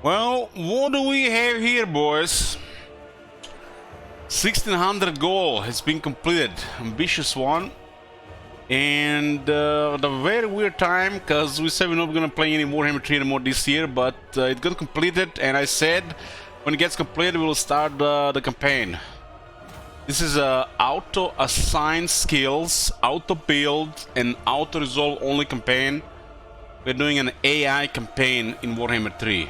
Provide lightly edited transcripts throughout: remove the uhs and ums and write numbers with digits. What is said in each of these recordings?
Well, what do we have here, boys? 1600 goal has been completed. Ambitious one. And the very weird time, because we said we're not gonna play any Warhammer 3 anymore this year, but it got completed, and I said when it gets completed we'll start the campaign. This is auto assign skills, auto build, and auto resolve only campaign. We're doing an AI campaign in Warhammer 3,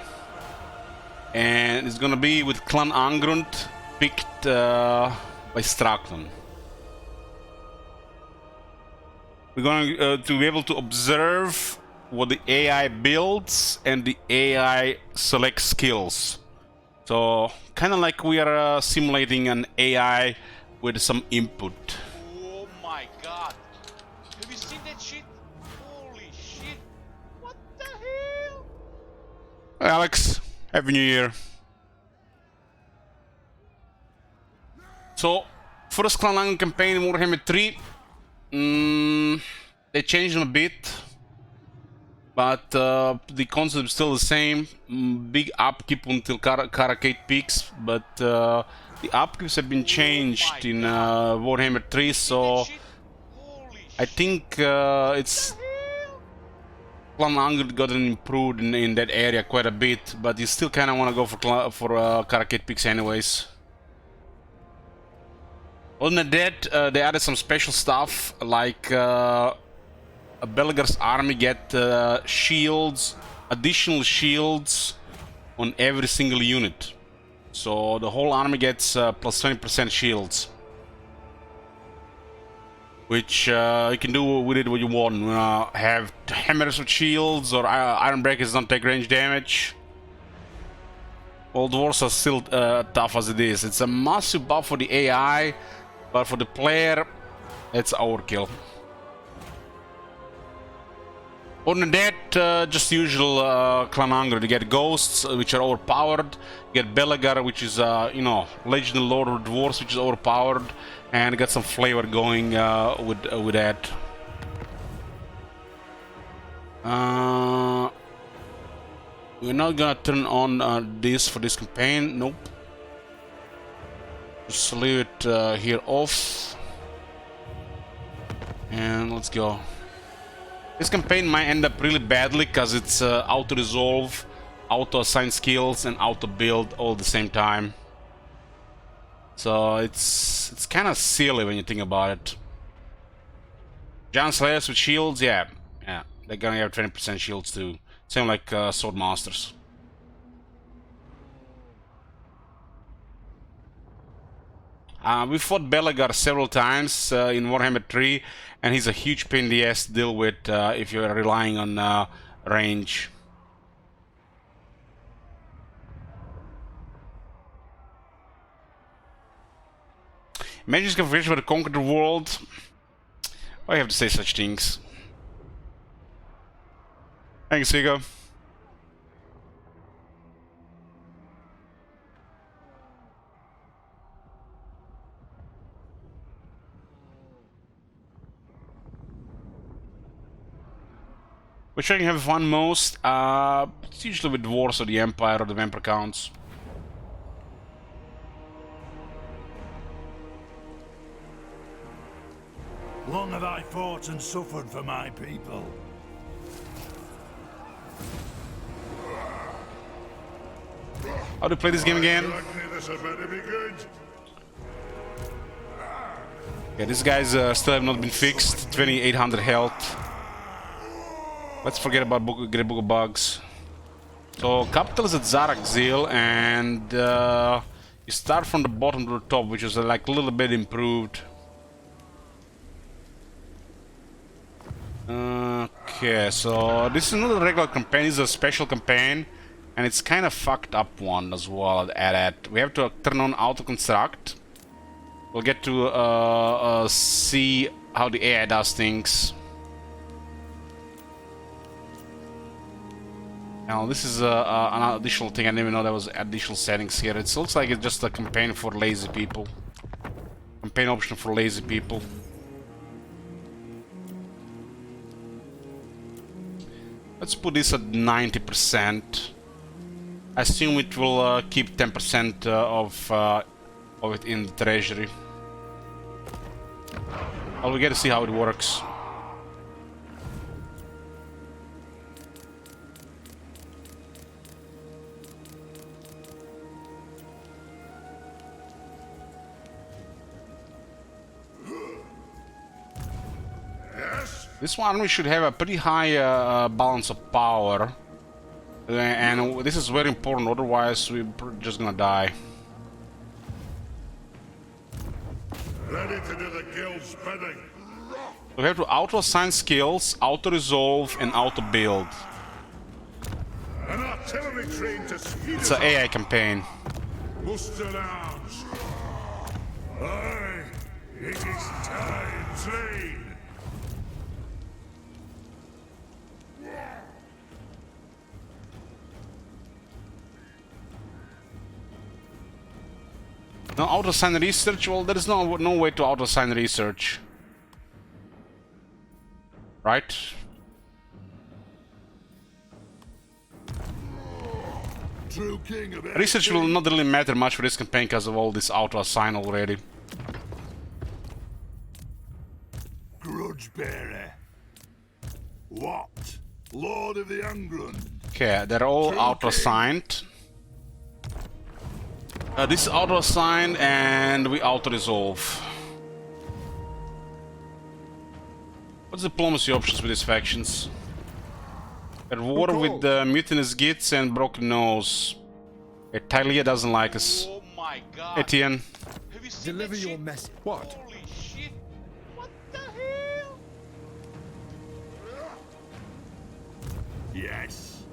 and it's gonna be with Clan Angrund, picked by Strakton. We're going to be able to observe what the AI builds and the AI selects skills. So, kind of like we are simulating an AI with some input. Oh my god! Have you seen that shit? Holy shit! What the hell? Hey Alex, Happy New Year. So, first Clan Angrund campaign in Warhammer 3. They changed them a bit, but the concept is still the same. Big upkeep until Karakate peaks, but the upkeeps have been changed in Warhammer 3, so I think it's Clan Angrund gotten improved in that area quite a bit, but you still kind of want to go for Karakate peaks anyways. Other than that, they added some special stuff, like a Belegar's army get shields, additional shields on every single unit. So the whole army gets plus 20% shields. Which you can do with it what you want. Have hammers with shields, or iron breakers don't take range damage. All dwarves are still tough as it is. It's a massive buff for the AI. But for the player, it's overkill. Other than that, just usual Clan Angrund. You get ghosts, which are overpowered. You get Belegar, which is, you know, legendary lord of dwarves, which is overpowered, and you got some flavor going with that. We're not gonna turn on this for this campaign. Nope. Just leave it here off, and let's go. This campaign might end up really badly because it's auto resolve, auto assign skills, and auto build all at the same time. So it's kind of silly when you think about it. Giant Slayers with shields, yeah, they're gonna have 20% shields too. Same like Sword Masters. We fought Belegar several times in Warhammer 3, and he's a huge pain in the ass to deal with if you're relying on range. Imagine Confederation would have conquered the world. Why do you have to say such things? Thanks, Hugo. Which I can have fun most? It's usually with Dwarves or the Empire or the Vampire Counts. Long have I fought and suffered for my people. How do you play this game again? Yeah, these guys still have not been fixed. 2800 health. Let's forget about Great Book of Bugs. So, capital is at Zarakzil, and you start from the bottom to the top, which is like a little bit improved. Okay, so this is not a regular campaign, this is a special campaign, and it's kind of fucked up one as well at it. We have to turn on auto construct. We'll get to see how the AI does things. Now this is an additional thing. I didn't even know there was additional settings here. It looks like it's just a campaign for lazy people. Campaign option for lazy people. Let's put this at 90%. I assume it will keep 10% of it in the treasury. Well, we get to see how it works. This one we should have a pretty high balance of power, and this is very important, otherwise we're just gonna die. Ready to do the guild's bidding. We have to auto-assign skills, auto-resolve, and auto-build. An artillery train to speed It's us an AI campaign. Muster arms. Aye, it is time. Train. No auto-assign research? Well, there is no way to auto-assign research. Right? True king of Research will not really matter much for this campaign because of all this auto-assign already. grudge bearer. What? Lord of the Angrund. Okay, they're all auto-assigned. This is auto-assigned and we auto-resolve. What's the diplomacy options with these factions? At war with mutinous Gits and broken nose. Talia doesn't like us. Oh my god. Etienne. Have you seen Deliver that your shit? message. What? Holy shit. What the hell? Yes.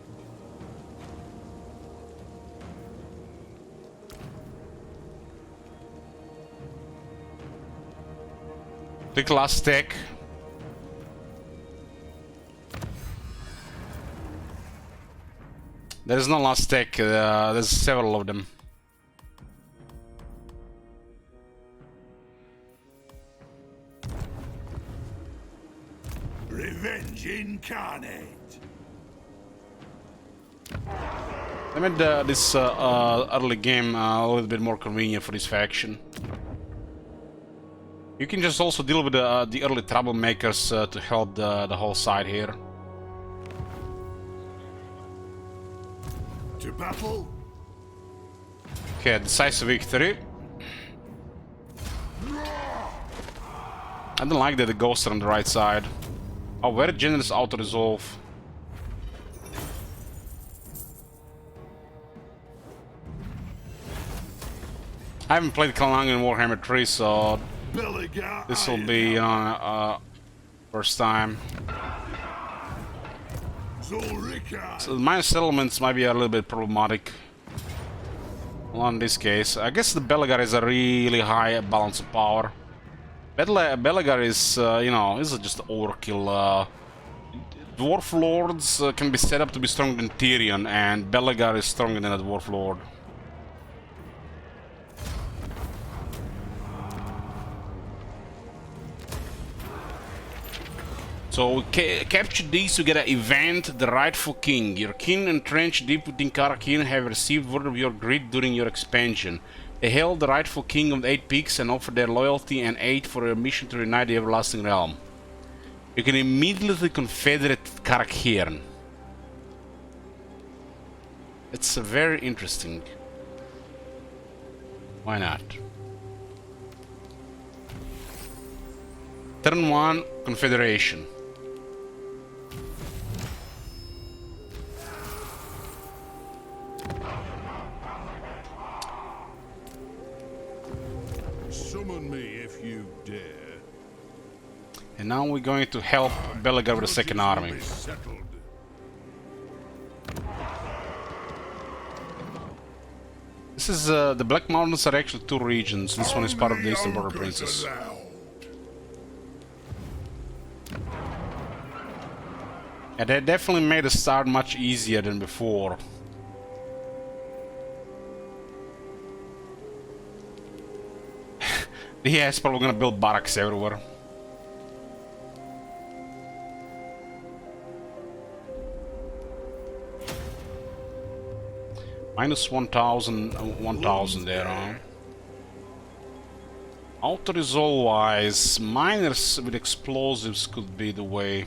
Take the last stack. There's no last stack, there's several of them. Revenge incarnate. They made this early game a little bit more convenient for this faction. You can just also deal with the early troublemakers to help the whole side here. To battle. Okay, decisive victory. I don't like that the ghosts are on the right side. Oh, very generous auto-resolve. I haven't played Clan Angrund in Warhammer 3, so this will be first time. So minor settlements might be a little bit problematic. Well, in this case, I guess the Belegar is a really high balance of power. Belegar is, you know, is just overkill. Dwarf lords can be set up to be stronger than Tyrion, and Belegar is stronger than a dwarf lord. So capture these to get an event, the rightful king. Your kin entrenched deep within Karakin have received word of your greed during your expansion. They hail the rightful king of the Eight Peaks and offer their loyalty and aid for your mission to reunite the everlasting realm. You can immediately confederate Karakhiran. It's very interesting. Why not? Turn 1, Confederation. Summon me if you dare. And now we're going to help Belegar with the second army. This is the Black Mountains are actually two regions. This one is part of the Eastern Border Princes. And they definitely made the start much easier than before. Yeah, it's probably gonna build barracks everywhere. Minus 1,000, 1,000 there, huh? Auto-resolve wise, miners with explosives could be the way.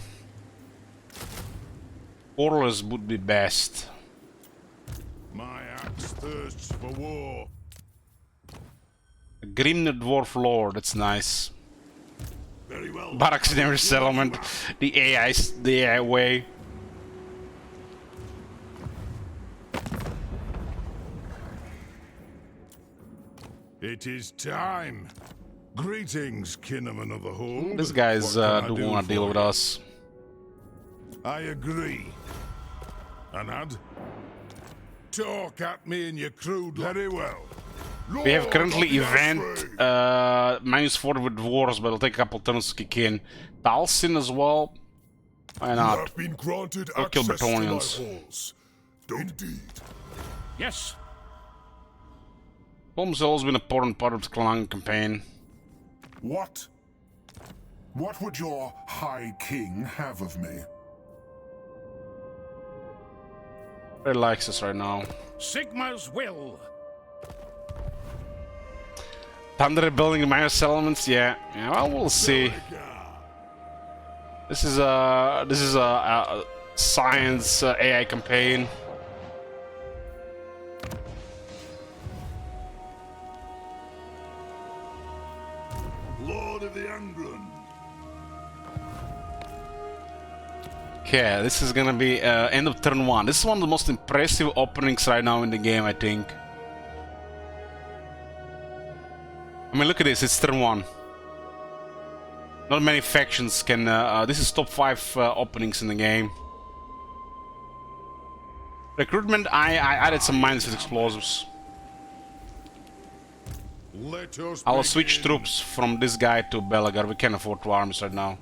Portals would be best. My axe thirsts for war. A Grimner Dwarf Lord, that's nice. Very well. Barracks in every settlement. The AI way. It is time. Greetings, Kinnaman of the Hold. This guy's What can I don't want for to deal with you? us. I agree. Anad? Talk at me in your crude. Very well. We have Lord currently of the event Ashray. -4 with dwarves, but it'll take a couple turns to kick in. Talsin as well. Why You not? have been granted We'll kill access to my Bretonians. halls. Indeed. Yes. Holmes has always been an important part of the Clan Angrund campaign. What? What would your High King have of me? He likes us right now. Sigma's will. Thunder building in minor settlements, yeah. Yeah, well, we'll see. This is a science AI campaign. Lord of the Angrund. Okay, this is gonna be end of turn 1. This is one of the most impressive openings right now in the game, I think. I mean, look at this, it's turn 1. Not many factions can... this is top 5 openings in the game. Recruitment, I added some miners with explosives. Let us I'll switch begin. troops from this guy to Belagar. We can't afford 2 armies right now.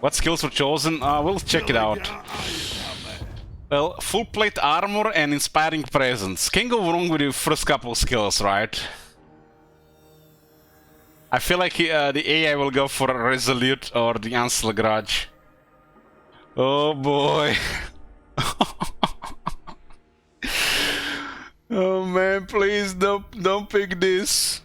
What skills were chosen? We'll check it out. Well, full plate armor and inspiring presence. Can't go wrong with your first couple skills, right? I feel like the AI will go for Resolute or the Ansel Grudge. Oh boy. Oh man, please don't pick this.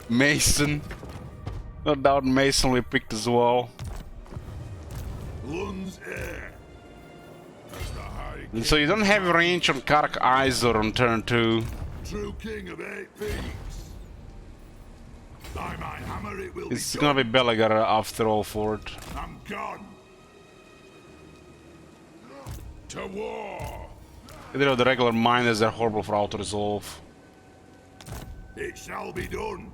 Mason. No doubt Mason we picked as well. Lund's heir. As the High And so you don't have range on Kark Izor on turn 2. True king of 8 peaks. By my hammer it will It's be gonna done. be Belagar after all for it. I'm gone. To war. You know, the regular miners are horrible for auto-resolve. It shall be done.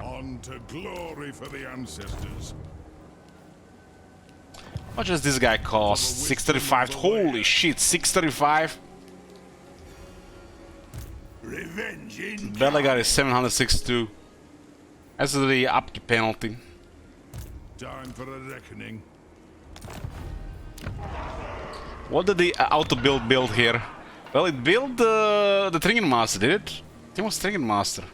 On to glory for the ancestors. How much does this guy cost? 635. Holy shit, 635? Revenge in Belagar is 762. That's the upkeep penalty. time for a reckoning. What did the auto-build build here? Well, it built the Trinket Master, did it? I think it was Trinket Master.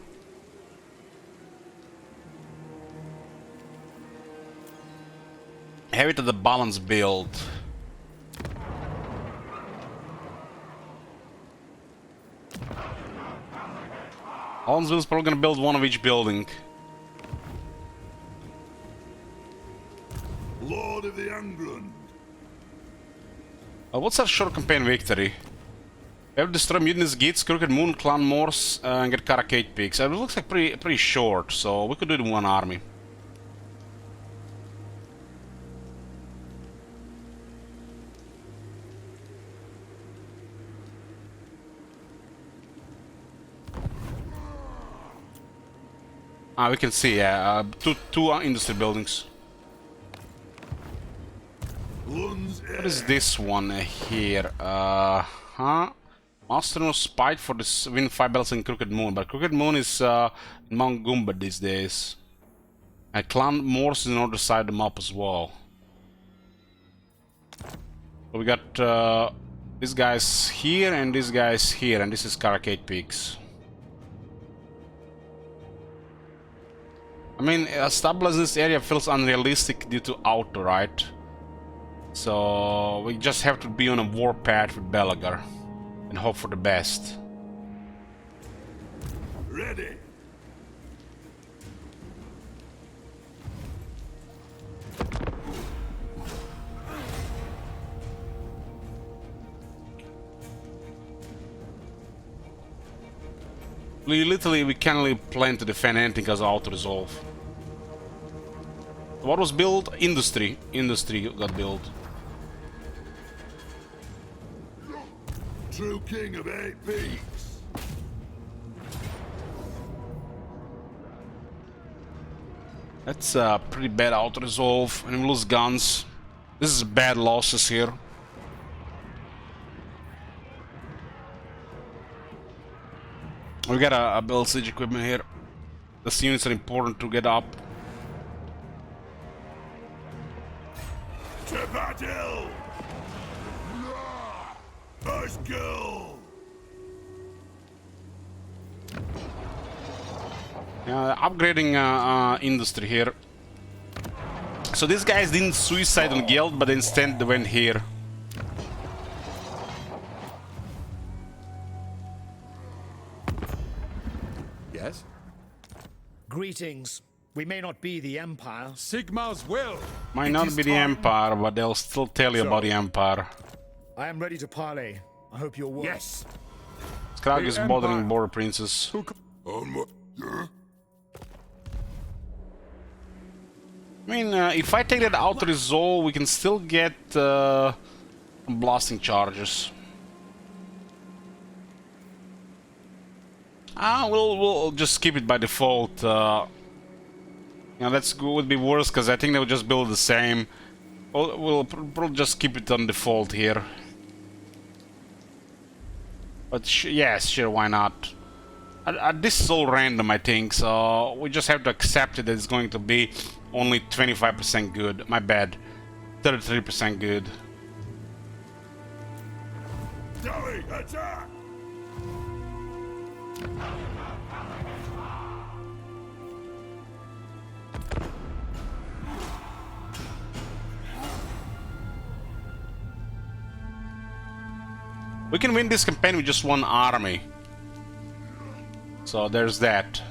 Have it at the balance build. Allensville's probably gonna build one of each building. Lord of the Angrund. What's our short campaign victory? We have destroyed Mutinies, Gates, Crooked Moon, Clan Morse, and get Karakate Peaks. It looks like pretty short, so we could do it in one army. Ah, we can see, yeah, two industry buildings. What is this one here? Huh? Master no spite for this win 5 battles in Crooked Moon, but Crooked Moon is in Mount Goomba these days. And Clan Morse is on the other side of the map as well. So we got these guys here and these guys here, and this is Caracade Peaks. I mean, stabilizing this area feels unrealistic due to auto, right? So we just have to be on a warpath with Belagar and hope for the best. Ready. Literally, we can't really plan to defend anything because of auto-resolve. What was built? Industry. Industry got built. True king of 8 peaks. That's pretty bad auto-resolve, and we lose guns. This is bad losses here. We got a build siege equipment here. The units are important to get up. To battle! First go! Upgrading industry here. So these guys didn't suicide on Guild, but instead they went here. Yes? Greetings. We may not be the Empire. Sigma's will! Might It not is be the time. Empire, but they'll still tell you about the Empire. I am ready to parley. I hope you're well. Yes! Skrag The is bothering Empire. Border Princess. On what? Yeah? I mean, if I take that out to resolve, we can still get blasting charges. We'll just keep it by default. That's would be worse because I think they'll just build the same. We'll probably just keep it on default here. But yes, sure, why not? This is all random, I think, so we just have to accept it that it's going to be only 25% good. My bad. 33% good. Dolly, attack! We can win this campaign with just one army. So there's that.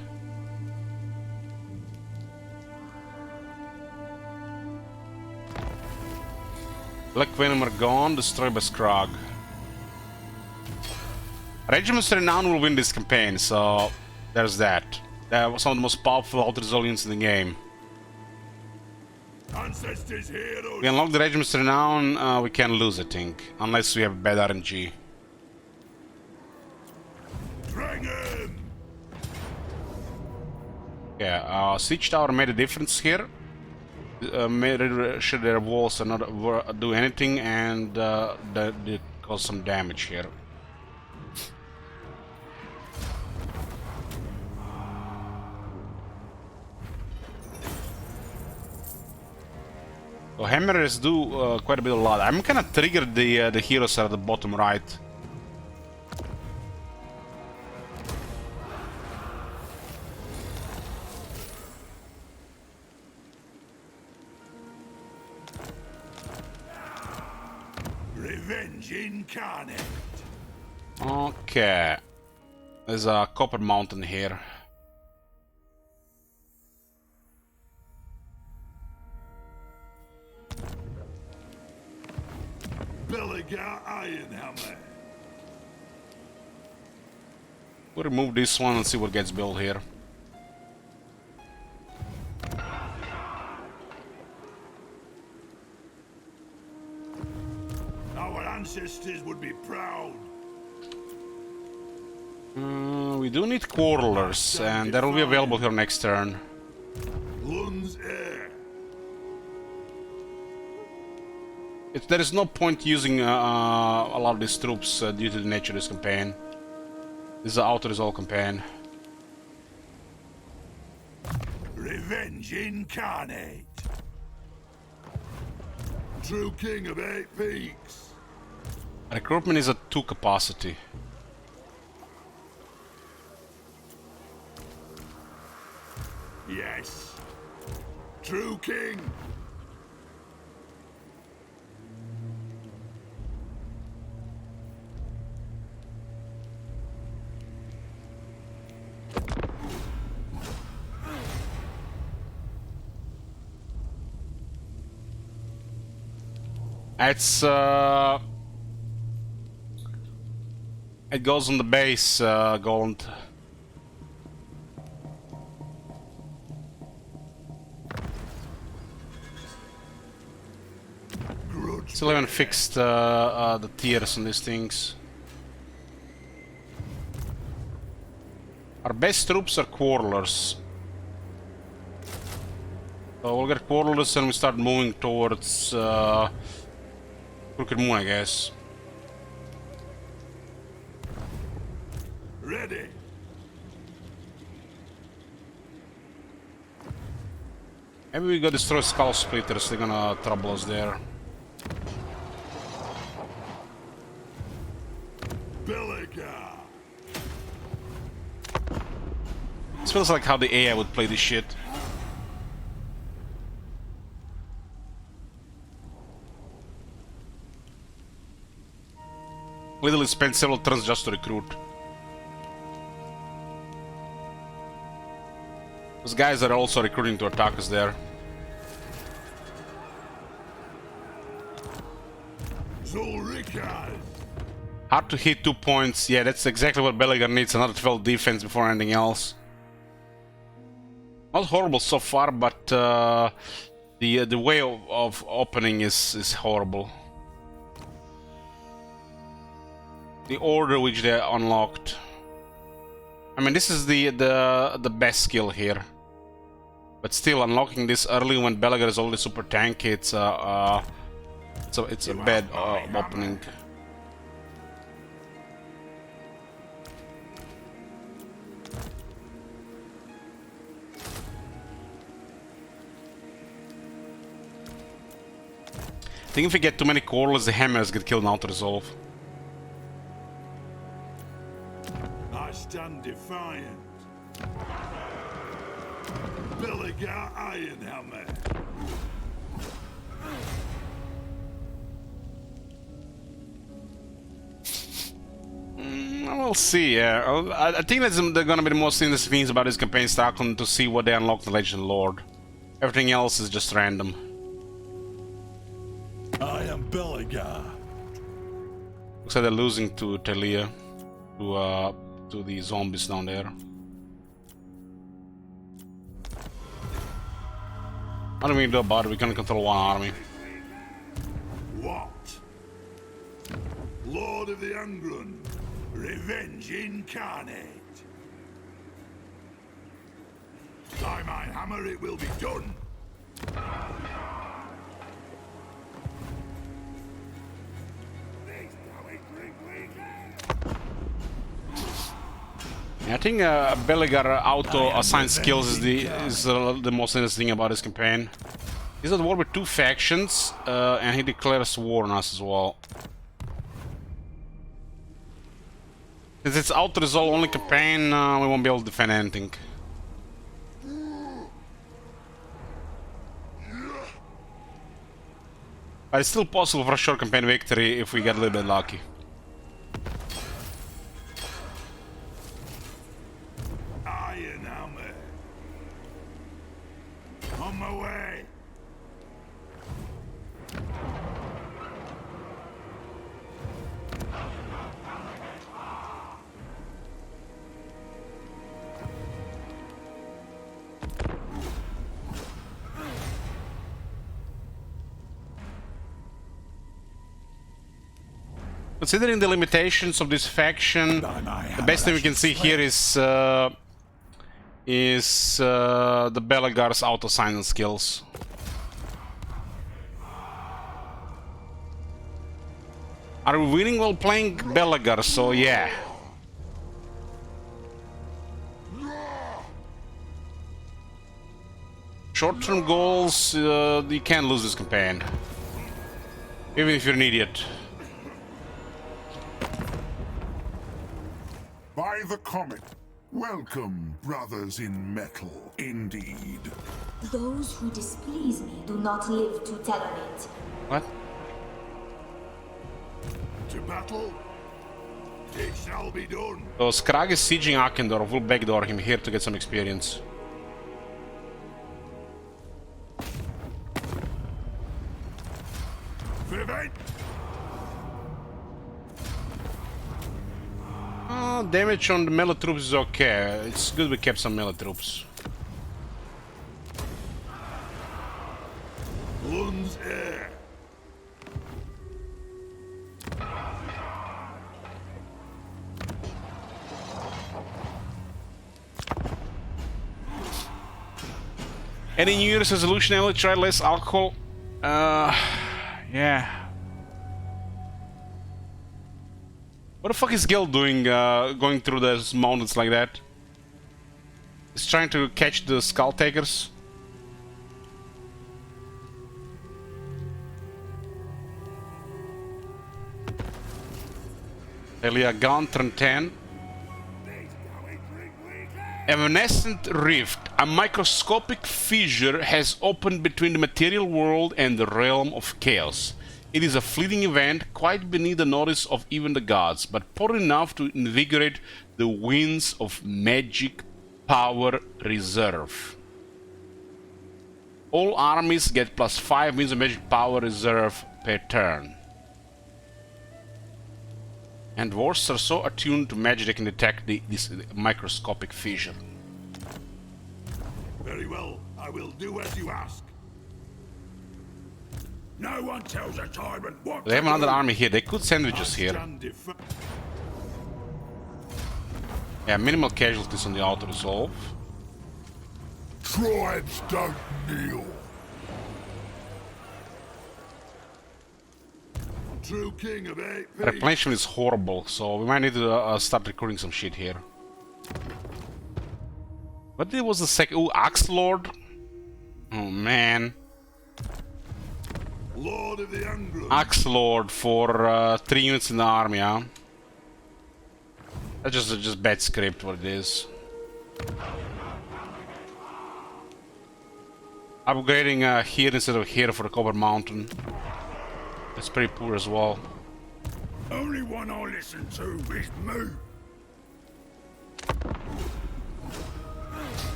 Black Venom are gone, destroyed by Skrog. Regiments Renown will win this campaign, so there's that. They're some of the most powerful auto-resilience in the game. Ancestors heroes! We unlock the Regiments Renown, we can lose, I think. Unless we have bad RNG. Bring him! Yeah, Siege Tower made a difference here. Made sure their walls are not do anything, and they cause some damage here. So hammerers do quite a bit of lot. I'm kind of triggered the heroes at the bottom right. Revenge incarnate! Okay. There's a copper mountain here. Belagar Ironhammer! We'll remove this one and see what gets built here. Our ancestors would be proud. We do need quarterers, and that will be available here next turn. Lund's heir. There is no point using a lot of these troops due to the nature of this campaign. This is an auto-resolve campaign. Revenge incarnate. True king of 8 peaks. Recruitment is at 2 capacity. Yes. True king. It's it goes on the base, Gold. Still haven't fixed the tiers on these things. Our best troops are quarterers. So we'll get quarterers and we start moving towards Crooked Moon, I guess. Ready. Maybe we go destroy Skull Splitters, they're gonna trouble us there. Belligar. This feels like how the AI would play this shit. Literally spent several turns just to recruit. Those guys are also recruiting to attack us there. Zulrikaz. Hard to hit 2 points. Yeah, that's exactly what Belligar needs. Another 12 defense before anything else. Not horrible so far, but the way of opening is horrible. The order which they unlocked. I mean, this is the best skill here. But still, unlocking this early when Belligar is already super tanky, it's a bad opening. I think if we get too many quarrels, the hammers get killed in auto-resolve. I stand defiant. Belligar Ironhammer. We'll see, yeah. I think that's gonna be the most interesting things about this campaign, Stockholm, to see what they unlock in the Legend Lord. Everything else is just random. I am Belligar. Looks like they're losing to Telia, to the zombies down there. What do we do about it? We can control one army. What? Lord of the Angrund. Revenge incarnate. By my hammer it will be done. Yeah, I think Belligar auto-assigned skills is the most interesting thing about this campaign. He's at war with 2 factions, and he declares war on us as well. Since it's auto-resolve only campaign, we won't be able to defend anything. But it's still possible for a short campaign victory if we get a little bit lucky. Ironhammer. On my way. Considering the limitations of this faction, the best thing we can see here is the Belegar's auto-signing skills. Are we winning while playing Belegar? So yeah. Short-term goals, you can't lose this campaign. Even if you're an idiot. By the comet. Welcome, brothers in metal, indeed. Those who displease me do not live to tell of it. What? To battle, it shall be done. So Skrag is sieging Akendorf. We'll backdoor him here to get some experience. Vivet, Damage on the melee troops is okay. It's good we kept some melee troops. Lund's heir. Any New Year's resolution, Emily? Try less alcohol? Yeah. What the fuck is Gil doing, going through those mountains like that? He's trying to catch the Skull Takers. Elia Gantran 10. Evanescent rift. A microscopic fissure has opened between the material world and the realm of chaos. It is a fleeting event, quite beneath the notice of even the gods, but potent enough to invigorate the winds of magic power reserve. All armies get +5 winds of magic power reserve per turn. And dwarves are so attuned to magic they can detect this microscopic fissure. Very well, I will do as you ask. No one tells a tyrant what They have to another do. army here. They could sandwich us here. Stand def- Yeah, minimal casualties on the auto resolve. Troids don't kneel. True king of 8 Replenishment is horrible, so we might need to start recruiting some shit here. What was the second? Oh, Axe Lord? Oh man. Lord of the Angrund. Axe Lord for 3 units in the army, huh? That's just bad script, what it is. Upgrading here instead of here for the Copper Mountain. That's pretty poor as well. Only one I listen to is me.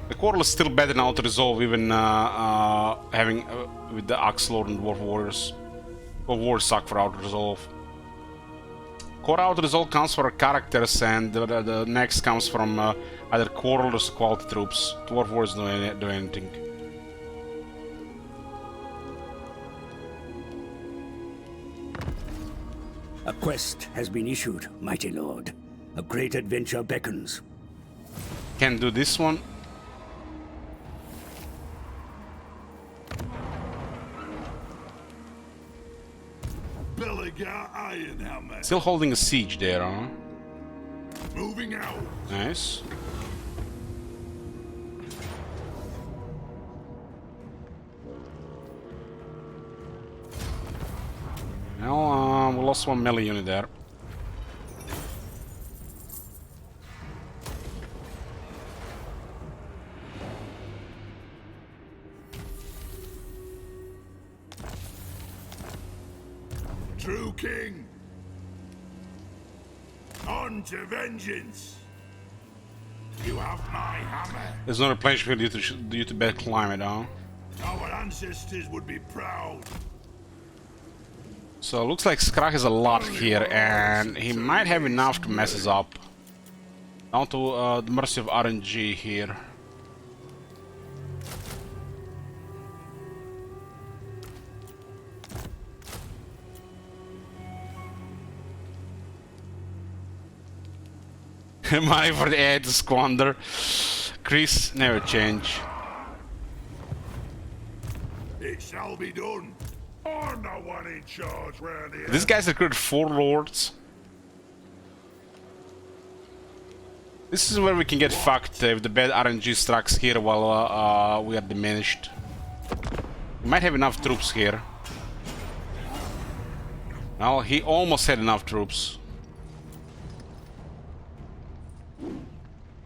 The Quarrel is still better than Auto Resolve, even having with the Axe Lord and Dwarf Warriors. Dwarf Warriors suck for Auto Resolve. Core Auto Resolve comes for characters, and the next comes from either Quarrel or Quality Troops. Dwarf Warriors don't do anything. A quest has been issued, mighty lord. A great adventure beckons. Can't do this one. Belegar Ironhammer. Still holding a siege there, huh? Moving out. Nice. Well, we lost 1 melee unit there. True king. On to vengeance. You have my hammer. There's no replenishment due to bad climate, huh? Our ancestors would be proud. So looks like Skrak has a lot here, and he might have enough to mess us up. Down to the mercy of RNG here. Money for the air to squander. Chris, never change. It shall be done. I'm the one in charge round here. These guys recruited 4 lords. This is where we can get fucked if the bad RNG strikes here while we are diminished. We might have enough troops here. Well, he almost had enough troops.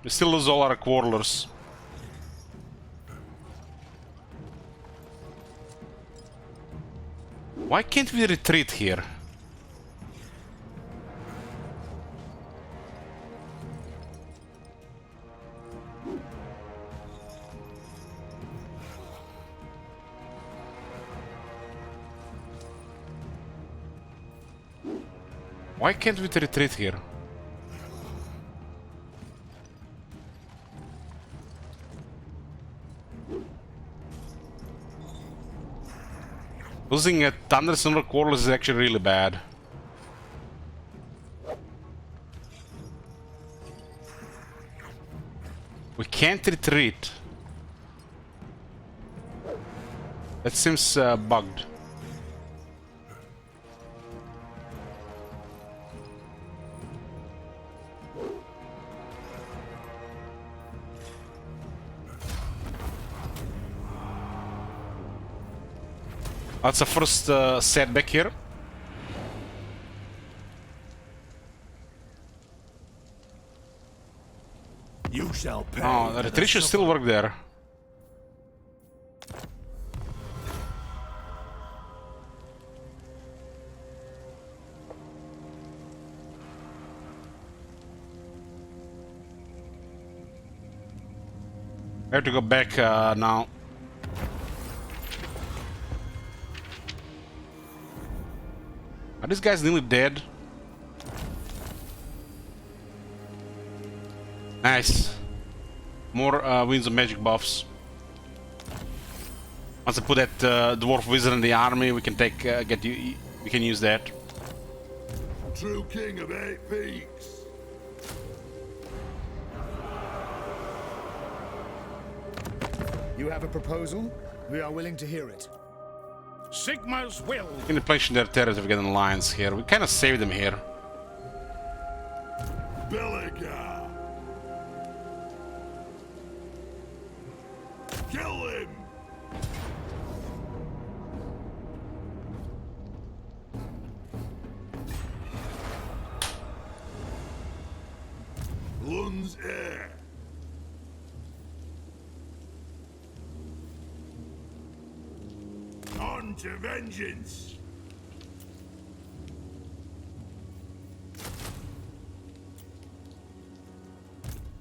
We still lose all our quarterers. Why can't we retreat here? Why can't we retreat here? Losing a Thunder Silver Quarters is actually really bad. We can't retreat. That seems bugged. That's the first setback here. You shall pay. Oh, the retreat should still work there. I have to go back now. Are these guys nearly dead? Nice. More winds of magic buffs. Once I put that dwarf wizard in the army, we can take we can use that. True king of 8 peaks. You have a proposal? We are willing to hear it. Sigma's will. In the place in their territory, we get an alliance here. We kind of saved them here. Belligar. Kill him. Lund's heir. On to vengeance.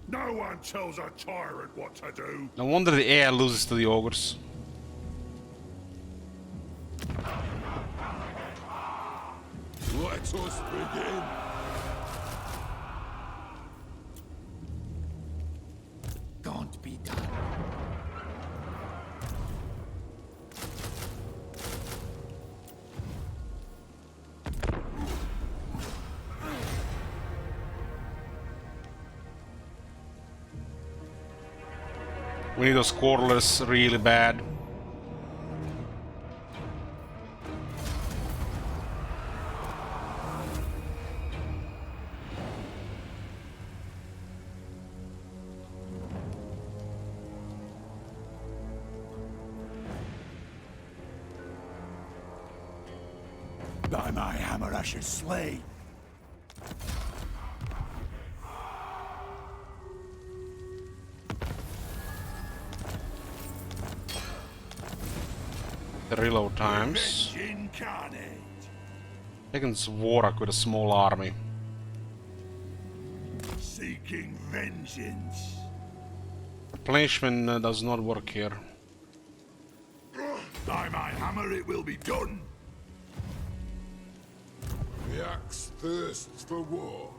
No one tells a tyrant what to do. No wonder the air loses to the ogres. Let us begin. Can't be done. We need those quarterers really bad. By my hammer I should slay. The reload times. Incarnate. Taking Zvorak with a small army. Seeking vengeance. Replenishment does not work here. By my hammer it will be done. The axe thirsts for war.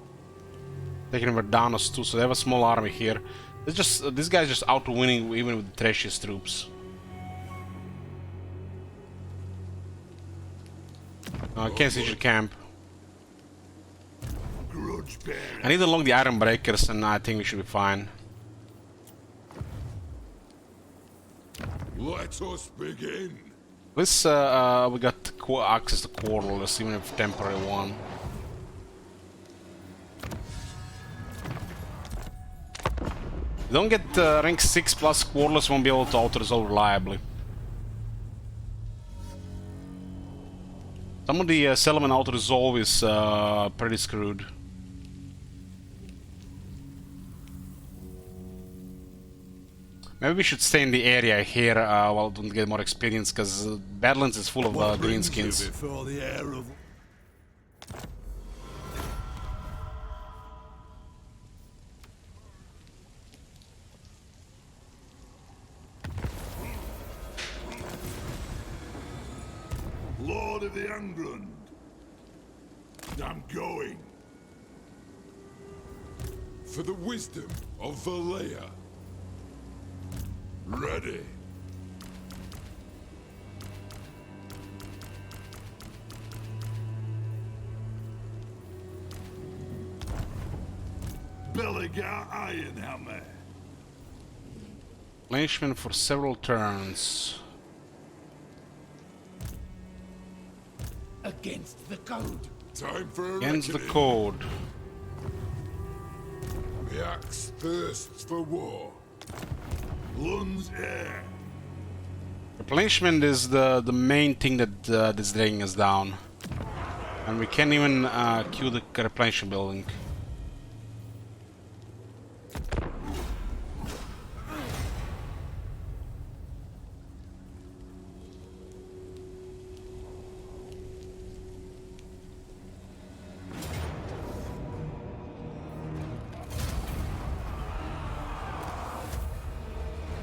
Taking Verdanos too, so they have a small army here. It's just this guy's just out winning even with the trashiest troops. I can't siege the camp. Grudge Torchbearer. I need to unlock the iron breakers, and I think we should be fine. Let us begin. This, we got access to Quarterless, even if temporary one. You don't get rank 6 plus Quarterless, won't be able to auto-resolve reliably. Some of the Settlement auto-resolve is pretty screwed. Maybe we should stay in the area here while we get more experience, because Badlands is full of greenskins. Before the air of... Lord of the Angrund. I'm going. For the wisdom of Valea. Ready. Belligar Ironhammer. Replenishment for several turns. Against the code. Time for a Against the reckoning. code. The axe thirsts for war. Lun's air. Replenishment is the main thing that that's dragging us down. And we can't even queue the replenishment building.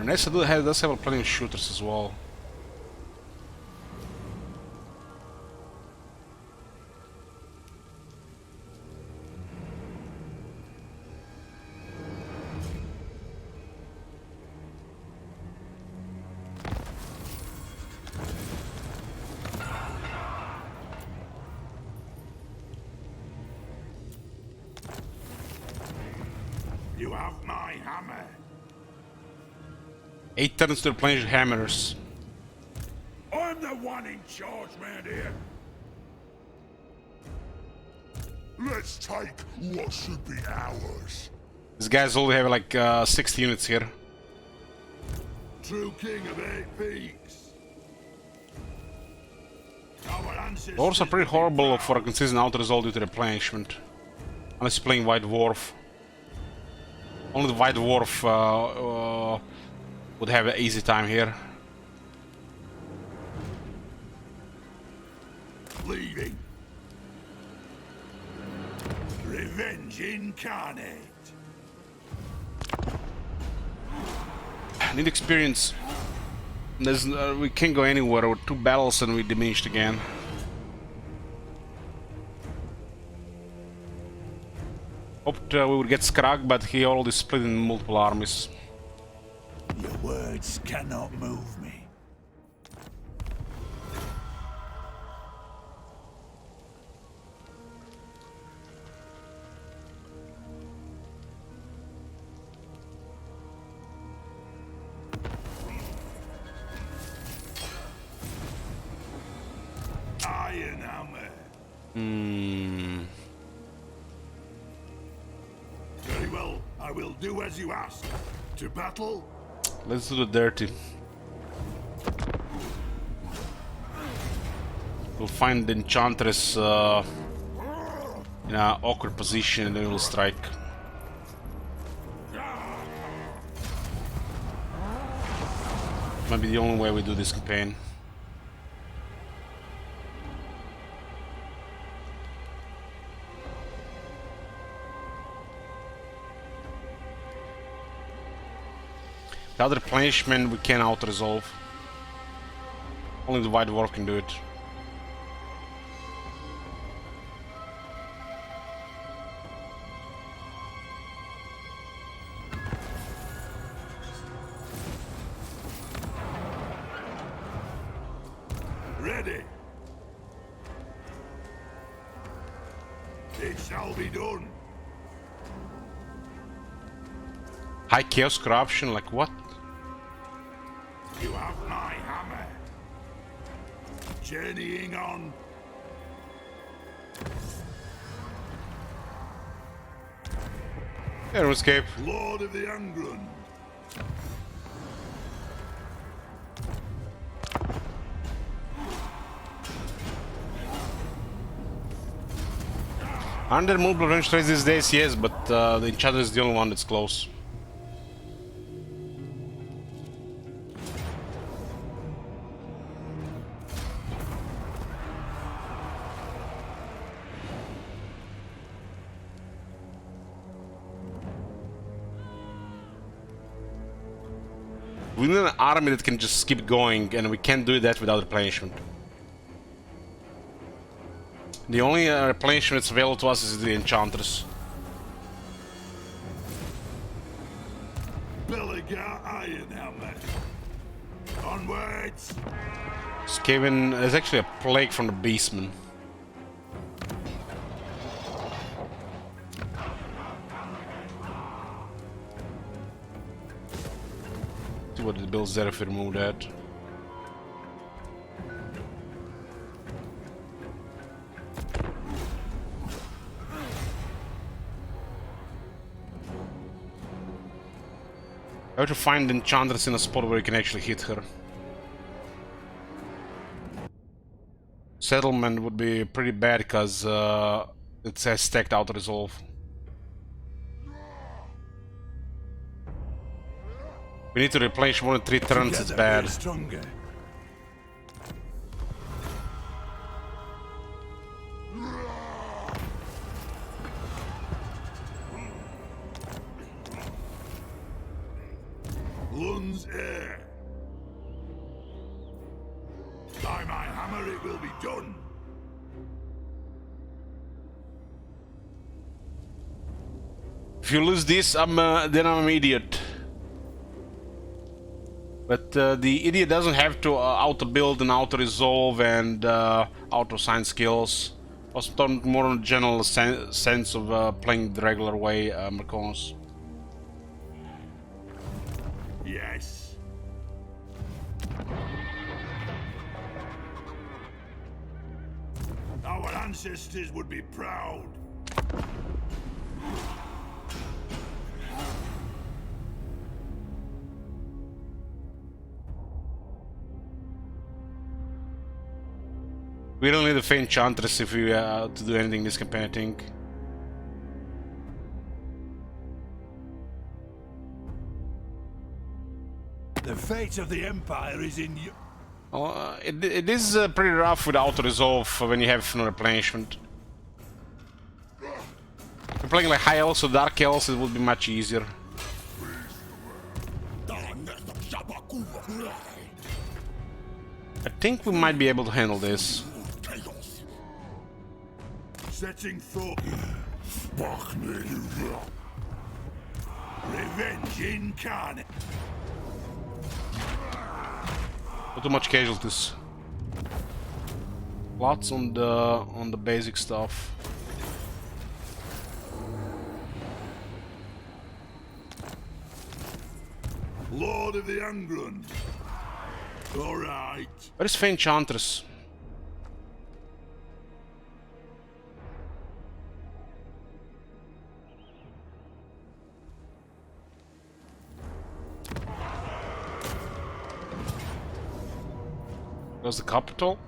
And this does have plenty of shooters as well. You have my hammer. 8 turns to replenish hammers. I'm the one in charge, man, here. Let's take what should be ours. These guys only have like 60 units here. True king of 8 peaks. Our ancestors... Dwarves are pretty horrible for a consistent auto-resolve due to replenishment. Unless you're playing White Dwarf. Only the White Dwarf would have an easy time here. Leaving. Revenge incarnate. Need experience. There's, we can't go anywhere with 2 battles and we diminished again. Hoped we would get Skrag, but he already split in multiple armies. Your words cannot move me. Iron hammer. Very well, I will do as you ask. To battle. Let's do the dirty. We'll find the enchantress in an awkward position and then we'll strike. Might be the only way we do this campaign. The other replenishment we can auto-resolve. Only the White Dwarf can do it. Ready. It shall be done. High chaos corruption, like what? You have my hammer. Journeying on. Air escape. Lord of the Angrund. Under multiple range trades these days, yes, but the enchantress is the only one that's close. We need an army that can just keep going, and we can't do that without replenishment. The only replenishment that's available to us is the enchantress. Billigar Iron Hammer. Onwards. Skaven, there's actually a plague from the beastmen. See what it builds there if we remove that. I have to find the enchantress in a spot where you can actually hit her. Settlement would be pretty bad because it says stacked out resolve. We need to replenish more than 3 turns, it's bad. Stronger. Lun's air. By my hammer it will be done. If you lose this, then I'm an idiot. But the idiot doesn't have to auto-build and auto-resolve and auto-assign skills. I was talking more on a general sense of playing the regular way, Marconis. Yes. Our ancestors would be proud. We don't need a faint enchantress if we to do anything this campaign, I think. The fate of the Empire is in you. It is pretty rough with auto-resolve when you have no replenishment. If you're playing like High Elves or Dark Elves, it would be much easier. I think we might be able to handle this. Setting thought. Revenge incarnate. Not too much casualties. Lots on the basic stuff. Lord of the Angrund. All right. Where is Faint Enchantress? There's the capital.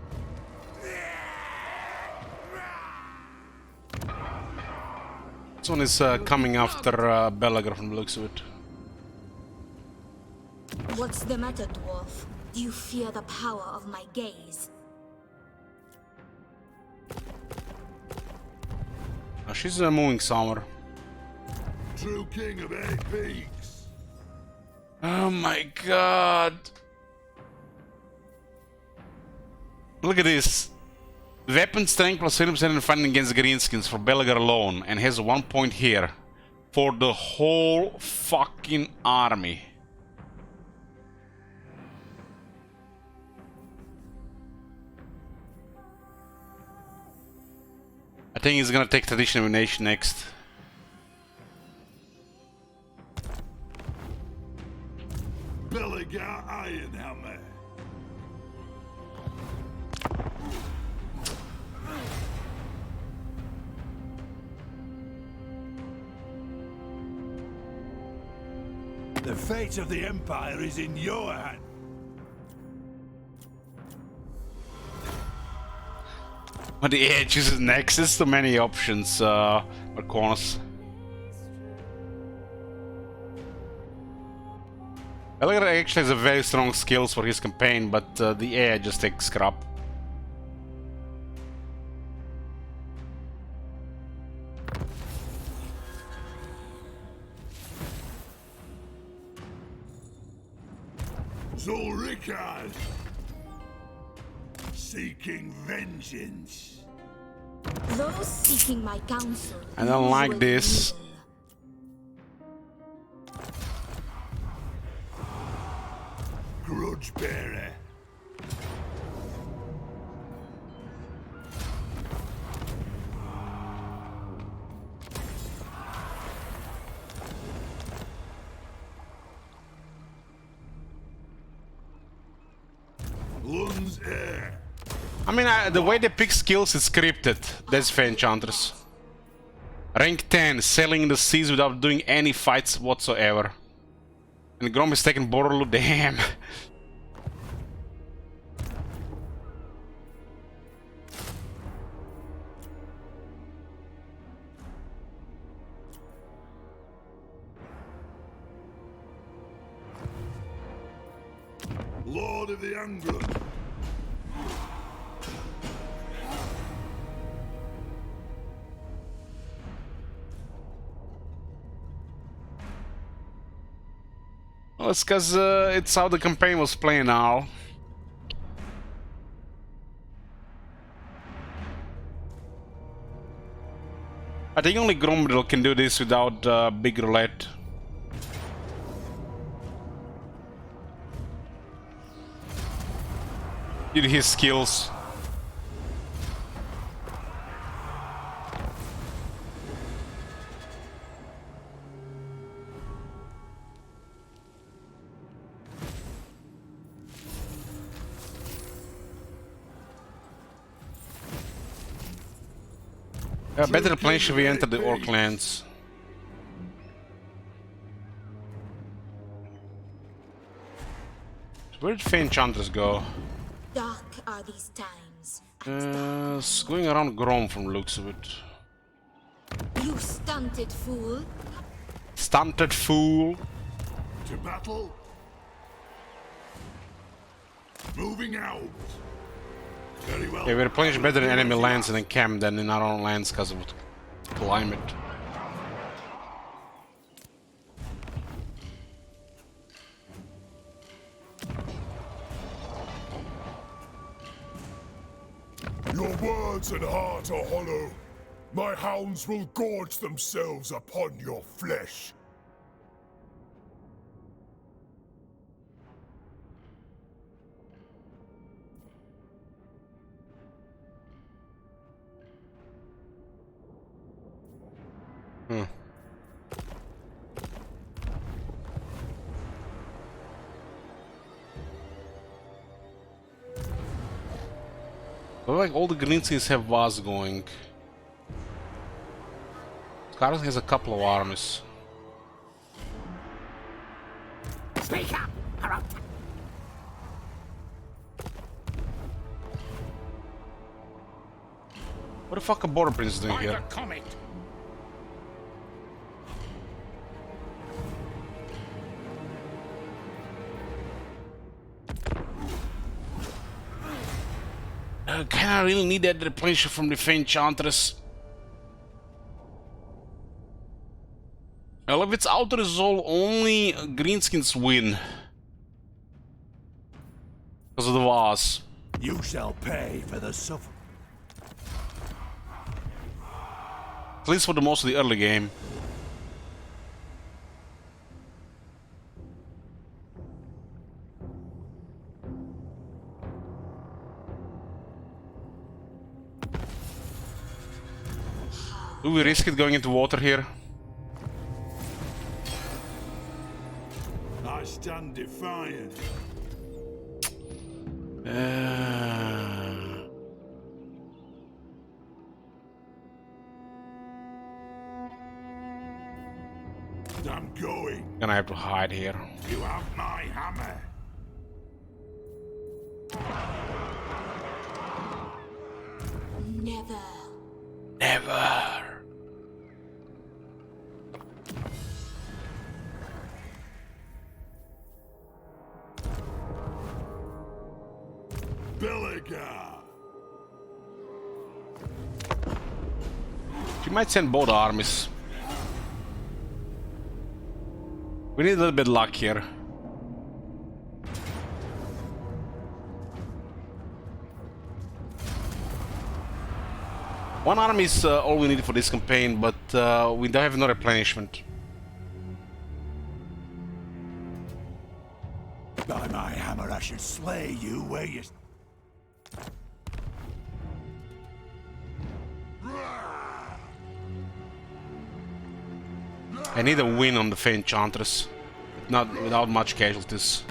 This one is coming after Belagar from the looks of it. What's the matter, dwarf? Do you fear the power of my gaze? She's moving somewhere. True king of 8 peaks. Oh my god. Look at this. Weapon strength plus 30% in fighting against greenskins for Belagar alone, and has 1 point here for the whole fucking army. I think he's gonna take tradition of nation next. your iron hammer. The fate of the Empire is in your hands. But the edge is next. There's so many options or corners. Elgar actually has a very strong skills for his campaign, but the AI just takes scrap. Zulrikard, seeking vengeance. Those seeking my counsel. I don't like usually this. will. Grudge bearer. Lun's heir. I mean, the way they pick skills is scripted. That's for enchantress. Rank 10, sailing the seas without doing any fights whatsoever. And Grom is taking Borderloo, damn. Lord of the Angrund. Well, it's because it's how the campaign was playing now. I think only Grombril can do this without big roulette. Due to his skills. Better replenish if we enter the Orc lands. Where did Fey Enchantress go? Dark are these times. It's going around Grom from the looks of it. You stunted fool. Stunted fool. To battle. Moving out. Very well. Yeah, we replenish better in enemy lands and in camp than in our own lands because of the climate. Your words and heart are hollow. My hounds will gorge themselves upon your flesh. I like all the Greenskins have Vaz going. Scarlet has a couple of armies. Speak up, Harald. What the fuck are Border Prince doing Find here? a comet. Can I really need that replenishment from the Fey Enchantress? Well, if it's Outer Resolve, only Greenskins win. Because of the Vaz. You shall pay for the suffer. At least for the most of the early game. Do we risk it going into water here? I stand defiant. I'm going. Gonna have to hide here. You have my hammer. Never. Never. Billigar. She might send both armies. We need a little bit of luck here. One army is all we need for this campaign, but we don't have no replenishment. By my hammer, I should slay you where you... I need a win on the enchantress, not without much casualties.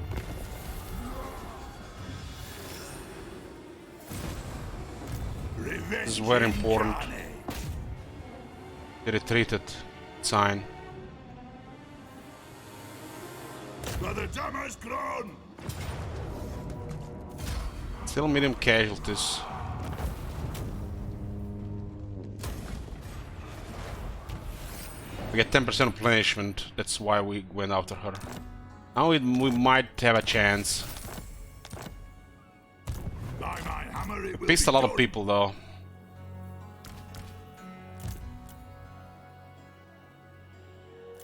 This is very important. They retreated. Sign. But the time has grown. Still medium casualties. We get 10% replenishment. That's why we went after her. Now we might have a chance. By my hammer, it will Pissed be a lot of done. people though.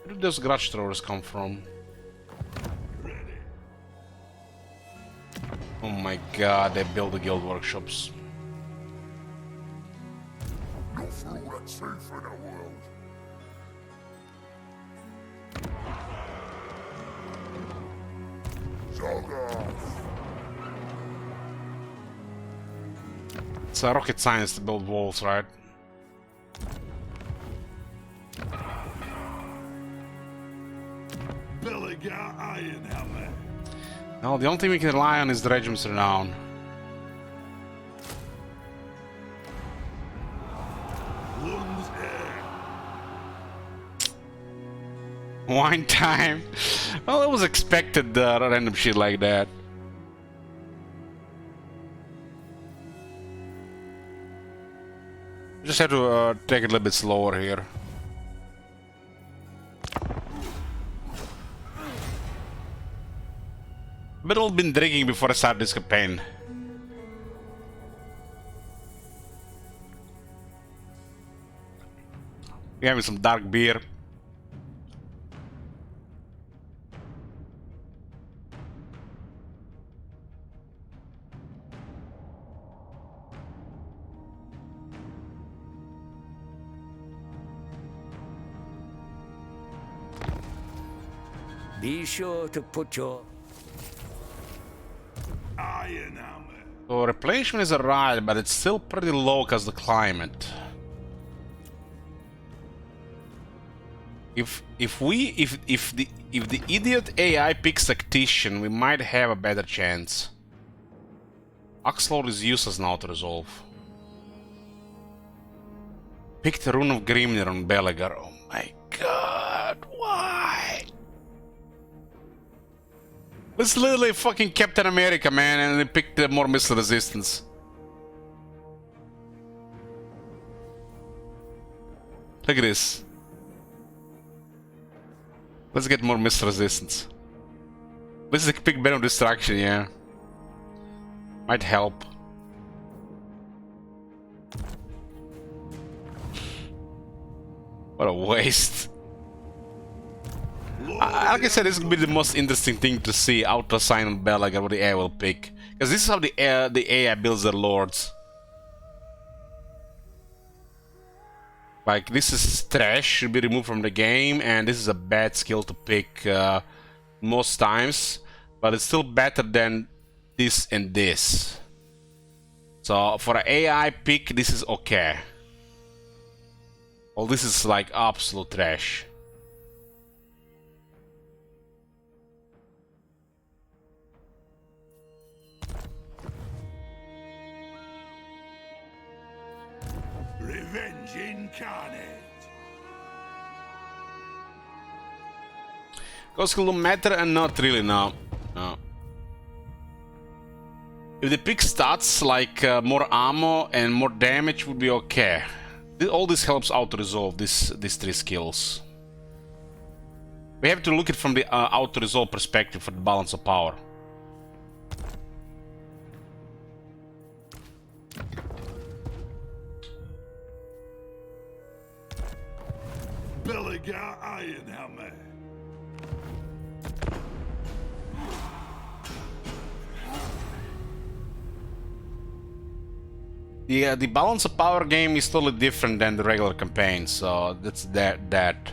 Where did those grudge throwers come from? Oh my god, they build the guild workshops. Not for all that's safe in the world. Zogoth. It's a rocket science to build walls, right? Billigar Iron Hammer. No, the only thing we can rely on is the regiment's renown. Lungs air. Wine time. Well, it was expected, random shit like that. Just have to take it a little bit slower here. But I've been drinking before I start this campaign. We're having some dark beer. Be sure to put your... Iron Hammer. So replenishment is alright, but it's still pretty low because the climate. If the idiot AI picks tactician, we might have a better chance. Axlord is useless now to resolve. Pick the Rune of Grimnir on Belegar. Oh my god, why? It's literally fucking Captain America, man, and they picked the more missile resistance. Look at this. Let's get more missile resistance. Let's pick better destruction, yeah. Might help. What a waste. Like I said, this will be the most interesting thing to see how to assign on Belagar what the AI will pick. Because this is how the AI builds their lords. Like, this is trash, should be removed from the game, and this is a bad skill to pick most times. But it's still better than this and this. So, for an AI pick, this is okay. Well, this is like absolute trash. Revenge incarnate. Cost skill don't matter, and not really, no. No. If they pick stats like more ammo and more damage would be okay. All this helps auto-resolve these 3 skills. We have to look at it from the auto-resolve perspective for the balance of power. Belligar Ironhammer. Yeah, the balance of power game is totally different than the regular campaign, so that's that.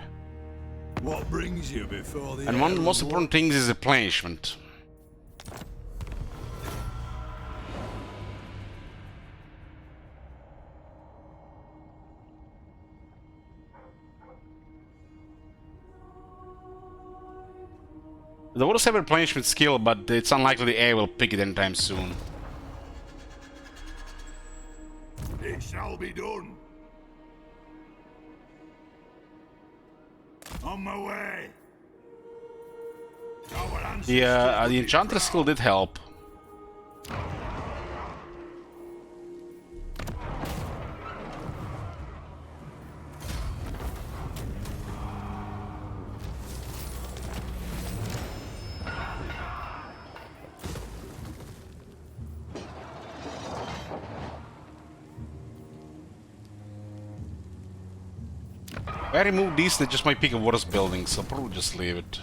What brings you before the And one of the most important things is replenishment. There was a replenishment skill, but it's unlikely the AI will pick it anytime soon. It shall be done. On my way. The enchantress skill did help. If I remove these, they just might pick a worse building, so I'll probably just leave it.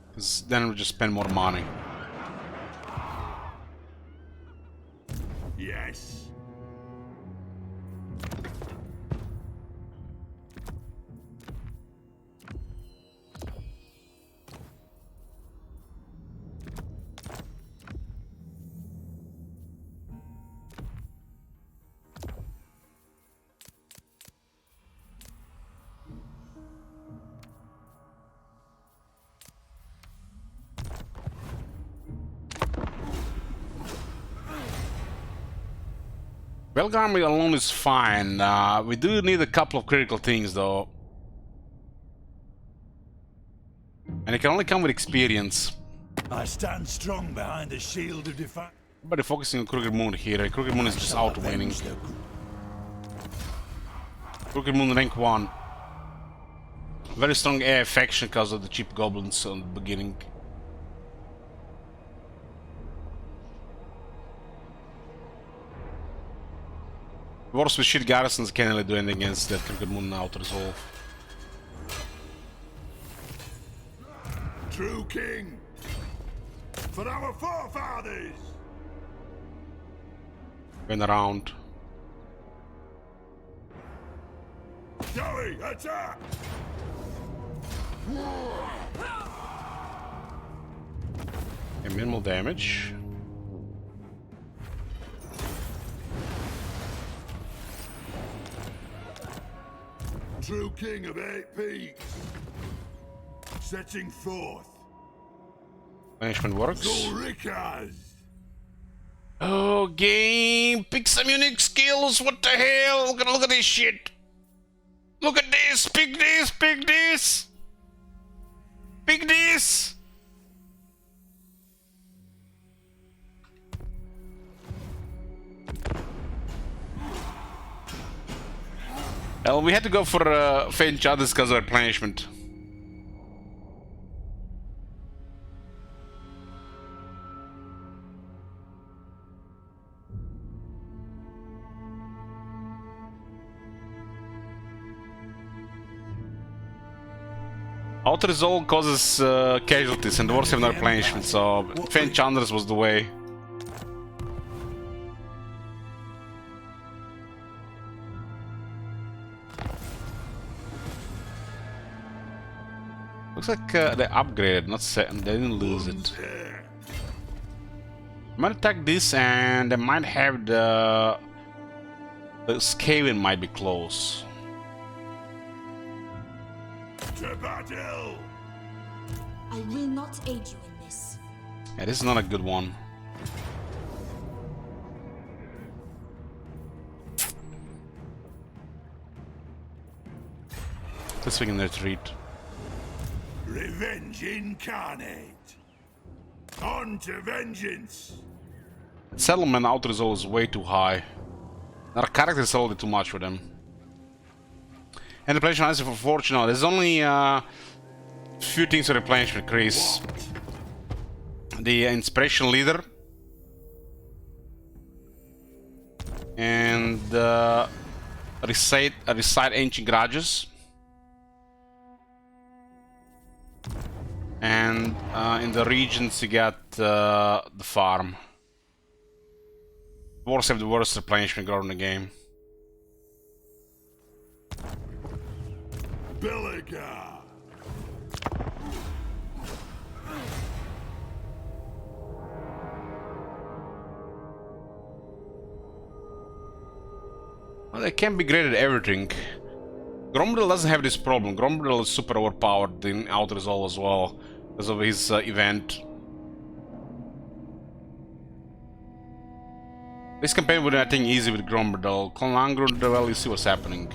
Because then we'll just spend more money. Yes. Belgarmy alone is fine. We do need a couple of critical things though. And it can only come with experience. I stand strong behind the shield of defiance. Everybody focusing on Crooked Moon here. Crooked Moon is just out winning. Crooked Moon rank 1. Very strong AI faction because of the cheap goblins on the beginning. Wars with shit garrisons can't really do anything against that Crooked Moon auto-resolve. True king. For our forefathers. Went around. Joey, attack! And minimal damage. True king of 8 peaks. Setting forth. Punishment works. Ulrikas. Oh, game! Pick some unique skills! What the hell? Look at this shit! Look at this! Pick this! Pick this! Pick this! Well, we had to go for Faint Others because of replenishment. Auto-resolve causes casualties and the wars have no replenishment, so Faint Others was the way. Looks like they upgraded, not set, and they didn't lose it. I might attack this, and they might have the Skaven might be close. To battle! I will not aid you in this. Yeah, this is not a good one. guess we can retreat. Revenge incarnate. On to vengeance. Settlement outer is always way too high. Our character is a little bit too much for them. And replenishment answer for fortune. No, there's only few things to replenishment increase. The inspiration leader. And recite ancient grudges. And in the regions you get the farm. Wars have the worst replenishment growth in the game. Belligar. Well, they can be great at everything. Grombril doesn't have this problem. Grombril is super overpowered in Outer Resolve as well because of his event. This campaign would be, I think, easy with Grombril. Clan Angrund, well, you see what's happening.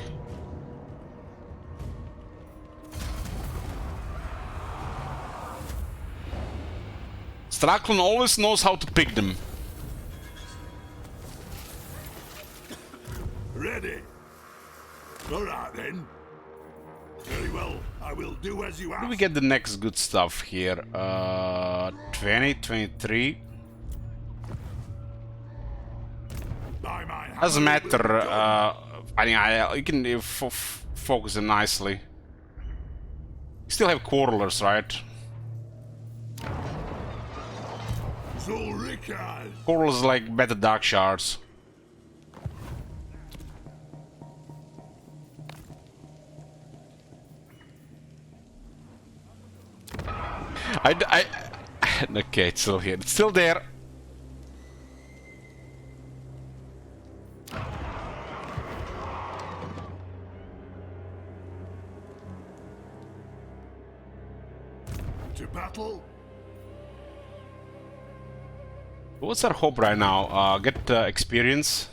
Straklon always knows how to pick them. Ready. All right then. Very well. I will do as you ask. Where do we get the next good stuff here? 20, 23. Doesn't matter. I think you can focus it nicely. You still have quarrelers, right? Quarrelers like better dark shards. Okay, it's still here. It's still there. To battle. What's our hope right now? Get experience.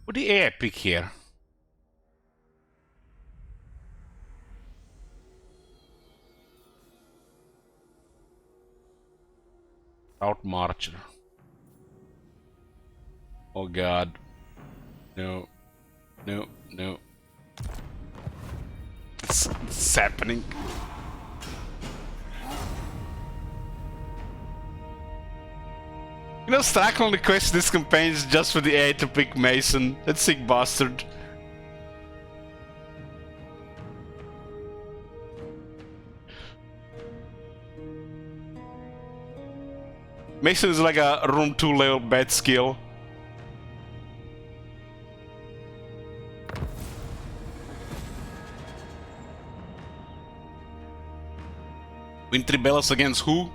What the AI pick here? Out Marcher. Oh god. No. No. No. It's happening. You know, Strack only quests this campaign is just for the AI to pick Mason. That sick bastard. Mason is like a room 2 level bad skill. Wintry Bellas against who?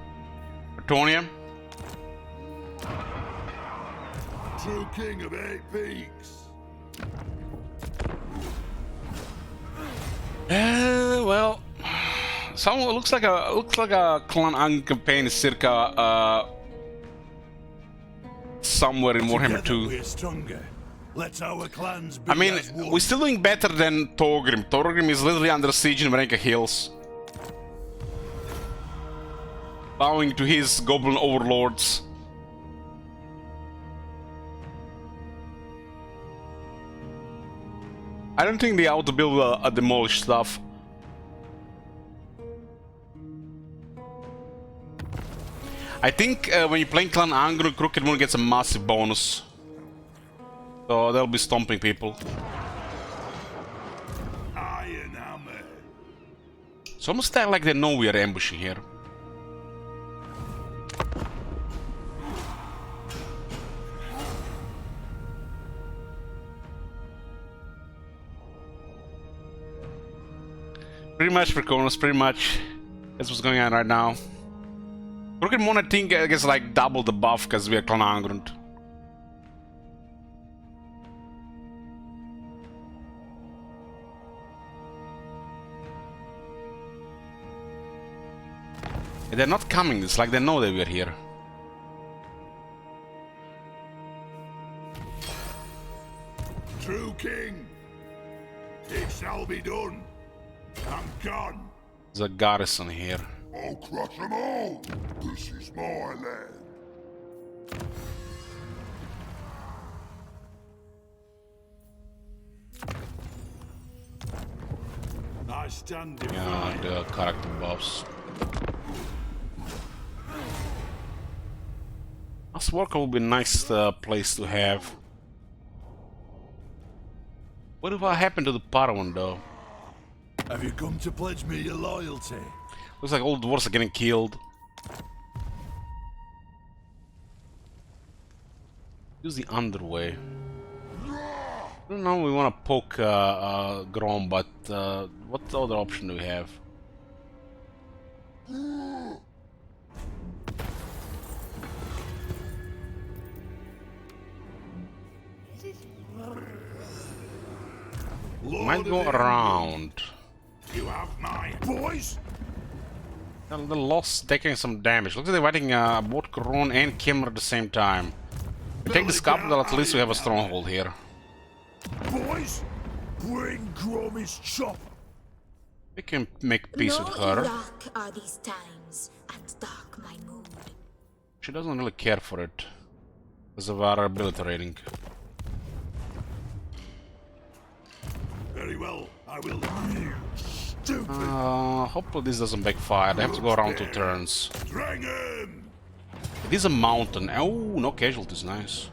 Bretonia? True king of 8 peaks. Well, someone looks like a Clan Angrund campaign is circa somewhere in Warhammer 2. We're stronger. Let our clans be I mean, as one. we're still doing better than Thorgrim. Thorgrim is literally under siege in Varenka Hills, bowing to his goblin overlords. I don't think they auto-build a demolish stuff. I think when you're playing Clan Angrund, Crooked Moon gets a massive bonus. So they'll be stomping people. Iron hammer. It's almost like they know we are ambushing here. Pretty much, Preconos, pretty much. That's what's going on right now. Crooked Moon, I think, gets like double the buff because we are Clan Angrund. They're not coming, it's like they know that we're here. True king. shall be done. I'm gone. There's a garrison here. I'll crush them all. This is my land. I stand Yeah, the character buffs. Mass worker would be a nice place to have. What if I happen to the Paragon though? Have you come to pledge me your loyalty? Looks like all the dwarves are getting killed. Use the underway. I don't know, we want to poke Grom, but what other option do we have? Might go around. You have my boys. The lost taking some damage. Looks like they're fighting both Kron and Kimmer at the same time. We take this capital, at least we have a stronghold here. Boys, bring Gromy's chop. We can make peace with her. Dark are these times, and dark my mood. She doesn't really care for it because of our ability rating. Very well, I will. You stupid Hopefully this doesn't backfire. They have to go around 2 turns. dragon. It is a mountain. Oh, no casualties, nice.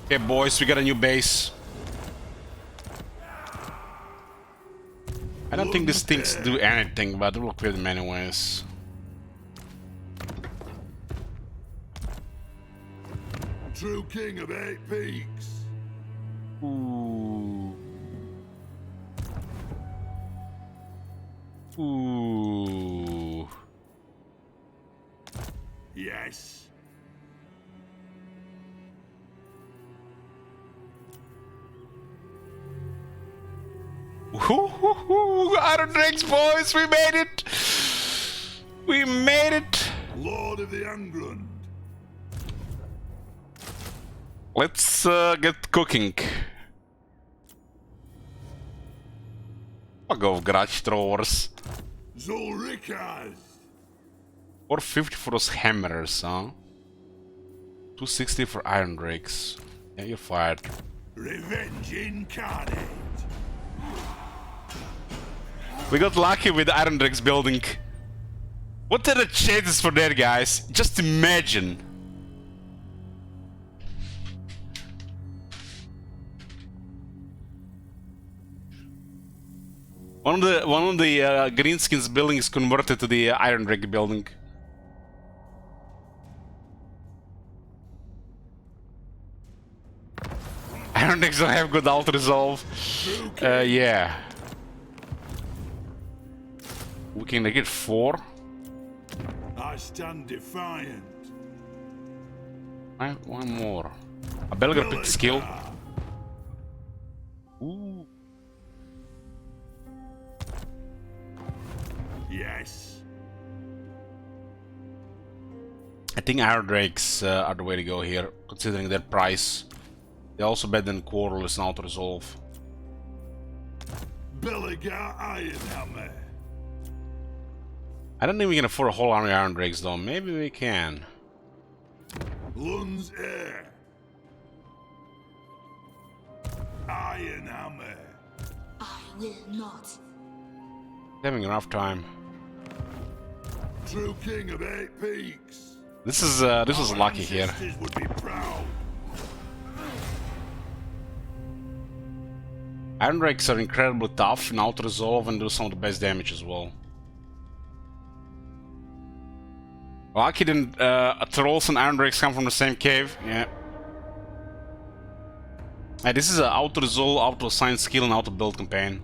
Okay, boys, we got a new base. I don't think these things do anything, but we'll kill them anyways. True king of 8 peaks. Ooh. Ooh. Yes. Iron Drakes, boys, we made it! We made it! Lord of the Angrund. Let's get cooking. I'll go with Grudge Throwers. Zulrikas. 450 for those hammers, huh? 260 for Iron Drakes. Yeah, you're fired. Revenge incarnate. We got lucky with the Iron Drakes building. What are the chances for that, guys? Just imagine. One of the Greenskins building is converted to the Iron Drake building. Iron Drakes don't have good alt resolve. Yeah. We can get 4. I stand defiant. One more. A Belgar picked skill. Ooh. Yes. I think Iron Drakes are the way to go here, considering their price. They're also better than Quarrelers and Auto Resolve. Belligar Ironhammer. I don't think we can afford a whole army of Iron Drakes though. Maybe we can. Lun's Air. Ironhammer. I will not. Having a rough time. True king of 8 peaks. This is lucky here. Ancestors would be proud. Iron Drakes are incredibly tough in Auto Resolve and do some of the best damage as well. Lucky didn't Trolls and Iron Drakes come from the same cave. Yeah. This is an Auto Resolve, Auto Assign skill, and Auto Build campaign.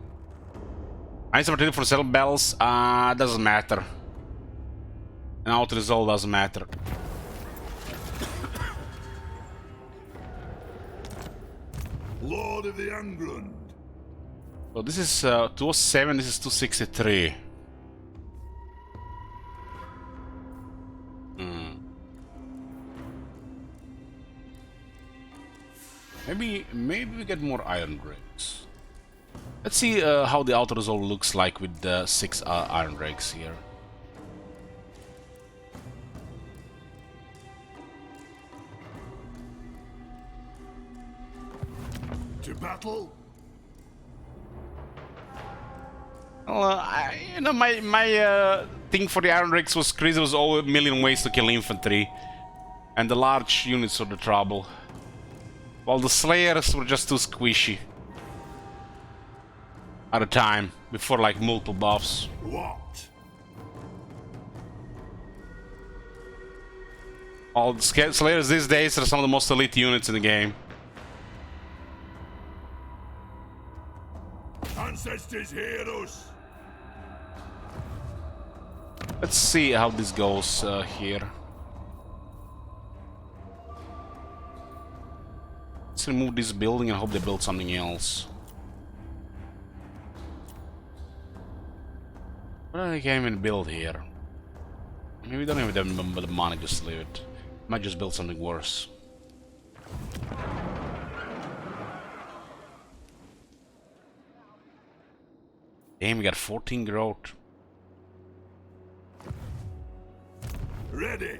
Nice opportunity for settle battles. Doesn't matter. And Auto Resolve doesn't matter. Lord of the Angrund. So this is 207, this is 263. maybe we get more iron rigs. Let's see how the outer resolve looks like with the 6 iron rigs here. To battle? Well, you know, my thing for the iron rigs was Chris was all a million ways to kill infantry, and the large units were the trouble, while the slayers were just too squishy at a time before like multiple buffs. What? All the slayers these days are some of the most elite units in the game. Ancestors hear us! Let's see how this goes here. Let's remove this building and hope they build something else. What do they can't even build here? Maybe we don't even have the money, just leave it. Might just build something worse. Damn, we got 14 growth. Ready!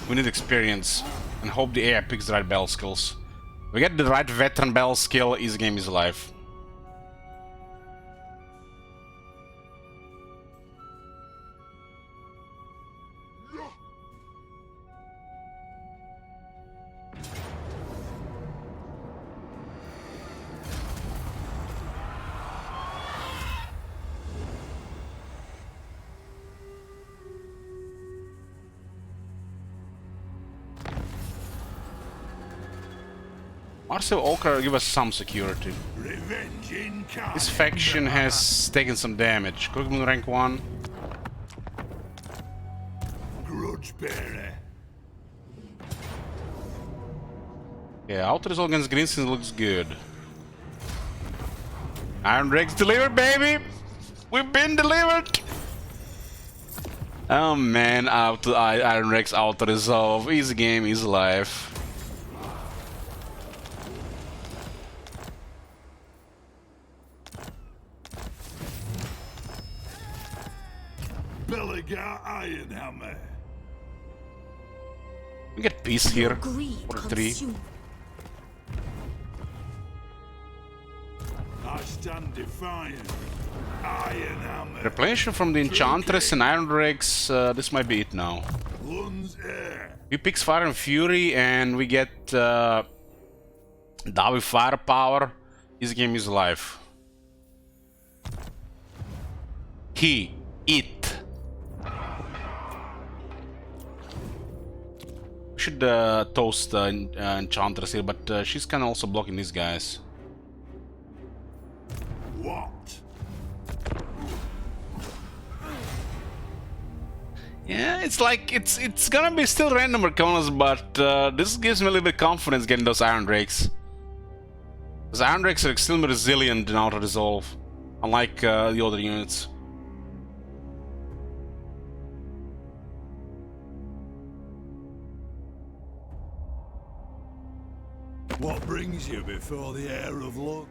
We need experience and hope the AI picks the right battle skills. If we get the right veteran battle skill, easy game is life. Marcel Oker give us some security. Revenge in kind. This faction has taken some damage. Krugman rank 1. Grudge bearer. Yeah, outer result against Greenskins looks good. Iron Rex delivered, baby! We've been delivered! Oh man, Iron Rex outer resolve. Easy game, easy life. Belligar Iron Hammer. We get peace here Greed for 3. consume. I stand defiant. Iron Hammer. Replenishment from the enchantress and iron rigs. This might be it now. Lun's air. We pick Fire and Fury and we get Davi firepower. This game is life. It. We should toast enchantress here, but she's kind of also blocking these guys. What? Yeah, it's like it's gonna be still random arcanas, but this gives me a little bit of confidence getting those iron drakes. Those iron drakes are extremely resilient in auto resolve, unlike the other units. What brings you before the air of luck?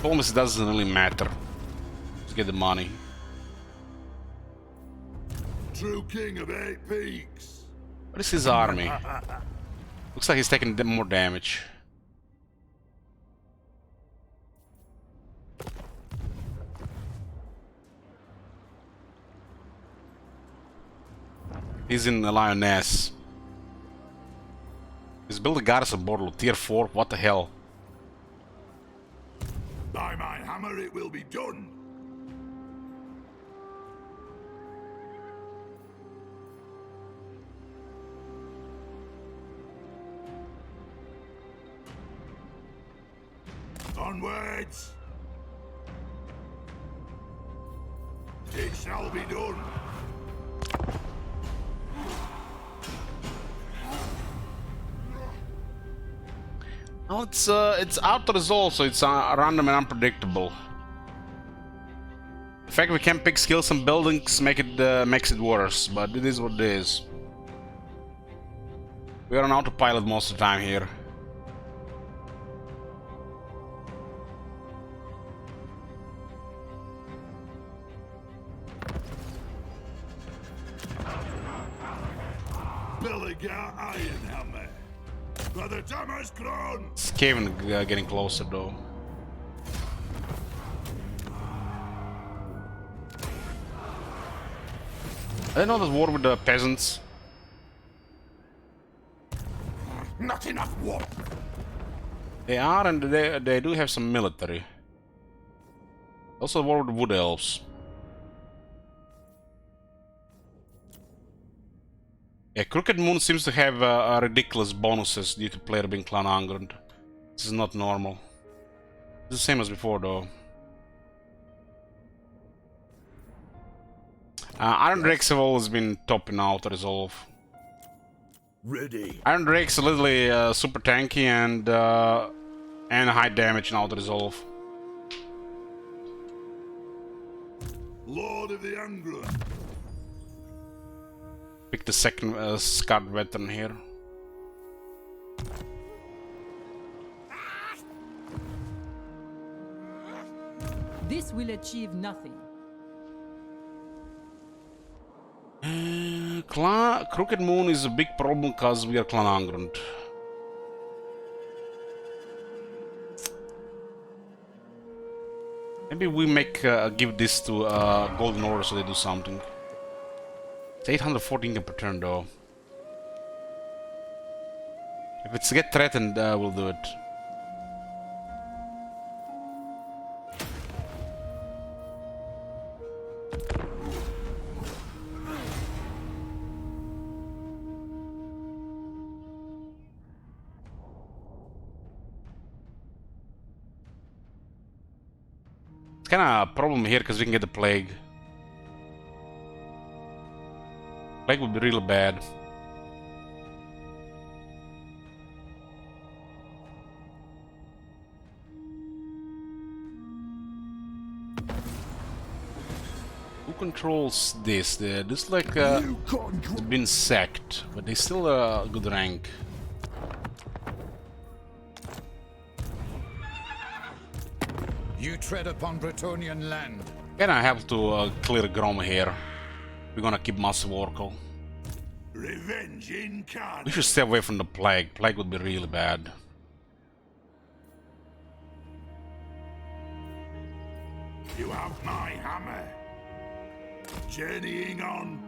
Almost doesn't really matter. Just get the money. True king of 8 peaks. What is his army? Looks like he's taking more damage. He's in the Lioness. He's built a garrison border tier 4. What the hell? By my hammer it will be done. Onwards. It shall be done. Oh, it's out to resolve, so it's random and unpredictable. The fact we can't pick skills and buildings makes it worse, but it is what it is. We are on autopilot most of the time here. Billiger Ironhammer. For the Thomas Crown. Skaven getting closer though. I didn't know there's war with the peasants. Not enough war. They are, and they do have some military. Also war with the wood elves. Yeah, Crooked Moon seems to have ridiculous bonuses due to player being Clan Angrund. This is not normal. It's the same as before though. Iron Drakes have always been top in auto resolve. Ready. Iron Drake's literally super tanky and high damage in auto resolve. Lord of the Angrund. Pick the second Scud veteran here. This will achieve nothing. Crooked Moon is a big problem because we are Clan Angrund. Maybe we give this to Golden Order so they do something. It's 814 per turn though. If it's get threatened, we'll do it. It's kind of a problem here because we can get the plague. Plague would be real bad. Who controls this? This like has been sacked, but they still a good rank. You tread upon Bretonian land. Gonna have to clear Grom here. We're gonna keep Massive Oracle. Revenge incarnate. We should stay away from the Plague. Plague would be really bad. You have my hammer. Journeying on.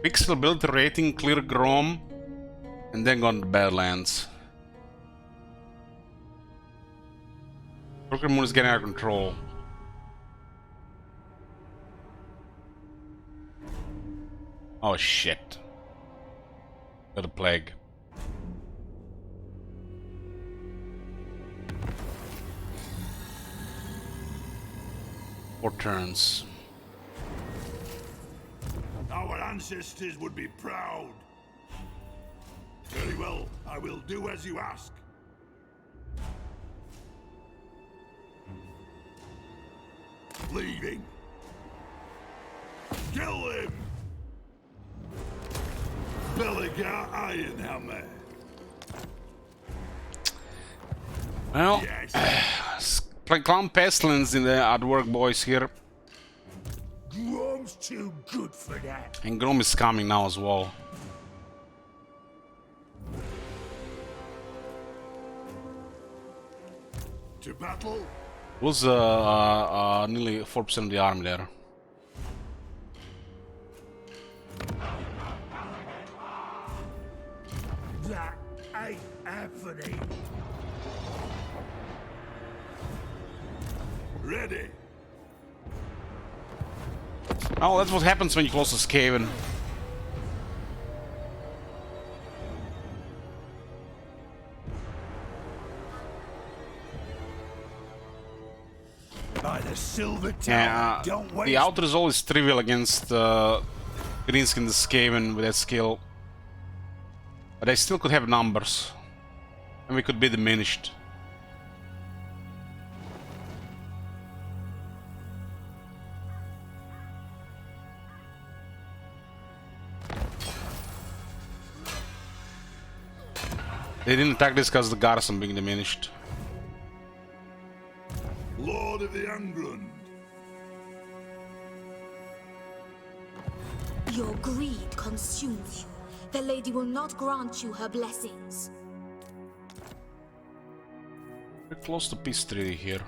Fix the ability rating, clear Grom, and then go on the Badlands. Crooked Moon is getting out of control. Oh shit. Got a plague. Four turns. Our ancestors would be proud. Very well, I will do as you ask. Leaving. Kill him! Billiger Ironhammer. Well, Yes. Clan Pestilence in the at work, boys here. Grom's too good for that. And Grom is coming now as well. To battle. Was nearly 4% of the army there. That ain't happening. Ready. Oh, that's what happens when you close the Skaven. And a silver tower. Yeah, Don't waste. the outer is always trivial against Greenskin the Skaven with that skill. But they still could have numbers. And we could be diminished. They didn't attack this because the garrison being diminished. Lord of the Angrund. Your greed consumes you. The lady will not grant you her blessings. We're close to peace treaty here.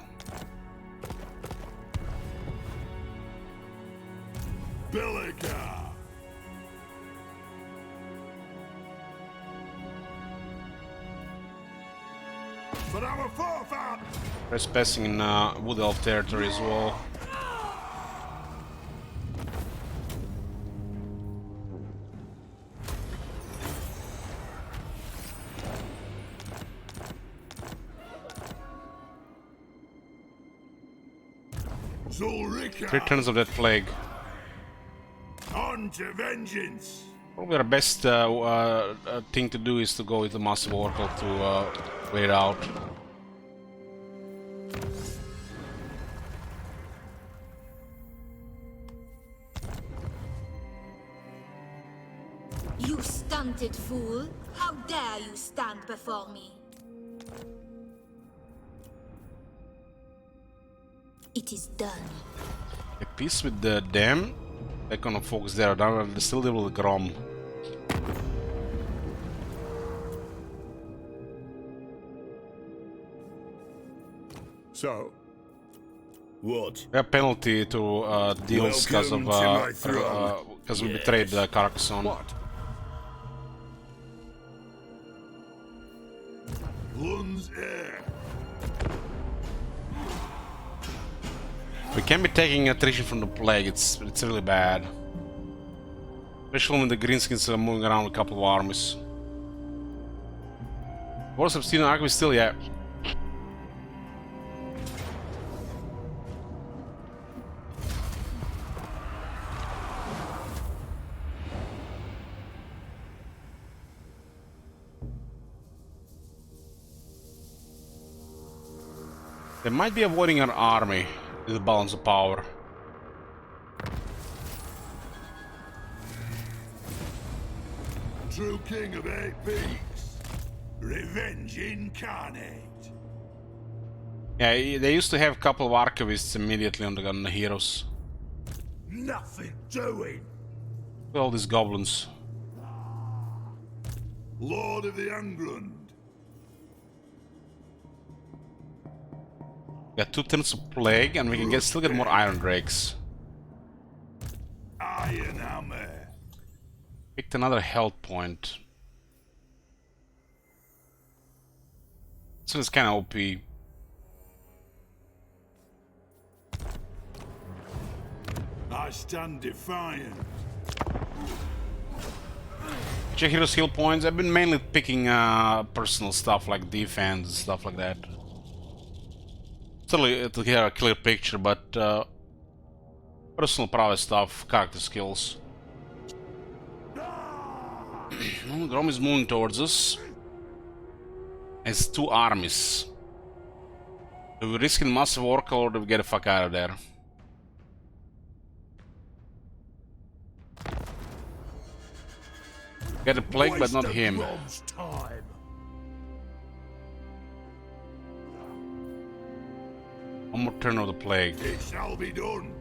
Bellica. For our forefather. Trespassing in Wood Elf territory as well. Zulrika. 3 turns of that plague. On to vengeance. Probably our best thing to do is to go with the Massive Oracle to wait it out. You stunted fool! How dare you stand before me? It is done. A peace with the dam. They're gonna focus there. They're still there with the Grom. So, what? A penalty to deals because of Welcome to my throne. because we betrayed Carcassonne. What? Lund's heir. We can be taking attrition from the plague. It's really bad. Especially when the Greenskins are moving around a couple of armies. Wars of Steel Army still, yeah. They might be avoiding our army with the balance of power. True king of 8 peaks. Revenge incarnate. Yeah, they used to have a couple of archivists immediately on the heroes. Nothing doing. With all these goblins. Lord of the Angrund. Got 2 turns of plague, and we can still get more iron drakes. Iron hammer. Picked another health point. So it's kind of OP. I stand defiant. Check heroes heal points. I've been mainly picking personal stuff like defense and stuff like that. Still to get a clear picture, but personal prowess stuff, character skills. Well, Grom is moving towards us. It's 2 armies. Do we risk a Massive Oracle or do we get the fuck out of there? Get a plague, but not him. Time. One more turn of the plague. It shall be done.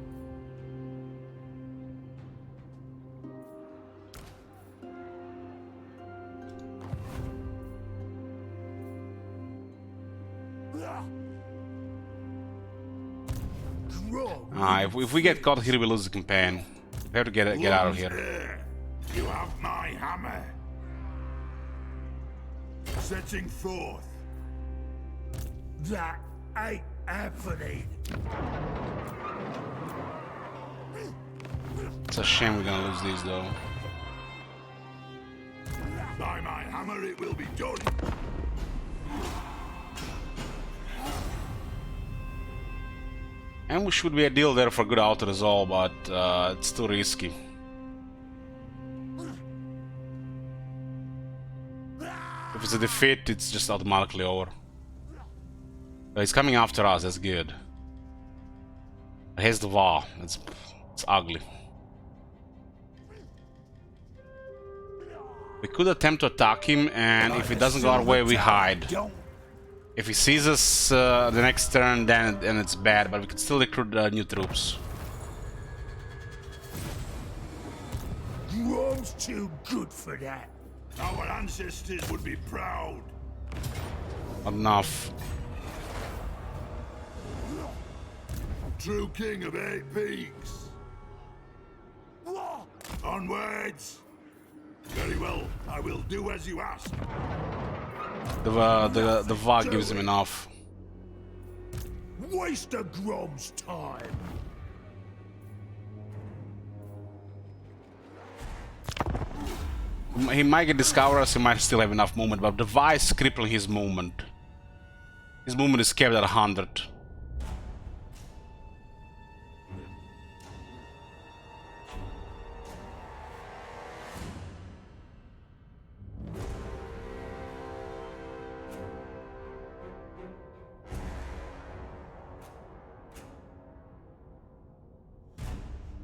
If we get caught here, we lose the campaign. We have to get out of here. You have my hammer. Setting forth. That ain't happening. It's a shame we're gonna lose these though. By my hammer it will be done. Ambush would be a deal there for good auto as well, but it's too risky. If it's a defeat, it's just automatically over. He's coming after us, that's good. Here's the wall, it's ugly. We could attempt to attack him, and if it doesn't go our way, we hide. If he sees us the next turn, then it's bad, but we could still recruit new troops. Rome's too good for that. Our ancestors would be proud. Enough. True king of 8 peaks. Onwards. Very well, I will do as you ask. The VAR gives him enough. Waste a Grom's time. He might get discovered us, he might still have enough movement, but the VAR is crippling his movement. His movement is capped at 100.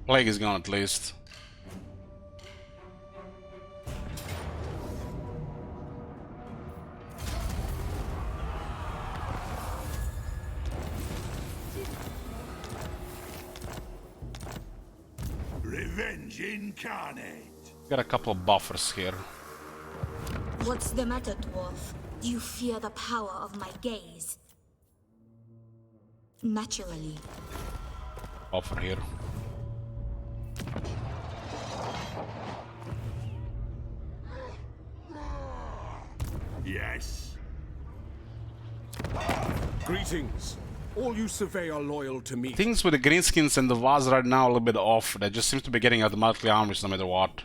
Plague is gone at least. Revenge incarnate. Got a couple of buffers here. What's the matter, dwarf? Do you fear the power of my gaze? Naturally. Buffer here. Yes. Greetings. All you survey are loyal to me. Things with the greenskins and the Vaz right now are a little bit off. They just seem to be getting automatically armies no matter what.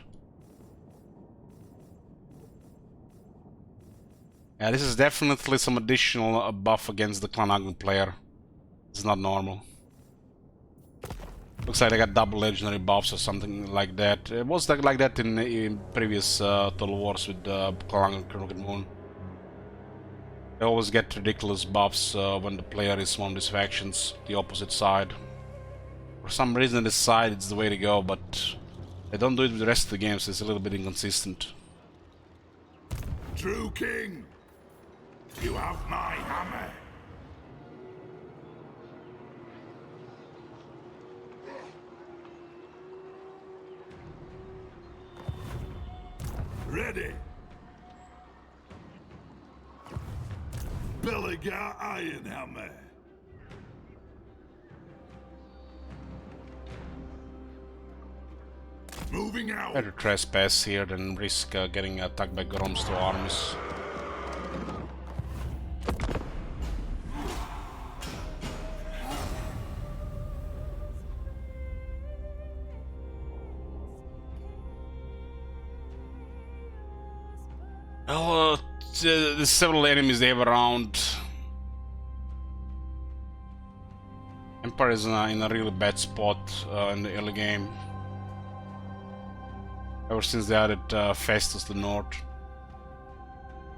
Yeah, this is definitely some additional buff against the Clan Angrund player. It's not normal. Looks like they got double legendary buffs or something like that. It was like that in previous Total Wars with Clan Angrund. They always get ridiculous buffs when the player is one of these factions, the opposite side. For some reason this side it's the way to go, but they don't do it with the rest of the games, so it's a little bit inconsistent. True king, you have my hammer. Ready. Belligar Ironhammer. Moving out. Better trespass here than risk getting attacked by Grom's two armies. Well, there's several enemies they have around. Empire is in a really bad spot in the early game. Ever since they added Festus to the north.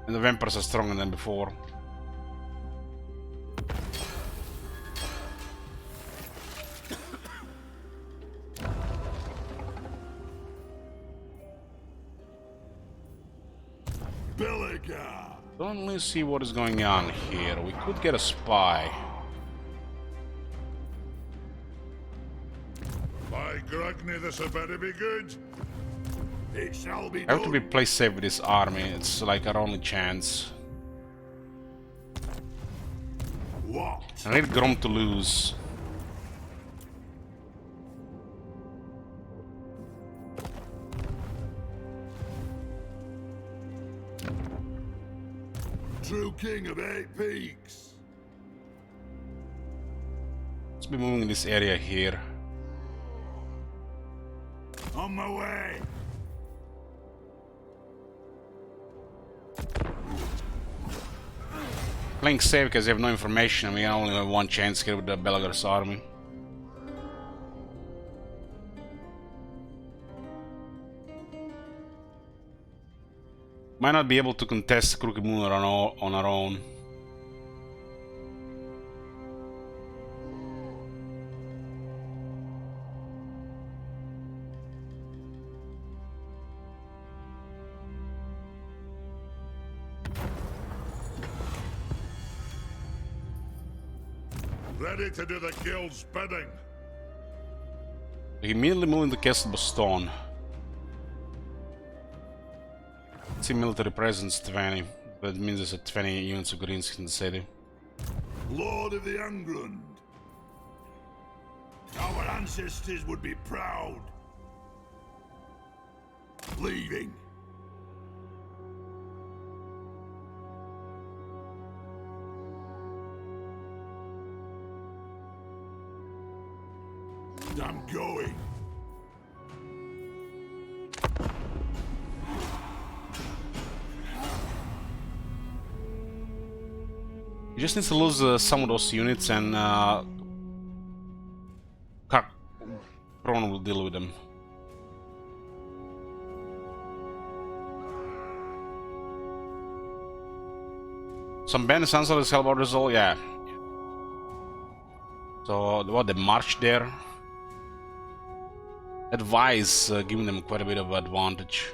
And the vampires are stronger than before. Don't really see what is going on here. We could get a spy. By Grogny, this had better be good. It shall be I have to done. be play safe with this army. It's like our only chance. What? I need Grom to lose. True king of 8 peaks. Let's be moving in this area here. On my way. Playing safe because we have no information and we only have one chance here with the Belagor's army. Might not be able to contest Crooked Moon on our own. Ready to do the guild's bidding. They immediately move into Castle Boston. See military presence 20. That means there's a 20 units of Greens in the city. Lord of the Angrund. Our ancestors would be proud. Leaving. I'm going. He just needs to lose some of those units and Prone will deal with them. Some bandits answer this hell about this all, yeah. So what, they march there? Advise giving them quite a bit of advantage.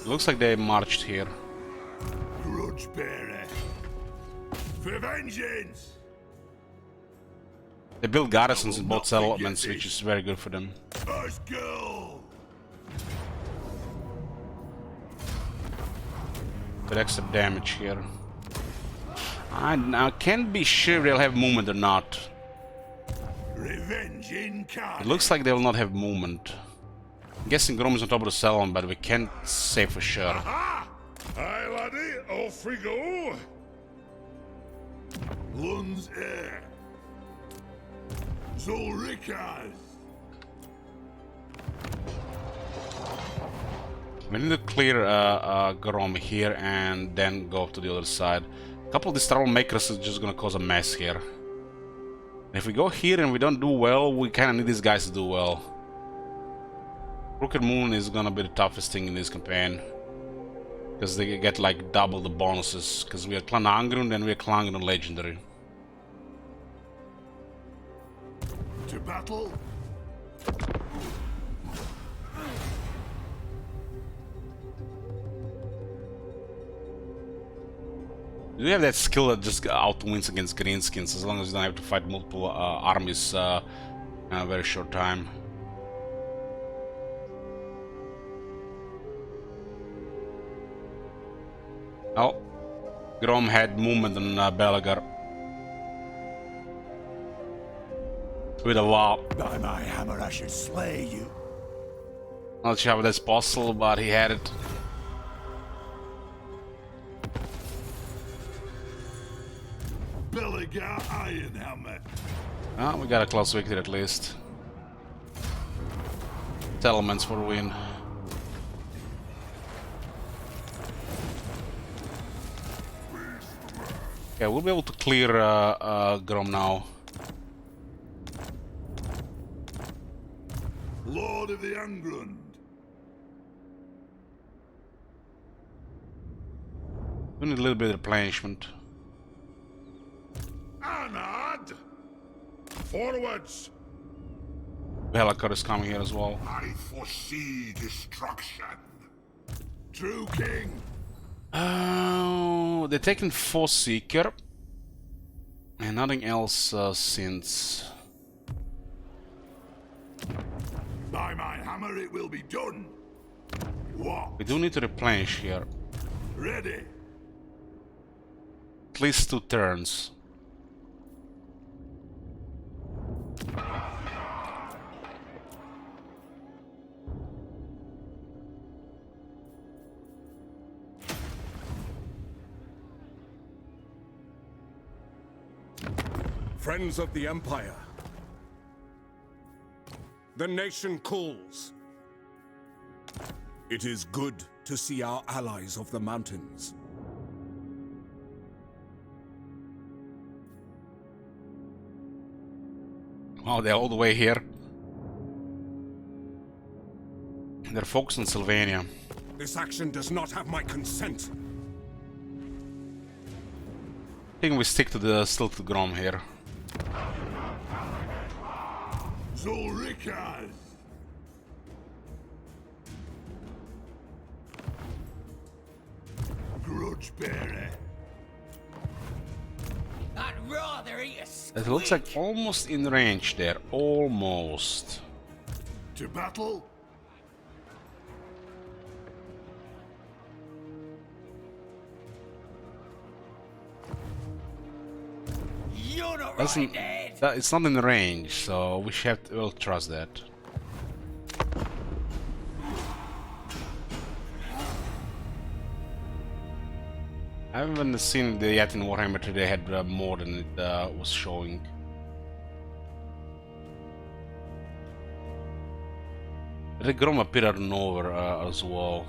Looks like they marched here. Grudge bearer. For vengeance. They build garrisons in both settlements, which is very good for them. Let's go. But extra damage here. I can't be sure they'll have movement or not. Revenge incarnate. It looks like they will not have movement. I'm guessing Grom is on top of the settlement, but we can't say for sure. Aha! Aye, laddie, off we go. Lunds air. Zulrikas. We need to clear Grom here and then go to the other side. A couple of these troublemakers is just gonna cause a mess here. And if we go here and we don't do well, we kinda need these guys to do well. Crooked Moon is gonna be the toughest thing in this campaign. Because they get like double the bonuses. Because we are Clan Angrund and we are Clan Angrund Legendary. To battle. You have that skill that just out-wins against greenskins as long as you don't have to fight multiple armies in a very short time. Oh, Grom had movement on Belagar. With a wall. By my hammer, I should slay you. Not sure how that's possible, but he had it. Belagar Iron Hammer. Oh, we got a close victory at least. Settlements for a win. Okay, we'll be able to clear Grom now. Lord of the Angrund. We need a little bit of replenishment. Anad! Forwards! Belakar is coming here as well. I foresee destruction. True King. Oh, they're taking Force Seeker. And nothing else since. By my hammer it will be done. What? We do need to replenish here. Ready. At least 2 turns. Friends of the Empire. The nation calls. It is good to see our allies of the mountains. Oh, they're all the way here. They're focused on Sylvania. This action does not have my consent. I think we stick to the still to Grom here. Zulrikas! Grudge bearer. I'd rather eat a It looks like almost in range there. Almost. To battle? You're not Doesn't right, Dad. that it's not in range, so we should have to, we'll trust that. I haven't seen the yet in Warhammer 3 they had more than it was showing. The Grom appeared nowhere as well.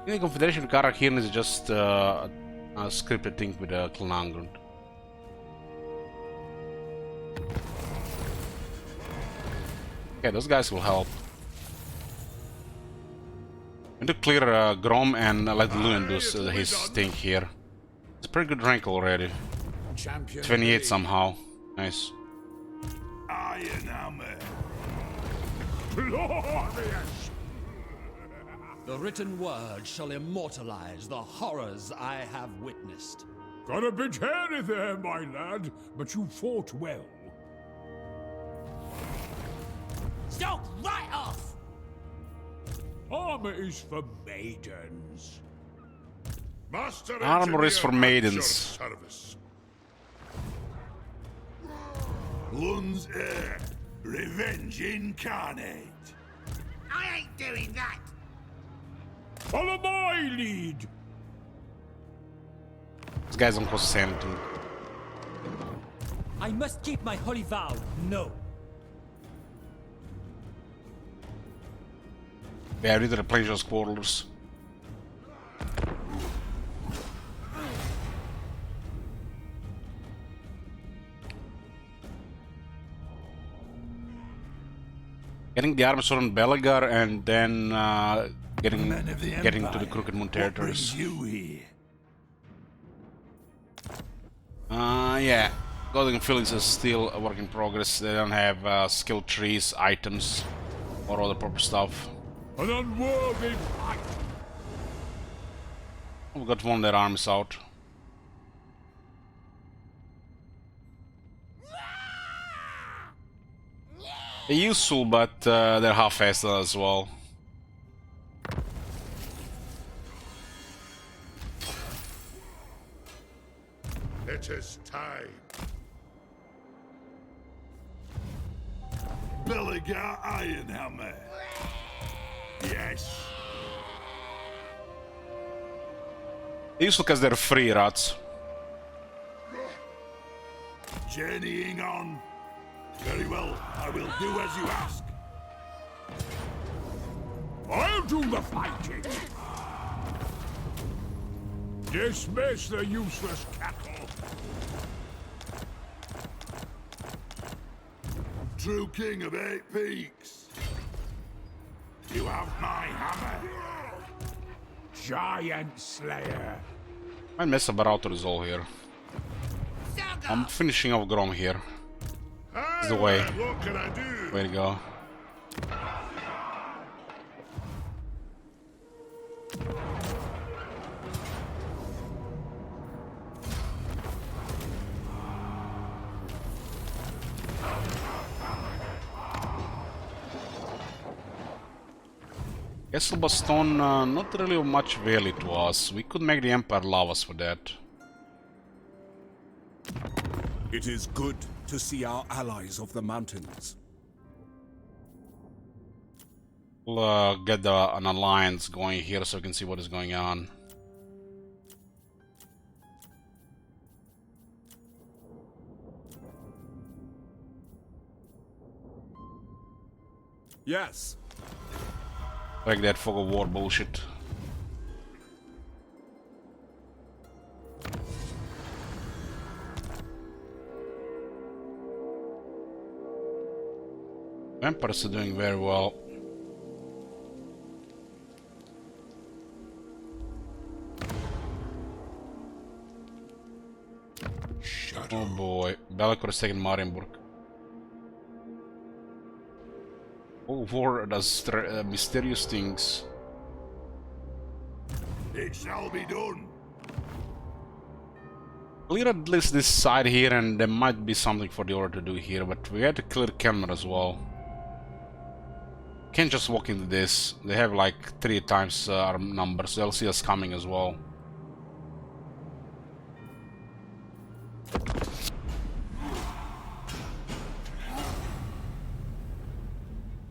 I think the Confederation Karak here is just a scripted thing with Clan Angrund. Okay, those guys will help. We need to clear Grom and let Luan do his thing here. It's a pretty good rank already. Champion 28 somehow. Nice. Iron hammer. Glorious! The written word shall immortalize the horrors I have witnessed. Got a bit hairy there, my lad, but you fought well. Stop right off! Armor is for maidens. Master Armor is engineer for at maidens. your service. Lun's heir. Revenge incarnate. I ain't doing that! Follow my lead. These guys don't cost anything. I must keep my holy vow. No. Yeah, I need to replenish those quarters. Getting the army sword on Belagar and then getting to the Crooked Moon territories. You here? Yeah. Golden Feelings is still a work in progress. They don't have skill trees, items, or other proper stuff. An unworthy fight. We've got one of their armies out. They're useful, but they're half-assed as well. It is time. Belagar Ironhammer. Yes. They're useful because they're free rats. Journeying on. Very well, I will do as you ask. I'll do the fighting. Dismiss the useless cattle. True king of 8 peaks. You have my hammer. Giant Slayer. I mess about out to resolve here. I'm finishing off Grom here. This is the way. What can I do? Way to go. Castle Baston, not really of much value to us. We could make the Empire love us for that. It is good to see our allies of the mountains. We'll get an alliance going here so we can see what is going on. Yes. Like that fog of war bullshit. Vampires are doing very well. Oh boy, Bellicor is taking Marienburg. Oh, war does mysterious things. It shall be done. Clear at least this side here, and there might be something for the order to do here, but we had to clear Kelmer as well. Can't just walk into this. They have like 3 times our numbers. They'll see us coming as well.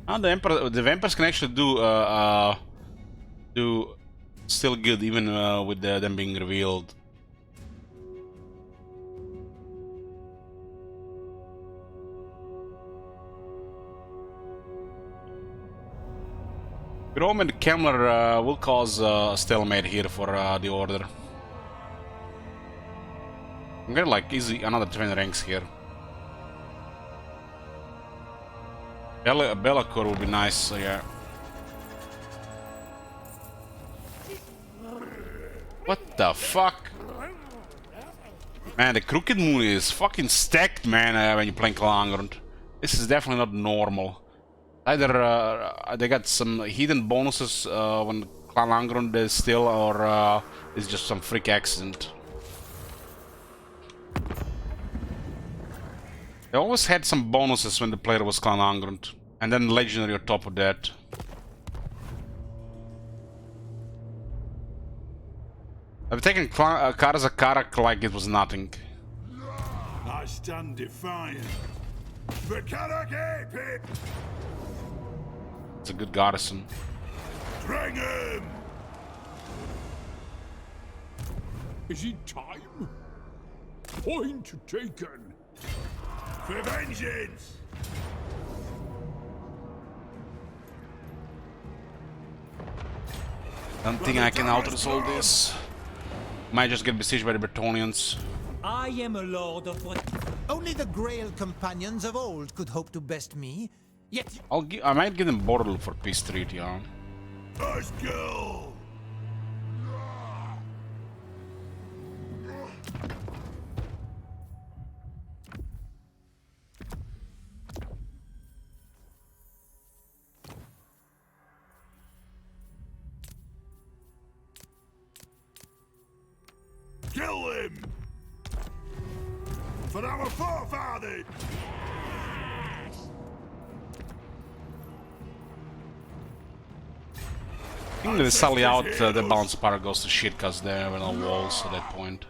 And the vampires can actually do still good even with them being revealed. Rome and Kemmler will cause a stalemate here for the order. I'm getting like easy another 20 ranks here. Bellicor would be nice, so yeah. What the fuck? Man, the Crooked Moon is fucking stacked, man, when you're playing Clan Angrund. This is definitely not normal. Either they got some hidden bonuses when Clan Angrund is still, or it's just some freak accident. They always had some bonuses when the player was Clan Angrund, and then legendary on top of that. I've taken Karazakarak like it was nothing. I stand defiant. The Karak It's a good garrison. Bring him! Is it time? Point taken. For vengeance! Don't think I can out-resolve this. Might just get besieged by the Bretonnians. I am a lord of what? Only the Grail companions of old could hope to best me. Yet I might give them border for peace treaty, yeah. Let's go! Kill him! For our forefathers! I think they sally out the balance power goes to shit because there were no walls at that point.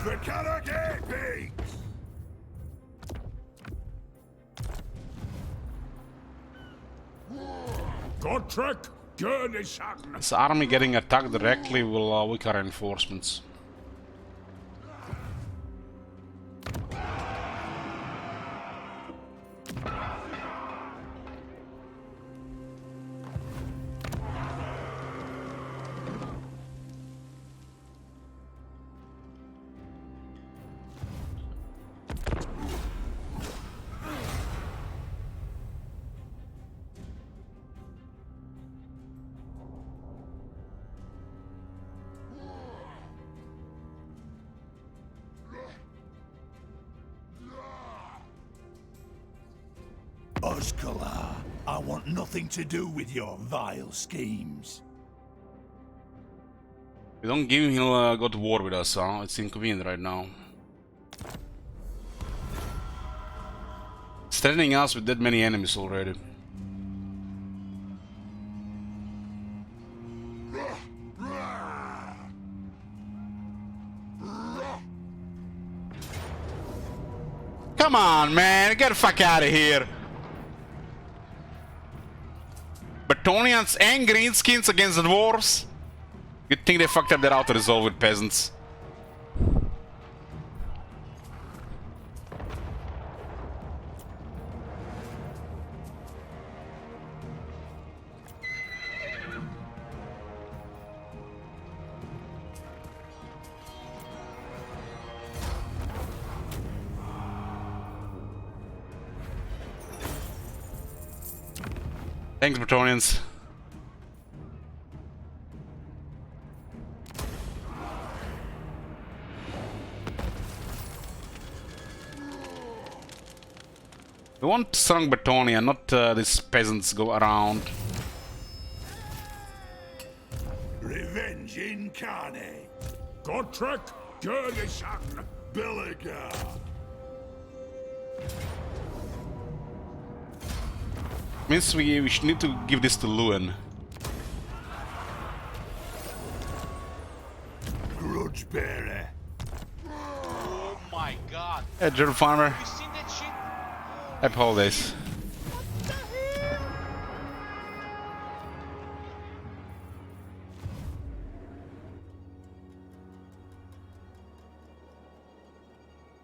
The Karak Peaks! Gotrek, Gurnishan. This army getting attacked directly will weaken reinforcements. Oskala, I want nothing to do with your vile schemes. We don't give him, he'll go to war with us, huh? It's inconvenient right now. It's threatening us with that many enemies already. Come Come on, man. Get the fuck out of here. Bretonnians and greenskins against the dwarves? You'd think they fucked up their auto-resolve with peasants. Thanks, Bretonnians. We want strong Bretonia, not these peasants go around. Revenge incarnate. Gotrek, Gurnishan, Billigar. Means we should need to give this to Lewin. Grudge bearer. Oh my god. Hey, Gerald Farmer. Have you seen that shit? Happy holidays.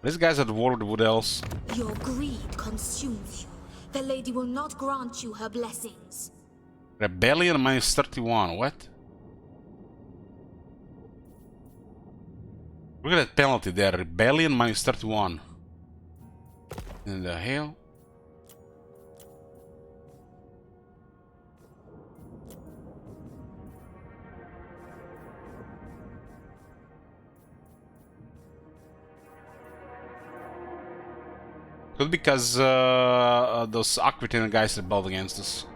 These guys are the war with the Wood Elves. Your greed consumes you. The lady will not grant you her blessings. Rebellion minus 31, what? Look at that penalty there, rebellion minus 31. In the hell? Could be because those Aquitaine guys rebelled against us.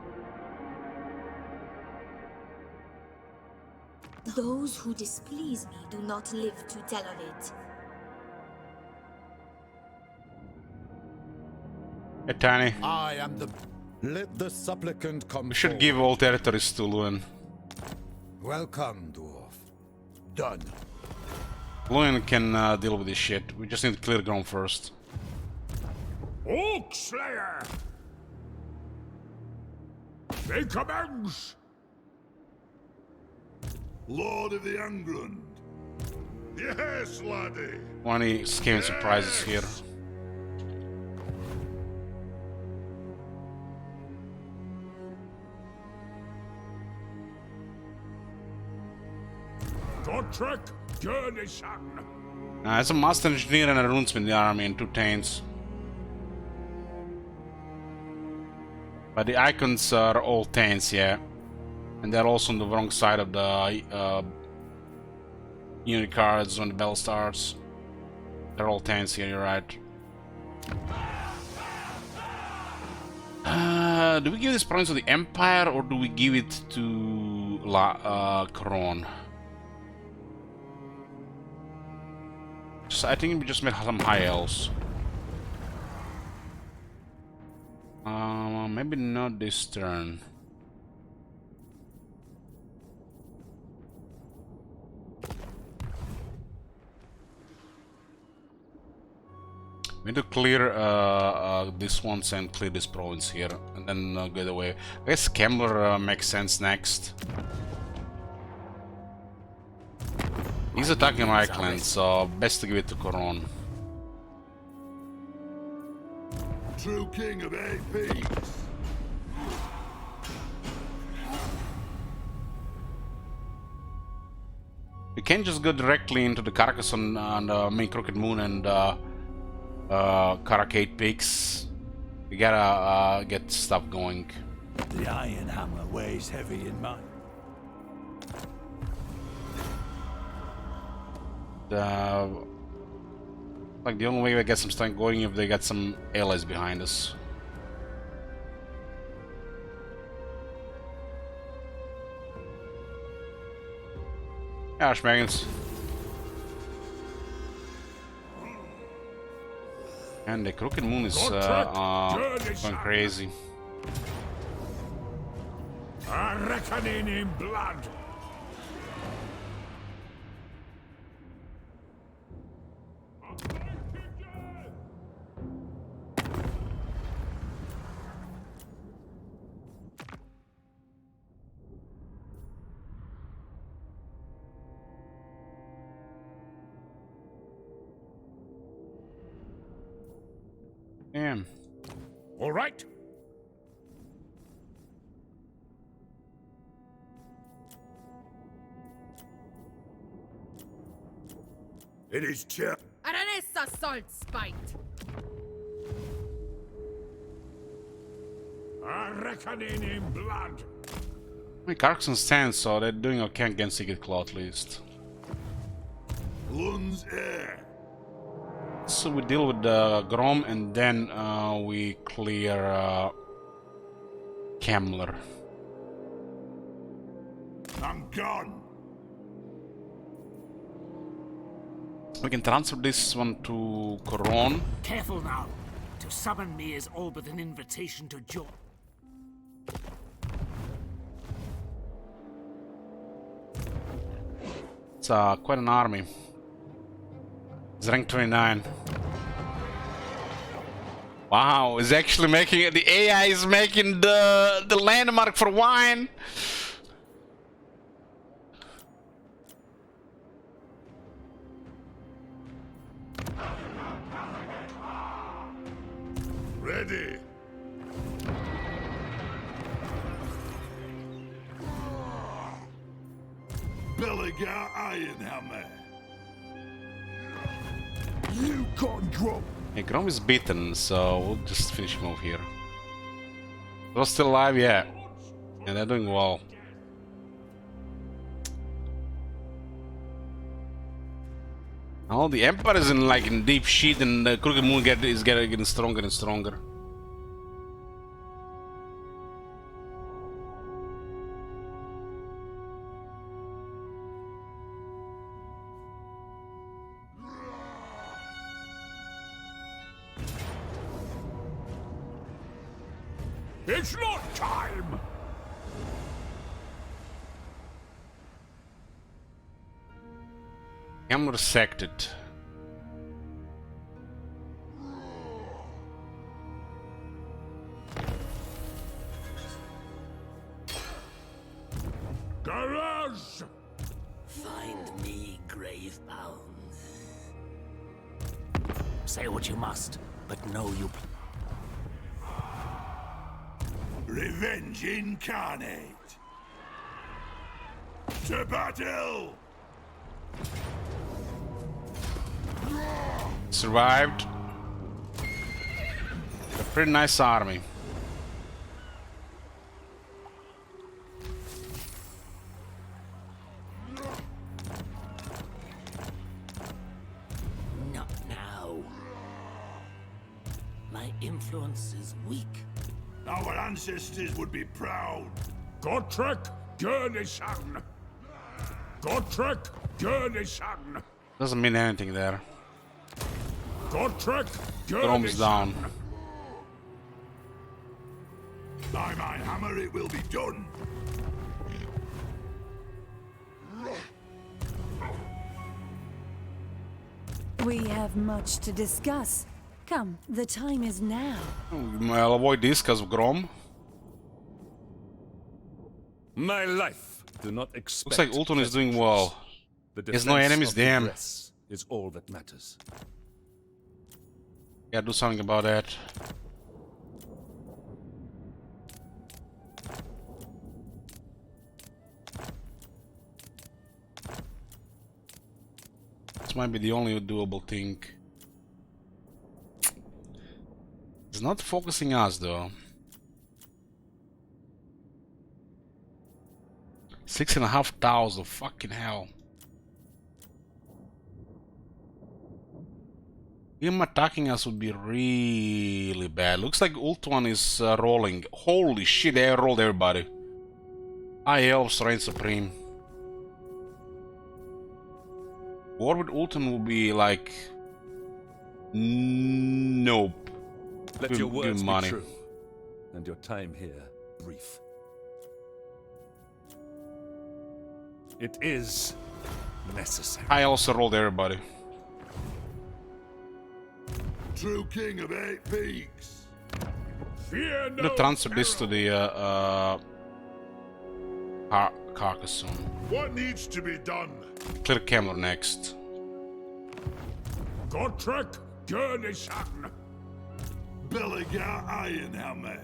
Those who displease me do not live to tell of it. Hey, Tiny. I am the... Let the supplicant come. We should give all territories to Lewin. Welcome, dwarf. Done. Lewin can deal with this shit. We just need to clear ground first. Oak Slayer! Make amends! Lord of the Angrund. Yes, laddie. Want any scary surprises here? Gotrek, Gurnishan. It's a master engineer and a runesmith in the army and 2 Taints. But the icons are all Taints, yeah. And they're also on the wrong side of the unit cards when the bell starts. They're all Taints here, you're right. Do we give this province to the Empire or do we give it to Kron? I think we just made some high elves. Maybe not this turn. We need to clear this ones and clear this province here, and then get away. I guess Kembler makes sense next. He's attacking Reichland, so best to give it to Coron. True king of APs. We can't just go directly into the Carcassonne and main Crooked Moon and Caracade Peaks. We gotta get stuff going. The iron hammer weighs heavy in mine. Like the only way we get some stuff going if they got some allies behind us. Yeah, Schmaggins. And the Crooked Moon is going crazy. A reckoning in blood. Damn. All right. It is chair. Aranessa salt spite. A reckoning in blood. My Carcassonne stands, so they're doing okay against Secret Claw at least. Lun's air. So we deal with Grom and then we clear Kemmler. I'm gone. We can transfer this one to Coron. Careful now. To summon me is all but an invitation to join. It's quite an army. It's rank 29. Wow, it's actually making it. The AI is making the landmark for wine. Ready. Belligar Ironhammer. You got Grom. Yeah, Grom is beaten, so we'll just finish him off here. They're still alive, yeah. Yeah, they're doing well. Oh, the Empire is in deep shit, and the Crooked Moon is getting stronger and stronger. It's not time. I'm resected. Garage. Find me, Gravebound. Say what you must, but know you. Revenge incarnate. To battle. Survived. A pretty nice army. Not now. My influence is weak. Our ancestors would be proud. Gotrek Gurnison. Gotrek Gurnison. Doesn't mean anything there. Gotrek Grom is down. By my hammer it will be done. We have much to discuss. Come, the time is now. I'll avoid this because of Grom. My life. Do not expect. Looks like Ulton is doing well. The There's no enemies, defense of the damn. dress is all that matters. Gotta do something about that. This might be the only doable thing. It's not focusing us though. 6,500, fucking hell. Him attacking us would be really bad. Looks like Ultuan is rolling. Holy shit, they rolled everybody. High Elves reign supreme. War with Ultuan will be like... Nope. Let your words be money. true, and your time here brief. It is necessary. I also rolled everybody. True king of 8 peaks. Fear I'm gonna transfer this to the Carcassonne. What needs to be done? Clear Kemmler next. Gotrek Gurnison. Belligar Ironhammer.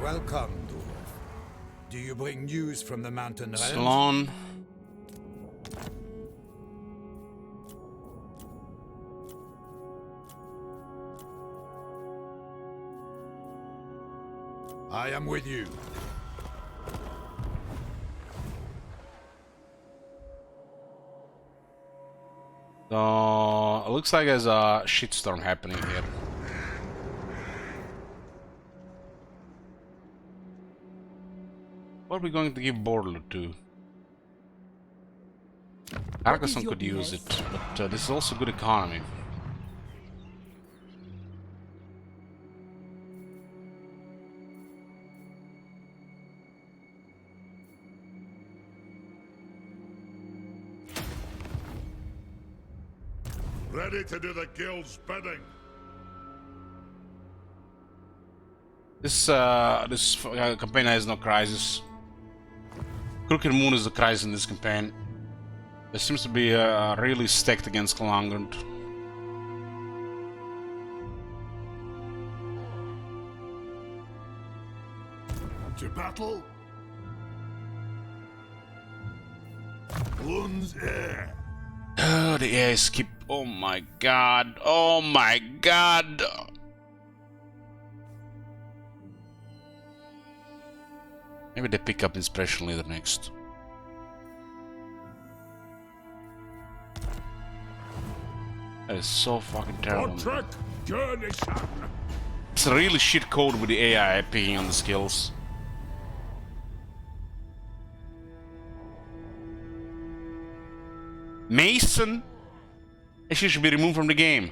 Welcome, dwarf. Do you bring news from the mountain realms? Salon. I am with you. So, it looks like there's a shitstorm happening here. What are we going to give Borderlord to? Carcassonne could use it, but this is also good economy. Ready to do the guild's bidding. This campaign has no crisis. Crooked Moon is the crisis in this campaign. There seems to be really stacked against Clan Angrund. To battle. Bloon's heir. Oh, the air skip. Oh my god. Oh my god. Maybe they pick up Inspiration Leader next. That is so fucking terrible. It's a really shit code with the AI picking on the skills. Mason? She should be removed from the game.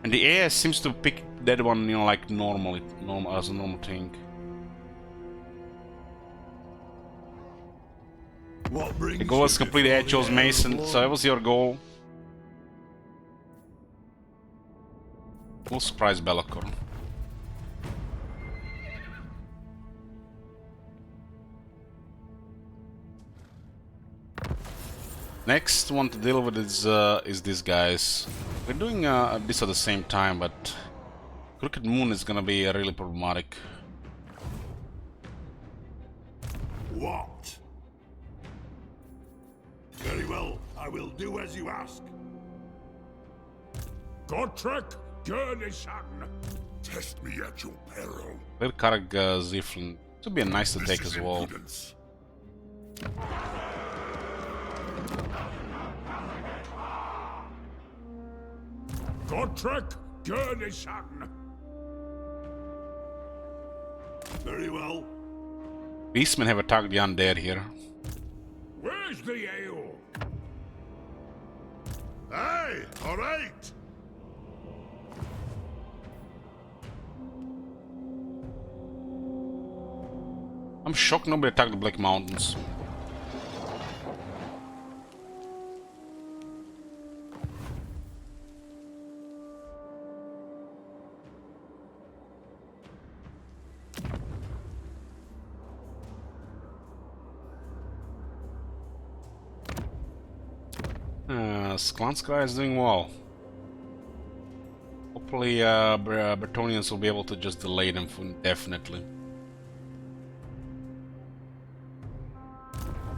And the AI seems to pick that one, you know, like normal as a normal thing. The goal is complete. I chose Mason, so that was your goal. We'll surprise Bellacorn. Next one to deal with is these guys. We're doing this at the same time, but Crooked Moon is gonna be really problematic. What? Very well, I will do as you ask. Gotrek Gurnishan. Test me at your peril. Little Karag Ziflin. This would be a nice deck as well. Gotrek Gurnishan. Very well. Beastmen have attacked the undead here. Where's the ale? Aye, all right. I'm shocked nobody attacked the Black Mountains. Sklanskra is doing well. Hopefully Bretonnians will be able to just delay them for indefinitely.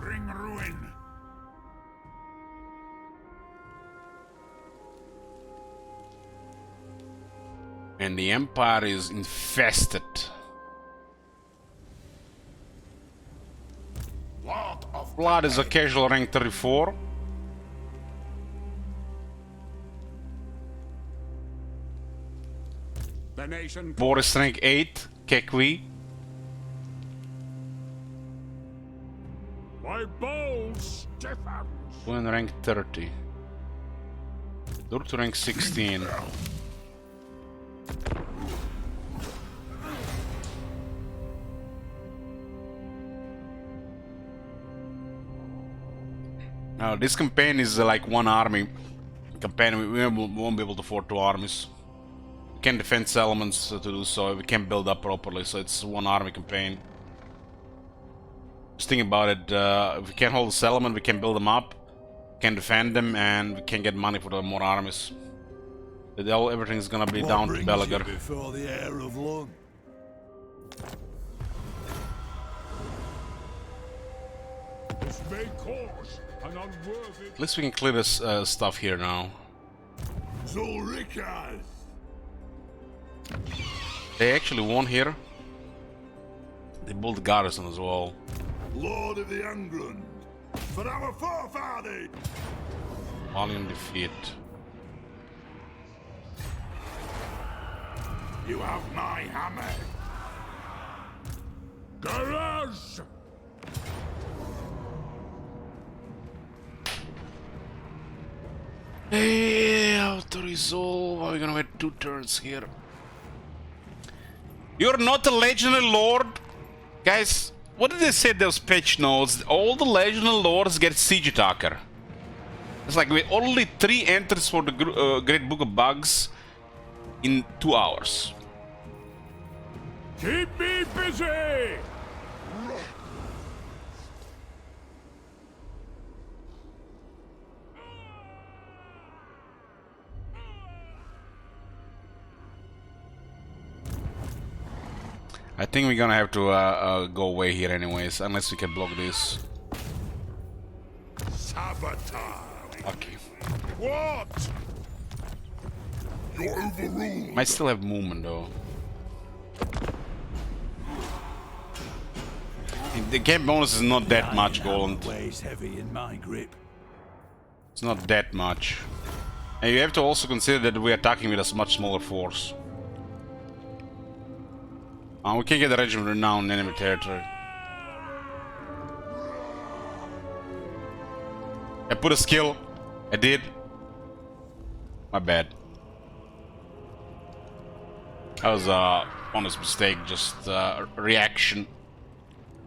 Bring ruin. And the Empire is infested. Blood is a casual rank 34. The nation Boris rank 8, Kekwi. My bones stiffens. Bluen rank 30. Durt rank 16. Now this campaign is like one army campaign. We won't be able to afford two armies. We can defend settlements to do so. We can't build up properly, so it's one army campaign. Just think about it. If we can't hold a settlement, we can build them up, we can defend them, and we can get money for the more armies. Everything's gonna be down to Belagar. Before the heir of Lung. This may cause an unworthy... At least we can clear this stuff here now. Zulrikas! They actually won here. They built a garrison as well. Lord of the Angrund, for our forefathers! Valiant defeat. You have my hammer. Garage! Hey, how to resolve? Are we gonna wait 2 turns here? You're not a legendary lord? Guys, what did they say those patch notes? All the legendary lords get siege attacker. It's like with only 3 entries for the Great Book of Bugs in 2 hours. Keep me busy! I think we're gonna have to go away here anyways, unless we can block this. Sabotage! Okay. What? You're overruled! Might still have movement though. The game bonus is not that much, Goland. Weighs heavy in my grip. It's not that much. And you have to also consider that we're attacking with a much smaller force. We can get the regiment renowned in enemy territory. I put a skill. I did. My bad. That was a honest mistake, just a reaction.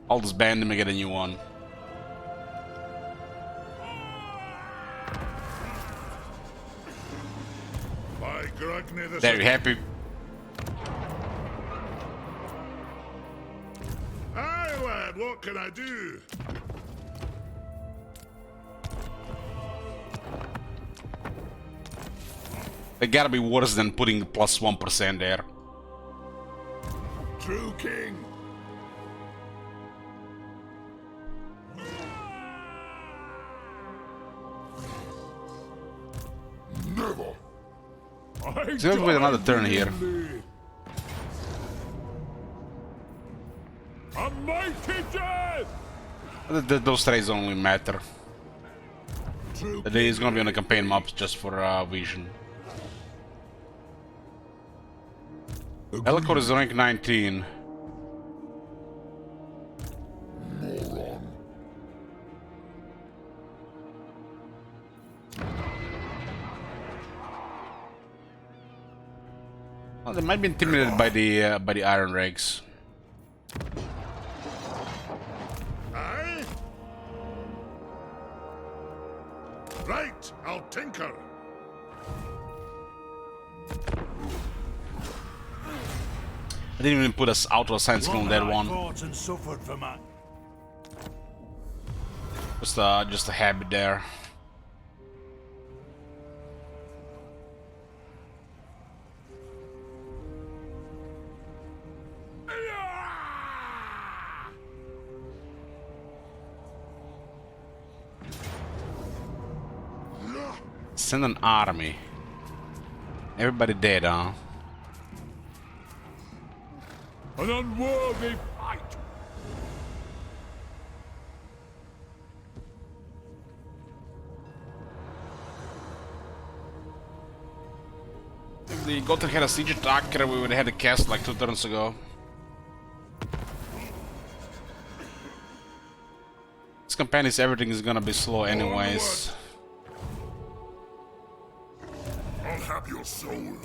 I'll just ban him and get a new one. There, you happy? Aye, lad, what can I do? It gotta be worse than putting plus 1% there. True king. Never. So let's wait another turn here. A mighty death! Those trades only matter. He's gonna be on the campaign maps just for vision. Elcor is rank 19. Moron. Well, they might be intimidated by the Iron Rakes. Aye? Right, I'll tinker. I didn't even put us auto science skill on that one. And suffered for my... Just a habit there. Send an army. Everybody dead, huh? An unworthy fight! If the Gothic had a siege attacker, we would have had a cast like 2 turns ago. This campaign is everything is gonna be slow anyways. I'll have your soul.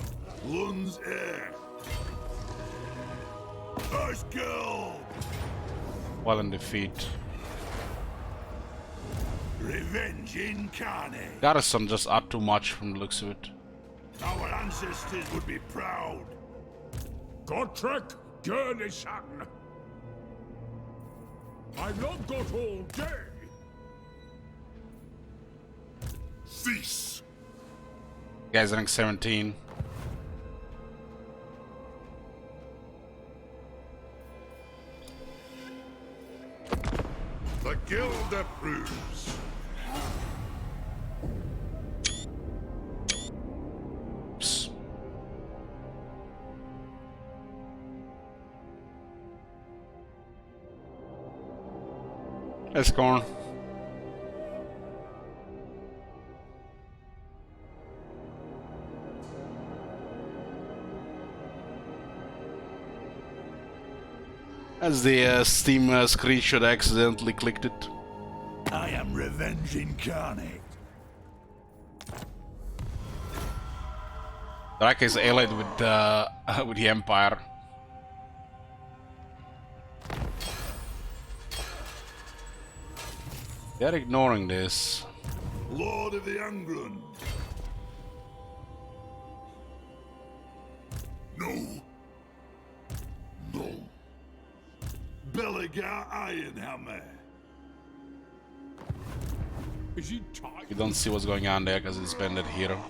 Lun's heir. First go. While in defeat. Revenge incarnate. Garrison just are too much from the looks of it. Our ancestors would be proud. Gotrek Gurnison! I've not got all day! Cease! Guy's rank 17. The guild approves. Oops. Let's go on. As the Steam screenshot accidentally clicked it. I am revenge incarnate. Drake is allied with the Empire. They're ignoring this. Lord of the Angrund. No. No. Belligar Ironhammer. Is he tired? You don't see what's going on there because it's banded hero.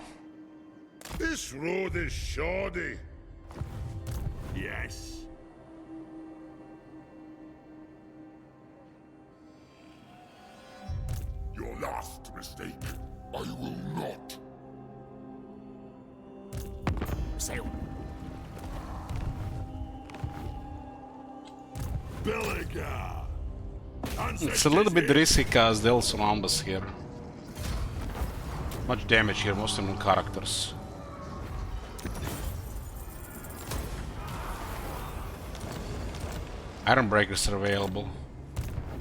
This road is shoddy. Yes. Your last mistake. I will not. Sail. Belligar. It's a little bit risky because they'll surround us here. Much damage here, most of them characters. Iron breakers are available.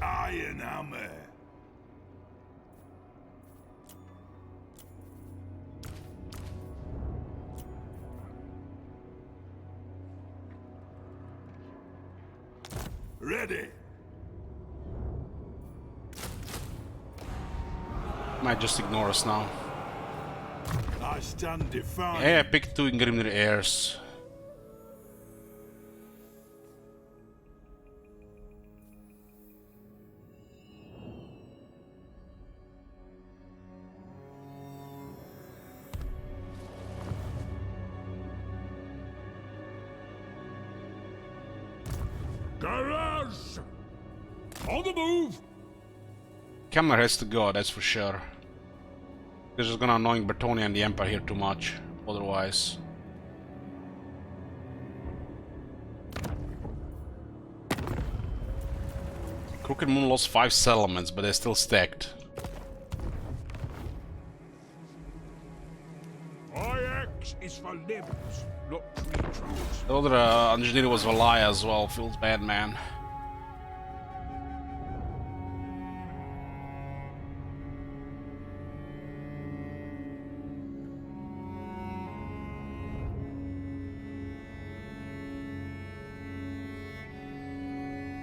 Iron hammer. Ready. Might just ignore us now. I stand defiant. Hey, I picked 2 Ingrimnir heirs. Garage! On the move! Camera has to go, that's for sure. This is gonna annoy Bertonia and the Empire here too much, otherwise. Crooked Moon lost 5 settlements, but they're still stacked. My axe is for limbs, not tree trunks. The other engineer was Valaya as well, feels bad, man.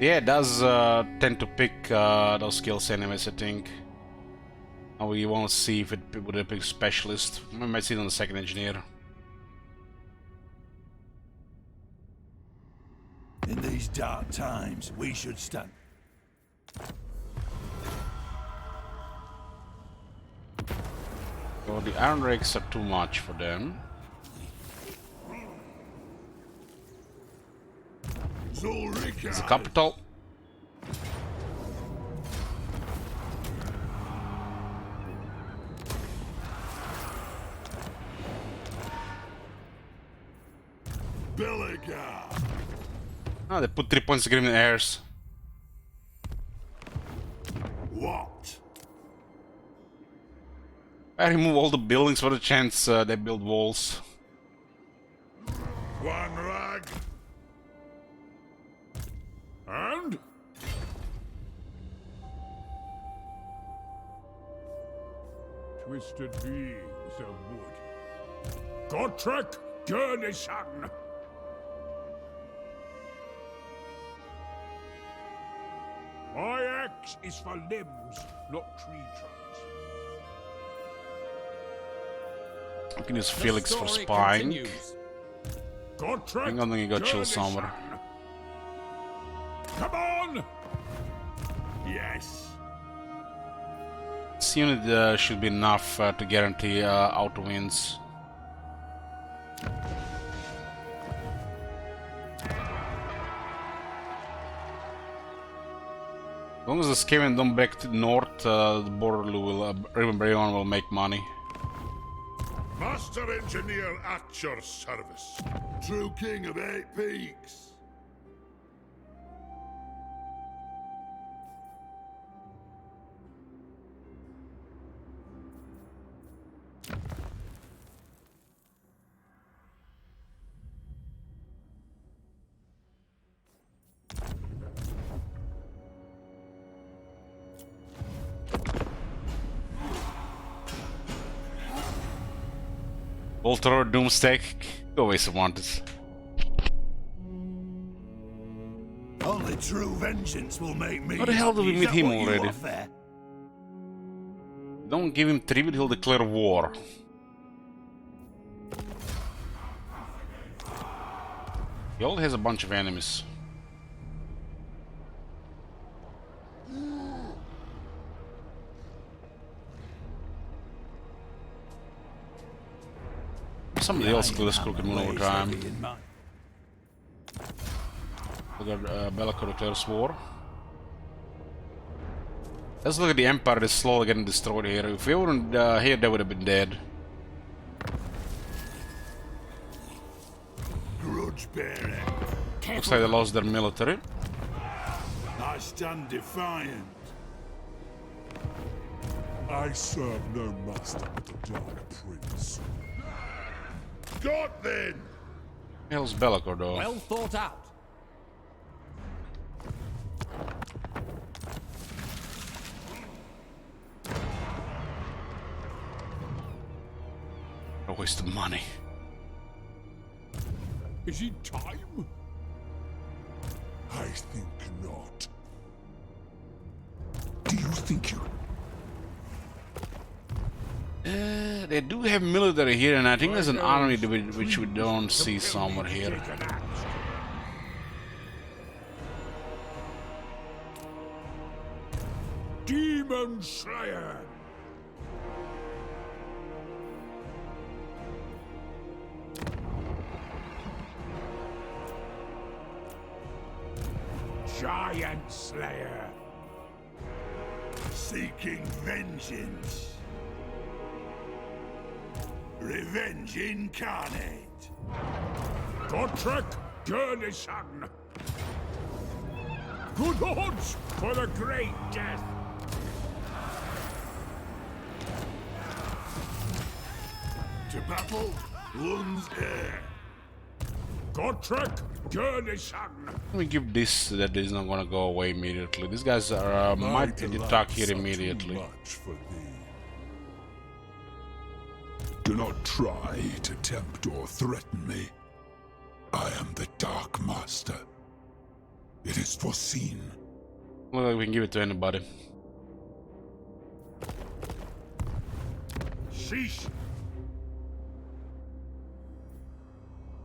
Yeah, it does tend to pick those skills anyways, I think. And we want to see if it would have picked specialist. We might see it on the second engineer. In these dark times, we should stand. So the iron rakes are too much for them. It's a capital. Belligar. Oh, they put 3 points to give him the heirs. What? I remove all the buildings for the chance they build walls. One rag. And? Twisted beams of wood. Gotrek Gurnison! My axe is for limbs, not tree trunks. I can use Felix for spying. Hang on, let me go chill somewhere. Come on! Yes. This unit should be enough to guarantee auto wins. As long as the Skaven don't back to north, the border will, Riven Bryon will make money. Master Engineer at your service. True King of 8 Peaks. Voltor, Doomstack, go away some wanted. Only true vengeance will make me. How the hell do we happy. meet Is that him what you already? offer? Don't give him tribute, he'll declare war. He already has a bunch of enemies. Somebody else could have Crooked Moon over time. We got Be'lakor declares war. Let's look at the Empire that's slowly getting destroyed here. If we weren't here, they would have been dead. Grudge bearer. Looks like they lost their military. I stand defiant. I serve no master but the Dark Prince. Got then! Hell's Be'lakor though? Well thought out. A waste of money. Is it time? I think not. Do you think you... They do have military here, and I think there's an army which we don't see somewhere here. Demon Slayer! Giant Slayer! Seeking vengeance. Revenge incarnate. Gotrek Gurnison! Good odds for the great death! To battle, Lund's heir. Gotrek Gurnison! Let me give this that is not gonna go away immediately. These guys are might attack here immediately. Much for thee. Do not try to tempt or threaten me. I am the Dark Master. It is foreseen. Look like we can give it to anybody. Sheesh.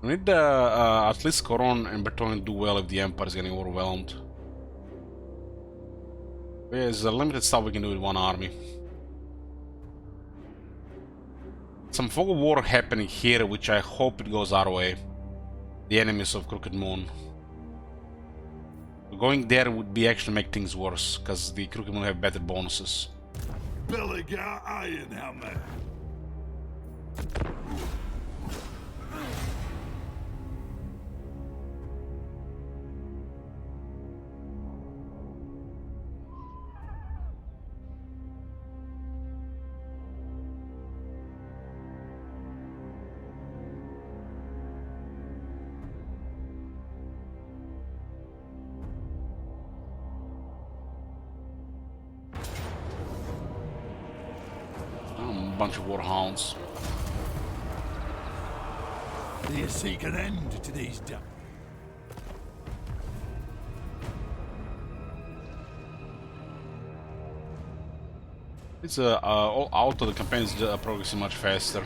We need at least Coron and Bertone to do well if the Empire is getting overwhelmed. There's a limited stuff we can do with one army. Some fog of war happening here, which I hope it goes our way. The enemies of Crooked Moon. Going there would be actually make things worse, because the Crooked Moon have better bonuses. Belligar Ironhammer. Bunch of warhounds. Do you seek an end to these It's all out of the campaign is progressing much faster.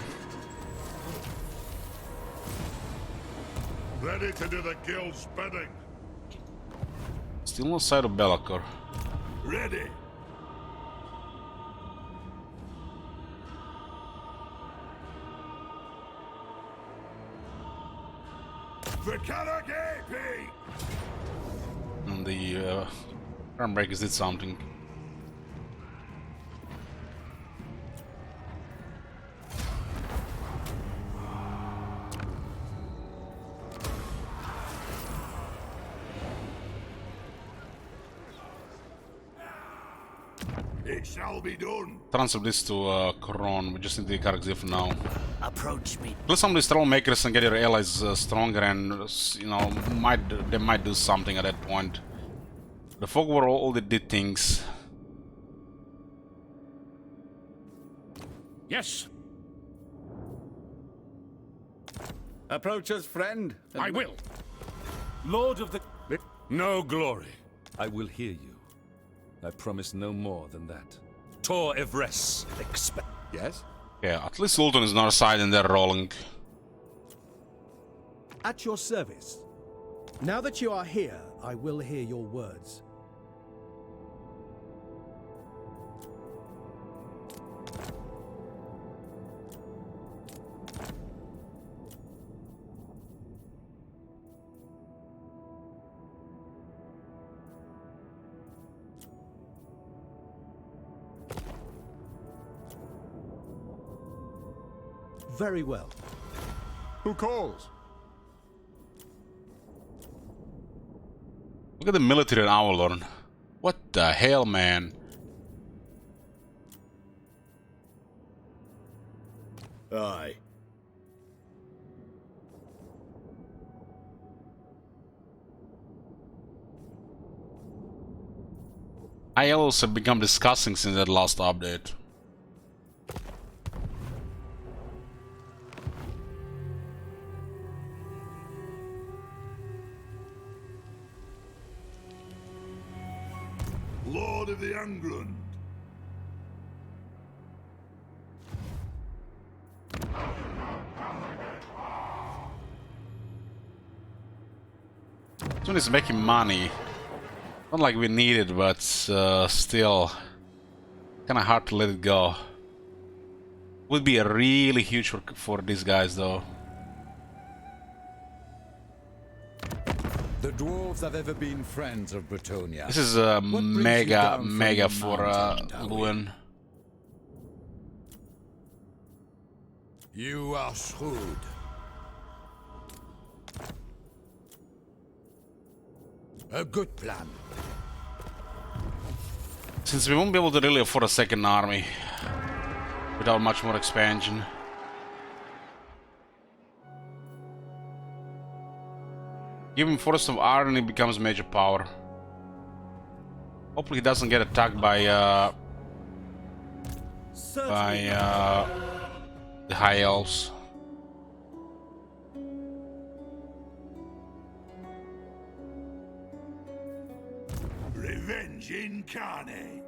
Ready to do the guild's bidding. Still no sight of Be'lakor. Ready. And the Breakers did something. It shall be done. Transfer this to Kron. We just need the character for now. Approach me. Kill some of these trollmakers and get your allies stronger, and you know, they might do something at that point. The folk were all they did things. Yes. Approach us, friend. I will. Lord of the... No glory. I will hear you. I promise no more than that. Tor Evres. Yes? Yeah, at least Sultan is on our side and they're rolling. At your service. Now that you are here, I will hear your words. Very well. Who calls? Look at the military in Avalon. What the hell, man? Aye. ILs have become disgusting since that last update. Lord of the Angrund. This one is making money. Not like we need it, but still kind of hard to let it go. Would be a really huge for these guys, though. The dwarves have ever been friends of Bretonia. This is mega for Lewin. You are shrewd. A good plan. Since we won't be able to really afford a second army without much more expansion. Give him Forest of Iron, he becomes major power. Hopefully he doesn't get attacked by the High Elves. Revenge incarnate.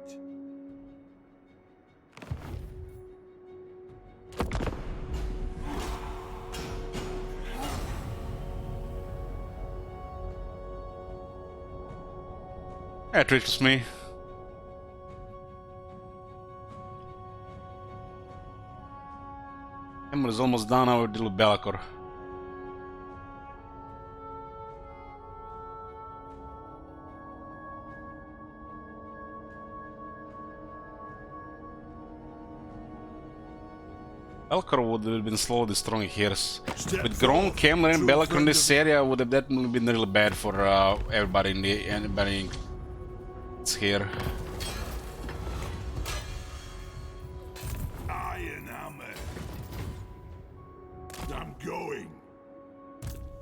That reaches me. Ember is almost done now with little Belacor. Belacor would have been slowly destroying here. With Grom, Kemler, and Belacor in this area would have definitely been really bad for everybody in the it's here. Iron hammer. I'm going.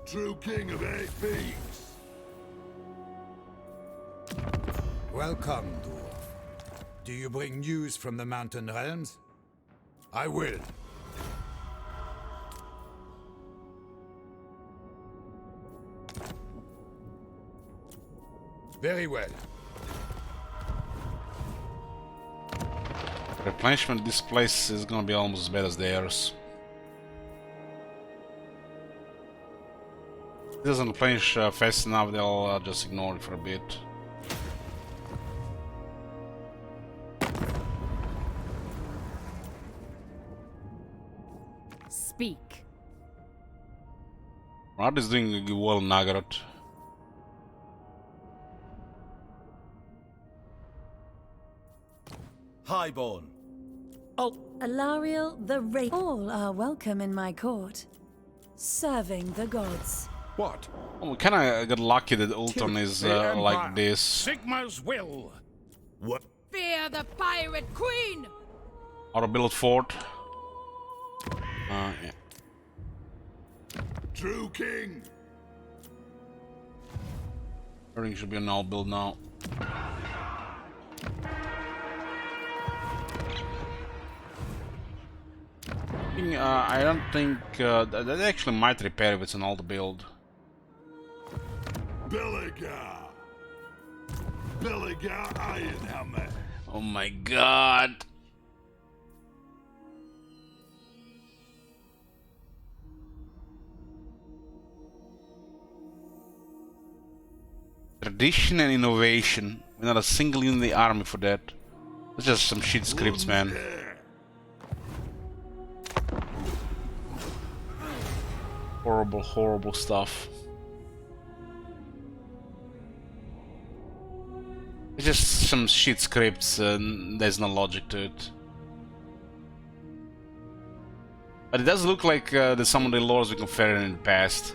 True king of 8 peaks. Welcome, dwarf. Do you bring news from the mountain realms? I will. Very well. Replenishment, this place is gonna be almost as bad as theirs. If it doesn't replenish fast enough, they'll just ignore it for a bit. Speak. Rod is doing well in Nagaroth. Highborn. Alariel the Ra- All are welcome in my court. Serving the gods. What? Oh, we kinda got lucky that Ulton is like this. Sigma's will. What? Fear the pirate queen! Auto-build fort. Yeah. True king. Everything should be an all build now. I don't think that actually might repair if it's an all build. Belligar. Belligar Ironhammer. Oh my god. Tradition and innovation. We're not a single unit in the army for that. It's just some shit scripts, man. Horrible, horrible stuff. It's just some shit scripts and there's no logic to it. But it does look like there's some of the lords we conferred in the past.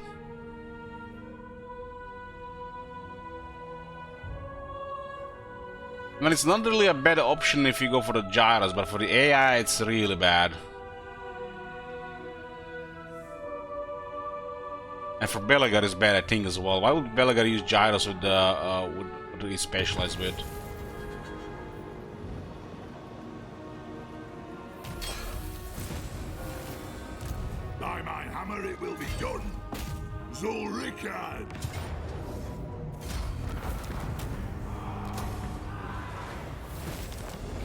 I mean, it's not really a bad option if you go for the gyros, but for the AI it's really bad. And for Belligar it's bad, I think, as well. Why would Belligar use gyros with what he specialized with? By my hammer it will be done. Zulrikad.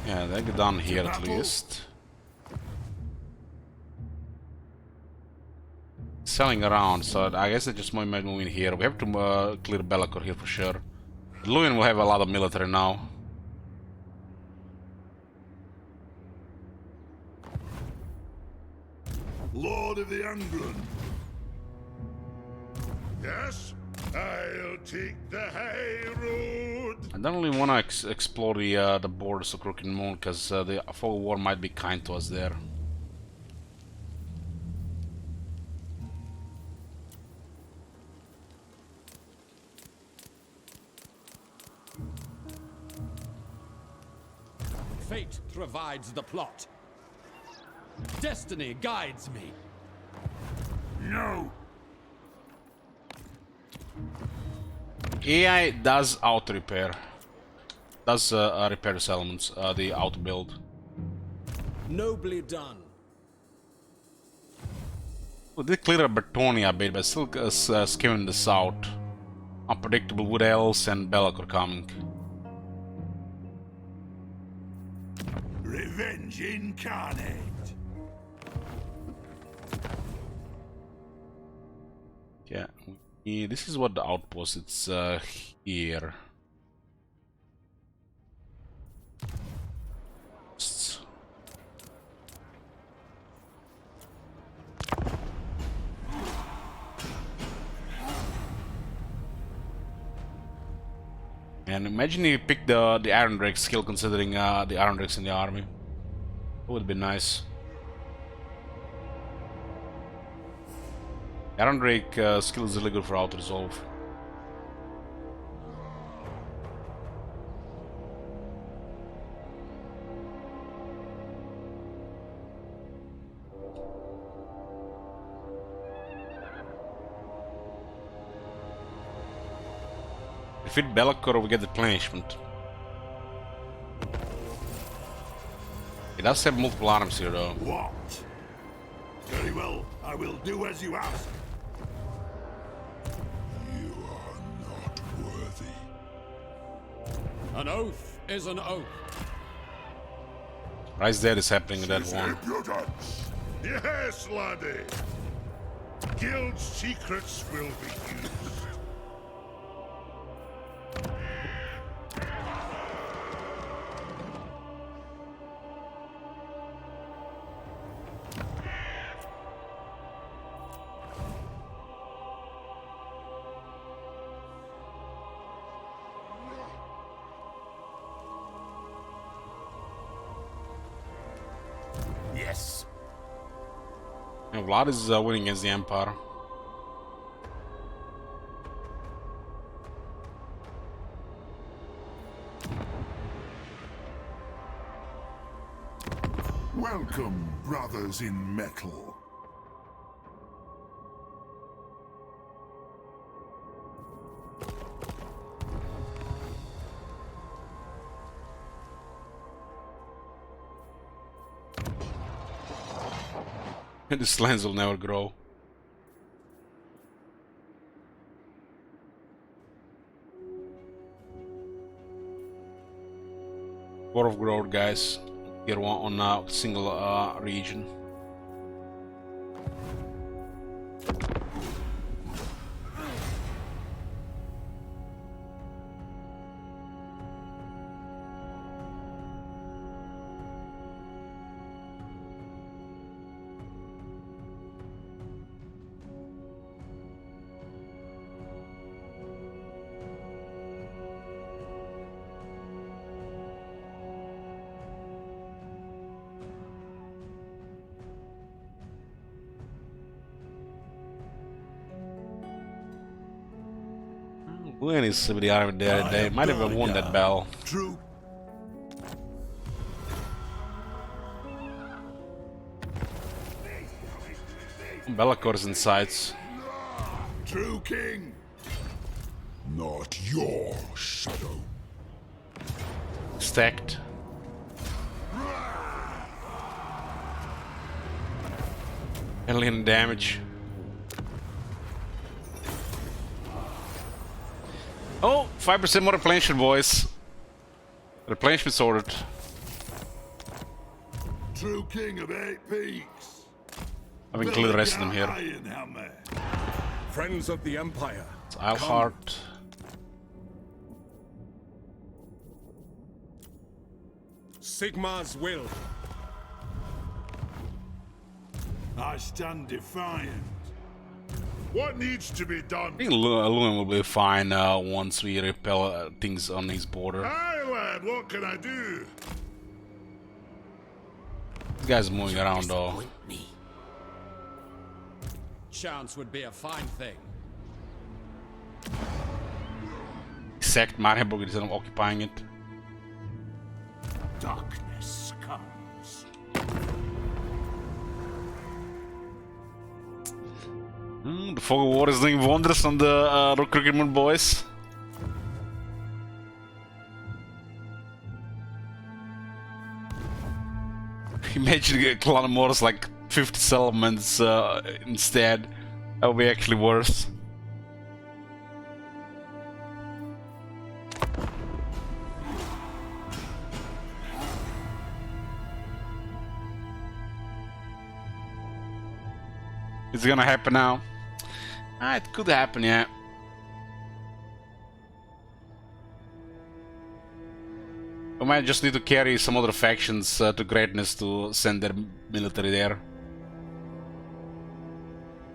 Yeah, they're done here at least. Selling around, so I guess they just might move in here. We have to clear Bellicor here for sure. Luin will have a lot of military now. Lord of the Angrund. Yes, I'll take the high road. I don't really want to explore the borders of Crooked Moon, because the Fog of War might be kind to us there. Fate provides the plot. Destiny guides me. No. AI does auto repair. Does repair the elements, the auto build. Nobly done. We did clear Bertonia a bit, but still skimming the south. Unpredictable Wood Elves and Bellicor coming. Revenge incarnate. Yeah, this is what the outpost. It's here. And imagine if you pick the Iron Drake skill, considering the Iron Drakes in the army. That would be nice. Iron Drake skill is really good for auto resolve. Defeat Bellicor, we get the replenishment. It does have multiple arms here, though. What? Very well, I will do as you ask. You are not worthy. An oath is an oath. Rise Dead is happening in that one. Impudence! Yes, laddie! Guild secrets will be used. Vlad is winning against the Empire. Welcome, brothers in metal. These lands will never grow. War of growth, guys. Tier 1 on a single region. When is somebody out of there? They might have won that battle. True. Bellacor's in sights. True king. Not your shadow. Stacked. Alien damage. Oh, 5% more replenishment, boys. Replenishment sorted. True king of 8 peaks. I've included the rest of them here. Friends of the Empire. It's Isleheart. Sigmar's will. I stand defiant. What needs to be done? I think Luan will be fine once we repel things on his border. Aye, lad, what can I do? This guy's moving around though. Chance would be a fine thing. Sacked Marienburg instead of occupying it. Darkness comes. The Fog of War is doing wonders on the recruitment boys. Imagine Clan Angrund like 50 settlements instead. That would be actually worse. Is it gonna happen now? Ah, it could happen, yeah. We might just need to carry some other factions to greatness to send their military there.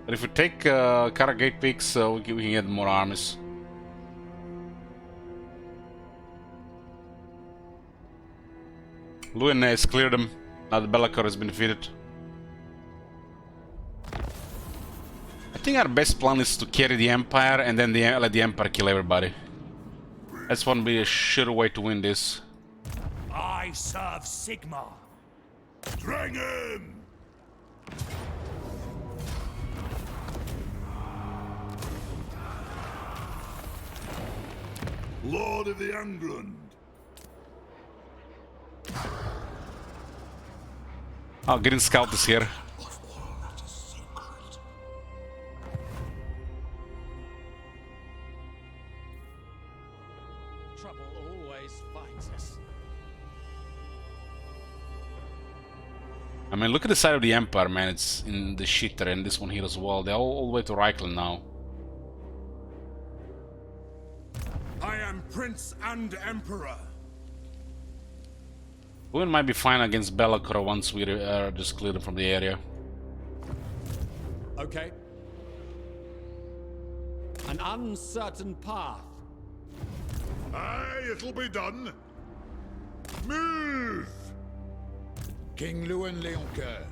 But if we take Karagate peaks, we can get more armies. Luan has cleared them. Now the Bellacore has been defeated. I think our best plan is to carry the Empire and then let the Empire kill everybody. That's one be a sure way to win this. I serve Sigmar. Dragon! Lord of the Angrund. Oh, getting scout is here. Trouble always finds us. I mean, look at the side of the Empire, man. It's in the shitter and this one here as well. They're all the way to Reichland now. I am Prince and Emperor. Luan might be fine against Bellacore once we just clear them from the area. Okay. An uncertain path. Aye, it'll be done. Move! King Luan Leoncoeur.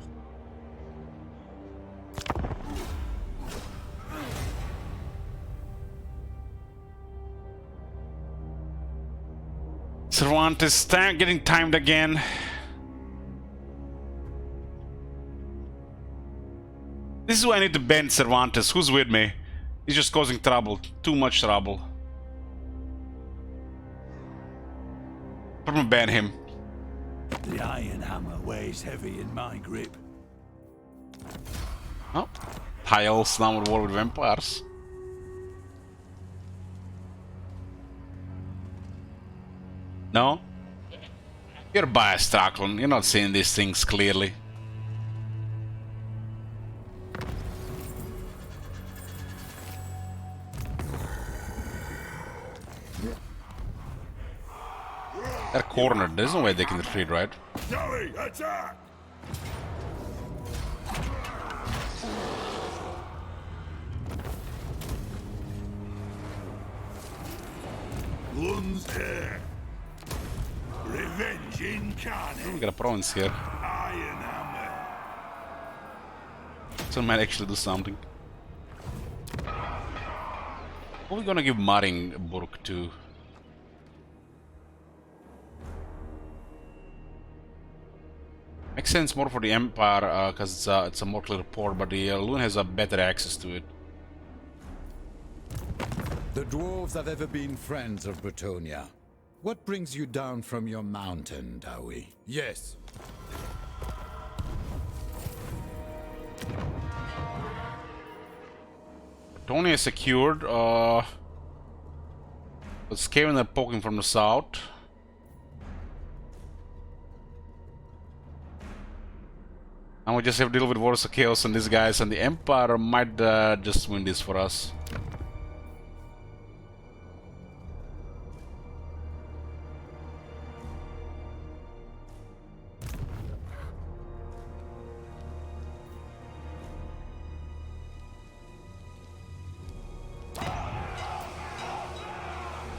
Cervantes, getting timed again. This is why I need to ban Cervantes. Who's with me? He's just causing trouble. Too much trouble. I'm gonna ban him. The iron hammer weighs heavy in my grip. Oh. Piles now at war with vampires. No? You're biased, Draclon. You're not seeing these things clearly. They're cornered. There's no way they can retreat, right? Joey, attack! Lun's air. Revenge incarnate. We got a province here. Iron hammer. So I might actually do something. What are we gonna give Marienburg to? Makes sense more for the Empire, because it's a more clear port, but the Loon has a better access to it. The dwarves have ever been friends of Bretonia. What brings you down from your mountain, Dowie? Yes. Bretonia is secured, but Skaven are poking from the south. And we just have to deal with Wars of Chaos and these guys, and the Empire might just win this for us.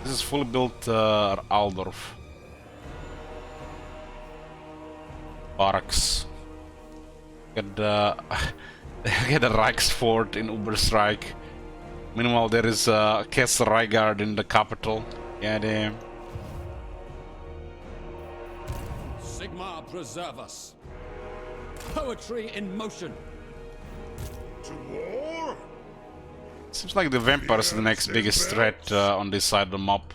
This is fully built Aldorf. Barracks. Get the Reichsfort in Uberstrike. Meanwhile, there is Castle Reigard in the capital. Yeah, damn. Sigmar preserve us. Poetry in motion. To war? Seems like the vampires are the next biggest threat on this side of the map.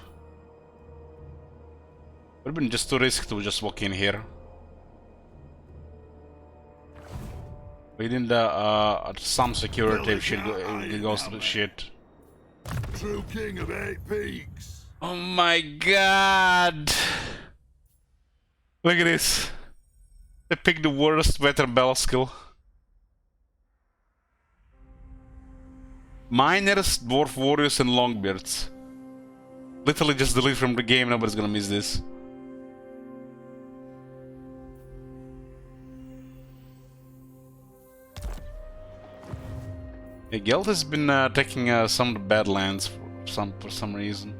Would have been just too risky to just walk in here. We need some security if shit goes to the shit. True king of 8 peaks. Oh my god! Look at this. They picked the worst veteran battle skill. Miners, dwarf warriors, and longbeards. Literally just delete from the game. Nobody's gonna miss this. Yeah, Geld has been taking some of the Badlands for some reason.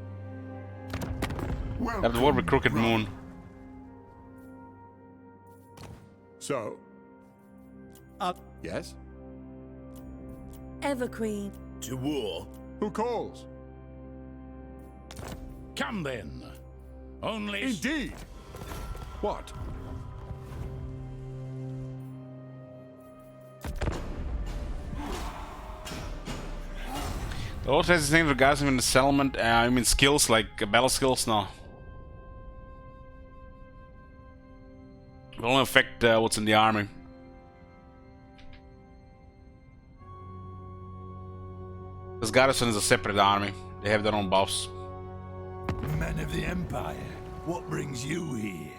At the war with Crooked Moon. So? Yes? Everqueen. To war? Who calls? Come then. Only... Indeed. What? The also has his name regards him in the settlement. I mean skills like battle skills, no. It will only affect what's in the army. This garrison is a separate army. They have their own buffs. Men of the Empire, what brings you here?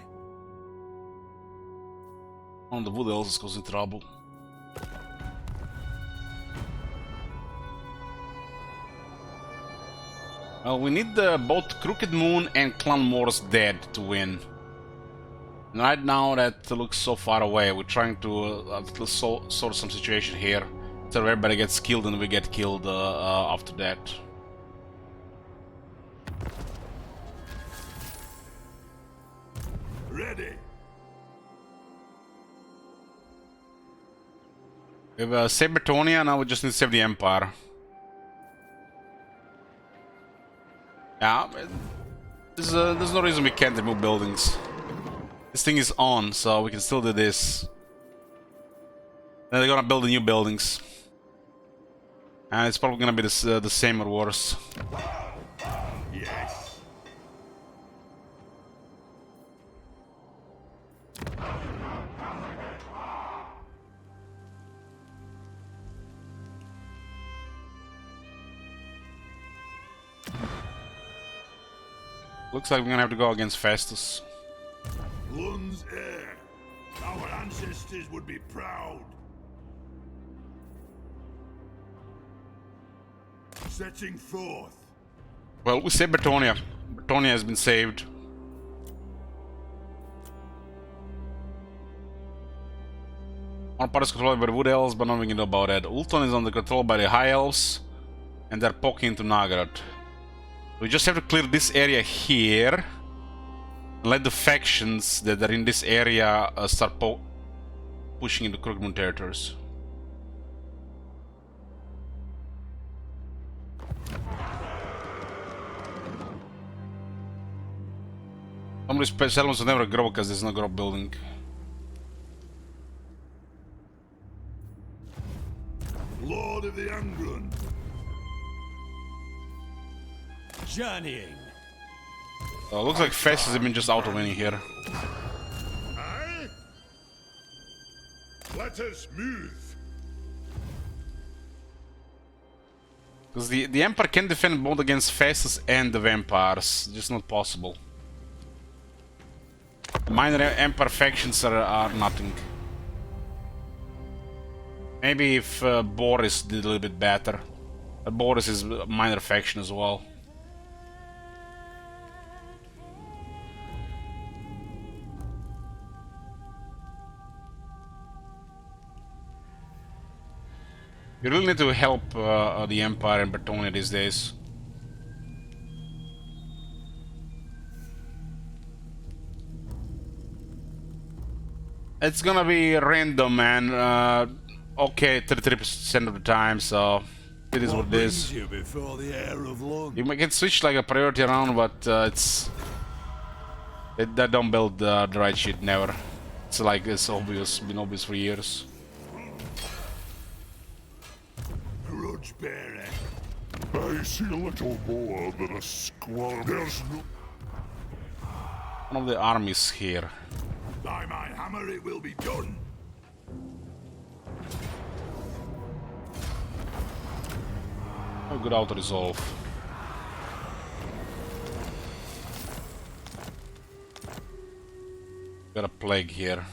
On the Wood Elves is causing trouble. Well, we need both Crooked Moon and Clan Morris dead to win. And right now that looks so far away. We're trying to sort some situation here. So everybody gets killed and we get killed after that. Ready. We have saved Bretonia, now we just need to save the Empire. Yeah, There's no reason we can't remove buildings. This thing is on, so we can still do this. Then they're gonna build the new buildings. And it's probably gonna be the same or worse. Yes. Looks like we're gonna have to go against Festus. Lund's heir. Our ancestors would be proud. Setting forth. Well, we saved Bretonia. Bretonia has been saved. One part is controlled by the Wood Elves, but nothing we can do about that. Ulton is under control by the High Elves, and they're poking into Nagarad. We just have to clear this area here, and let the factions that are in this area start pushing into Krugmund territories. Some of these settlements will never grow because there's no grow building. Lord of the Angrund. Journeying. Looks like Festus has been just auto-winning here. Aye? Let us move. Because the Empire can defend both against Festus and the vampires. Just not possible. Minor Empire factions are nothing. Maybe if Boris did a little bit better. But Boris is a minor faction as well. You really need to help the Empire and Bretonia these days. It's gonna be random and okay 33% of the time, so it is what it is. You before the heir of Lund? You can switch like a priority around, but they don't build the right shit, never. It's like it's obvious, been obvious for years. Grudge bearer. I see a little more than a squad. There's no... One of the armies here. By my hammer it will be done. Oh, good auto-resolve. Got a plague here.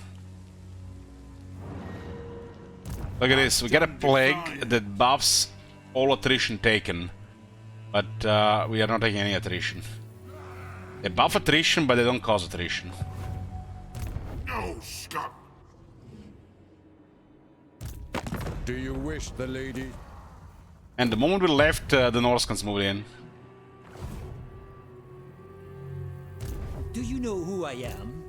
Look at this, we got a plague that buffs all attrition taken. But we are not taking any attrition. They buff attrition, but they don't cause attrition. No, stop. Do you wish the lady? And the moment we left, the Norskans moved in. Do you know who I am?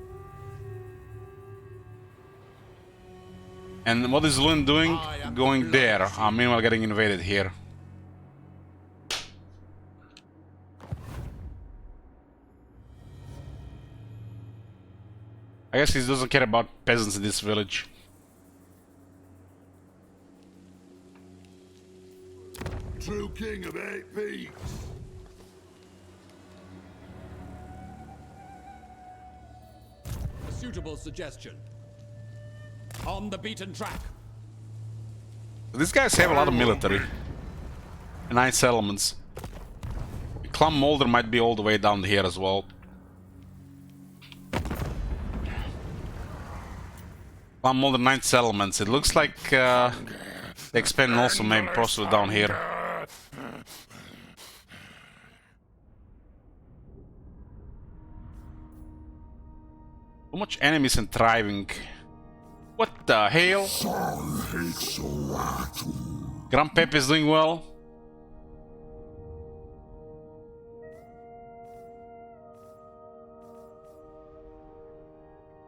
And what is Lund doing? Going there. Meanwhile getting invaded here. I guess he doesn't care about peasants in this village. True king of 8 peaks. A suitable suggestion. On the beaten track. These guys have a lot of military. 9 settlements. Clan Mulder might be all the way down here as well. Clan Mulder 9 settlements. It looks like they expand also maybe possibly down here. Too much enemies and thriving. What the hell? Grand Pep is doing well.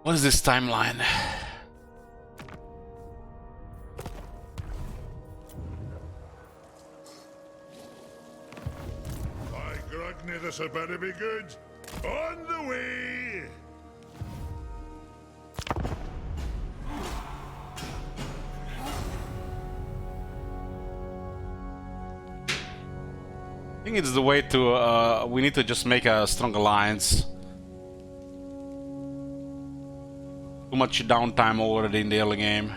What is this timeline? By Grugny, this had better be good. On the way! I think it's the way to, we need to just make a strong alliance. Too much downtime already in the early game.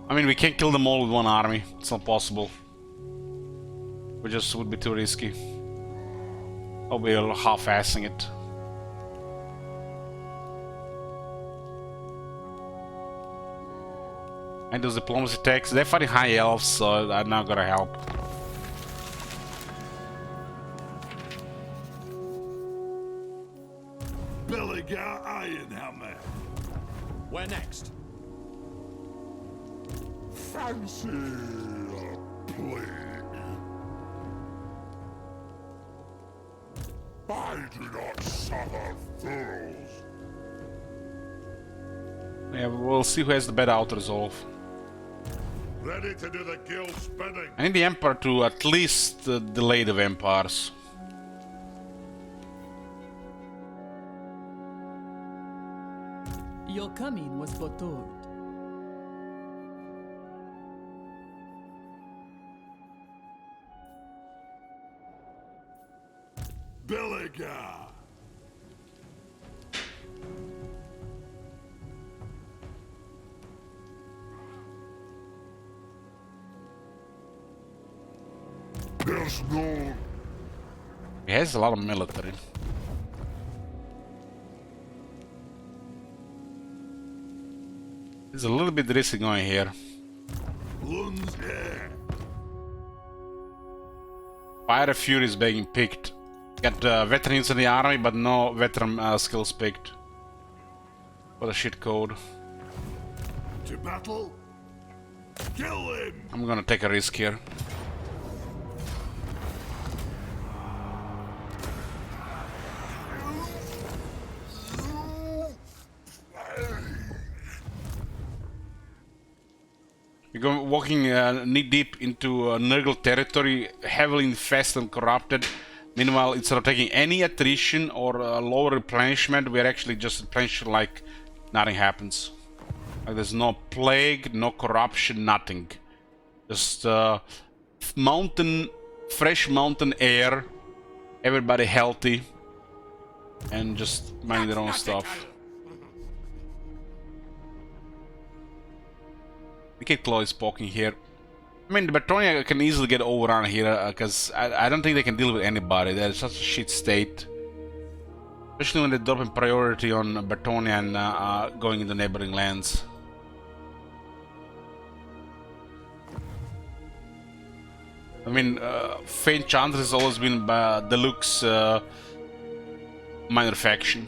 I mean, we can't kill them all with one army. It's not possible. We just would be too risky. Or we're half-assing it. And those diplomacy techs, they're fighting high elves, so I'm not gonna help. Belligar Ironhammer. Where next? Fancy a plague. I do not suffer fools. Yeah, we'll see who has the better auto-resolve. Ready to do the guild's bidding. I need the Emperor to at least delay the vampires. Your coming was foretold. Belligar. There's no... He has a lot of military. There's a little bit risky going here. Lun's air. Fire Fury is being picked. Got veterans in the army, but no veteran skills picked. What a shit code. To battle. Kill him. I'm gonna take a risk here. We're going walking knee-deep into Nurgle territory, heavily infested and corrupted. Meanwhile, instead of taking any attrition or lower replenishment, we're actually just replenishing like nothing happens. Like there's no plague, no corruption, nothing. Just mountain, fresh mountain air, everybody healthy, and just minding their own stuff. Wicked Claw is poking here. I mean, the Betonia can easily get overrun here, because I don't think they can deal with anybody. They're such a shit state. Especially when they drop in priority on Betonia and going into neighboring lands. I mean, enchantress has always been Deluxe minor faction.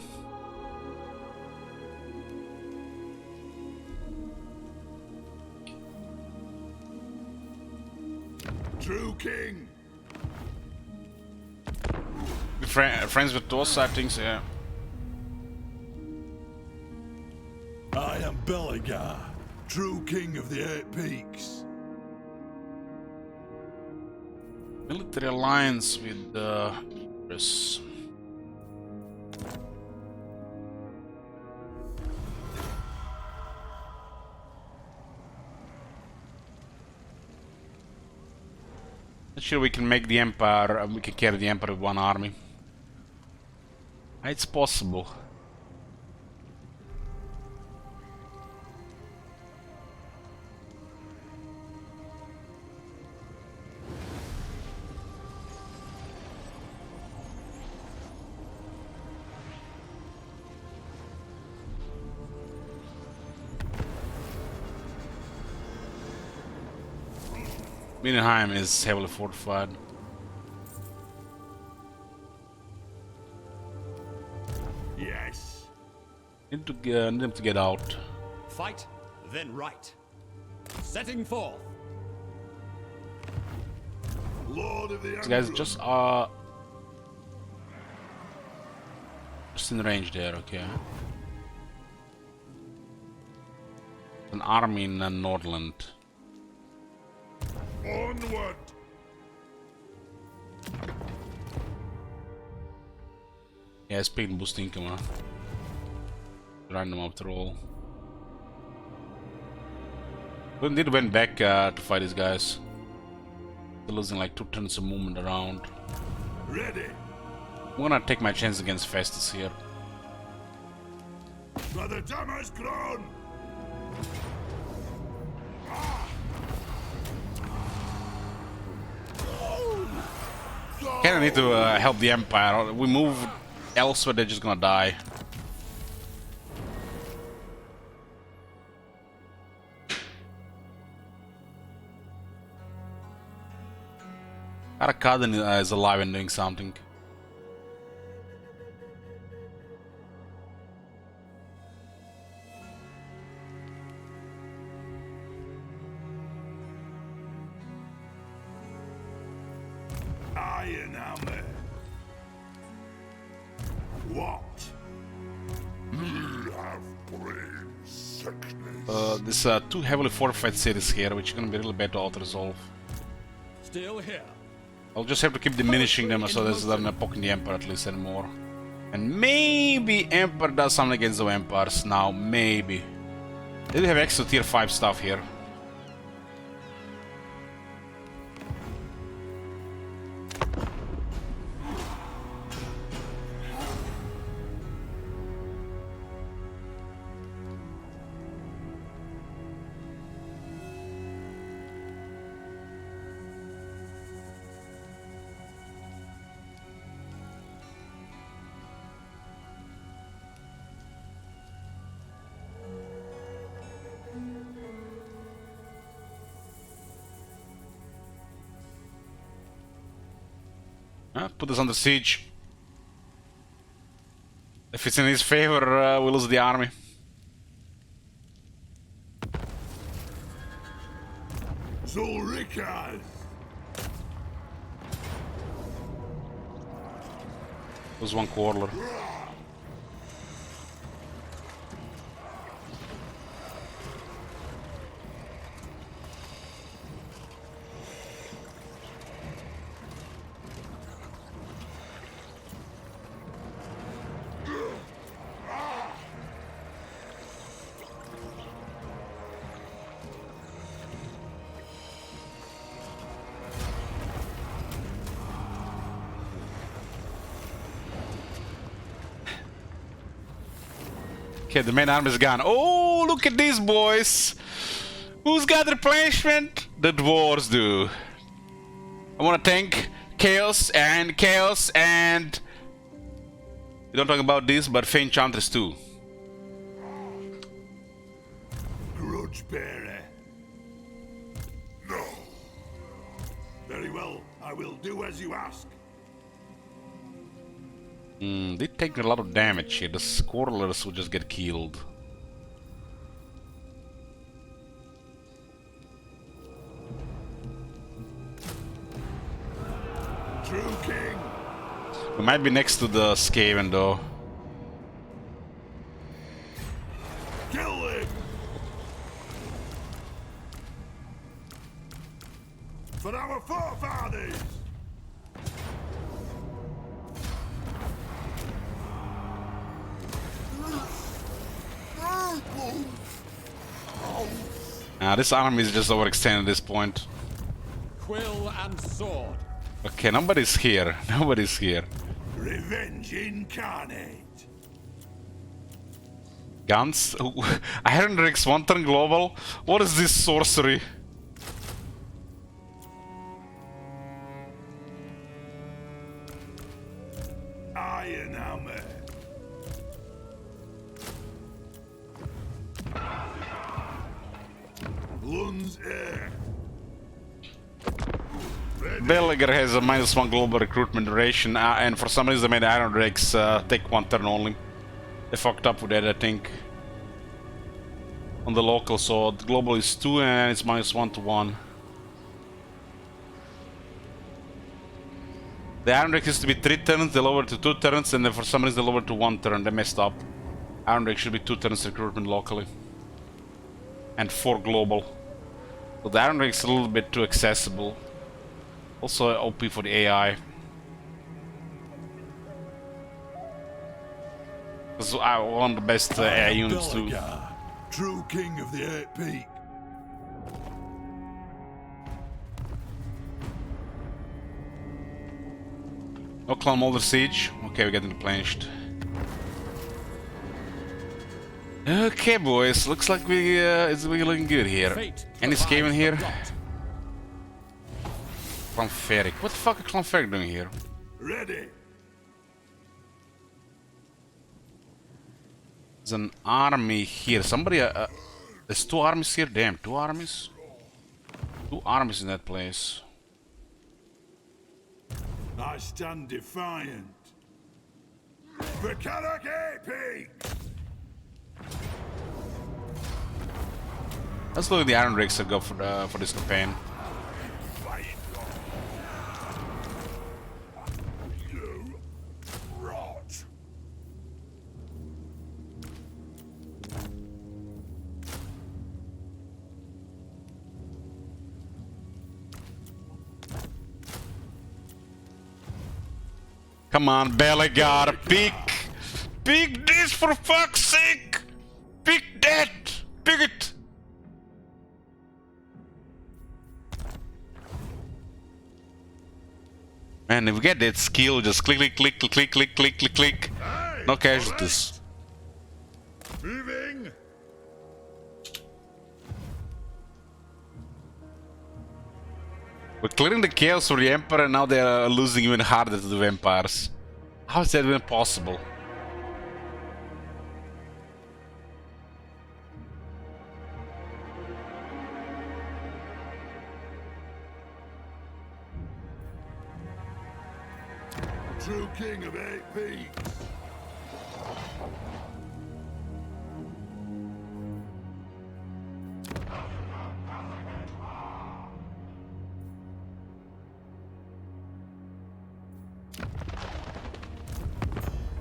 True king. Friends with those settings, yeah. I am Belligar, true king of the Eight Peaks. Military alliance with Chris. Not sure we can make the Empire, we can carry the Empire with one army. It's possible. Mindenheim is heavily fortified. Yes. Need them to get out. Fight, then right. Setting forth. Lord of the These guys just in range there, okay. An army in Nordland. Onward. Yeah, it's pain boosting, come on. Random after all. We indeed went back to fight these guys. They're losing like 2 turns of movement around. Ready. I'm gonna take my chance against Festus here. For the time has grown. Kinda need to help the Empire. We move elsewhere, they're just gonna die. Arakadan is alive and doing something. Iron hammer. What? You have brain sickness. There's 2 heavily fortified cities here, which is gonna be a little bit to auto-resolve. Still here. I'll just have to keep diminishing them so there's not poking the Emperor at least anymore. And maybe Emperor does something against the Empires now, maybe. They do have extra tier 5 stuff here. Put us under siege. If it's in his favor, we lose the army. Zulrikas. Lose 1 quarter. Okay, the main army is gone. Oh, look at these boys! Who's got replenishment? The dwarves do. I want to thank Chaos and... We don't talk about this, but enchantress too. Grudge bearer. No. Very well, I will do as you ask. They take a lot of damage here. The squirrelers will just get killed. True king. We might be next to the Skaven though. Kill him. For our forefathers. This army is just overextended at this point. Quill and sword. Okay, nobody's here. Nobody's here. Revenge incarnate. Guns? Iron Rigs 1 turn global? What is this sorcery? Iron hammer. Lun's air. Belliger has a -1 global recruitment duration, and for some reason they made Iron Rigs take 1 turn only. They fucked up with that, I think. On the local, so the global is 2 and it's -1 to 1. The Iron Rig used to be 3 turns, they lowered to 2 turns, and then for some reason they lowered to 1 turn. They messed up. Iron Rig should be 2 turns recruitment locally. And 4 global. So the Iron Rig's a little bit too accessible. Also OP for the AI. Because I want the best air units too. Belegar, true king of the Eight Peaks. No Clan Molder Siege. Okay, we're getting replenished. Okay, boys. Looks like it's looking good here. Any Skaven here? Confederate. What the fuck is Confederate doing here? Ready. There's an army here. Somebody. There's two armies here. Damn, two armies. Two armies in that place. I stand defiant. The Karak Peaks. Let's look at the Iron Drakes that go for this campaign. You rot. Come on, Belegar, pick! Pick this for fuck's sake! Pick that! Pick it! Man, if we get that skill, just click, click, click, click, click, click, click, click, click. No casualties. Moving. We're clearing the chaos for the Emperor and now they're losing even harder to the vampires. How is that even possible? True king of Eight Peaks.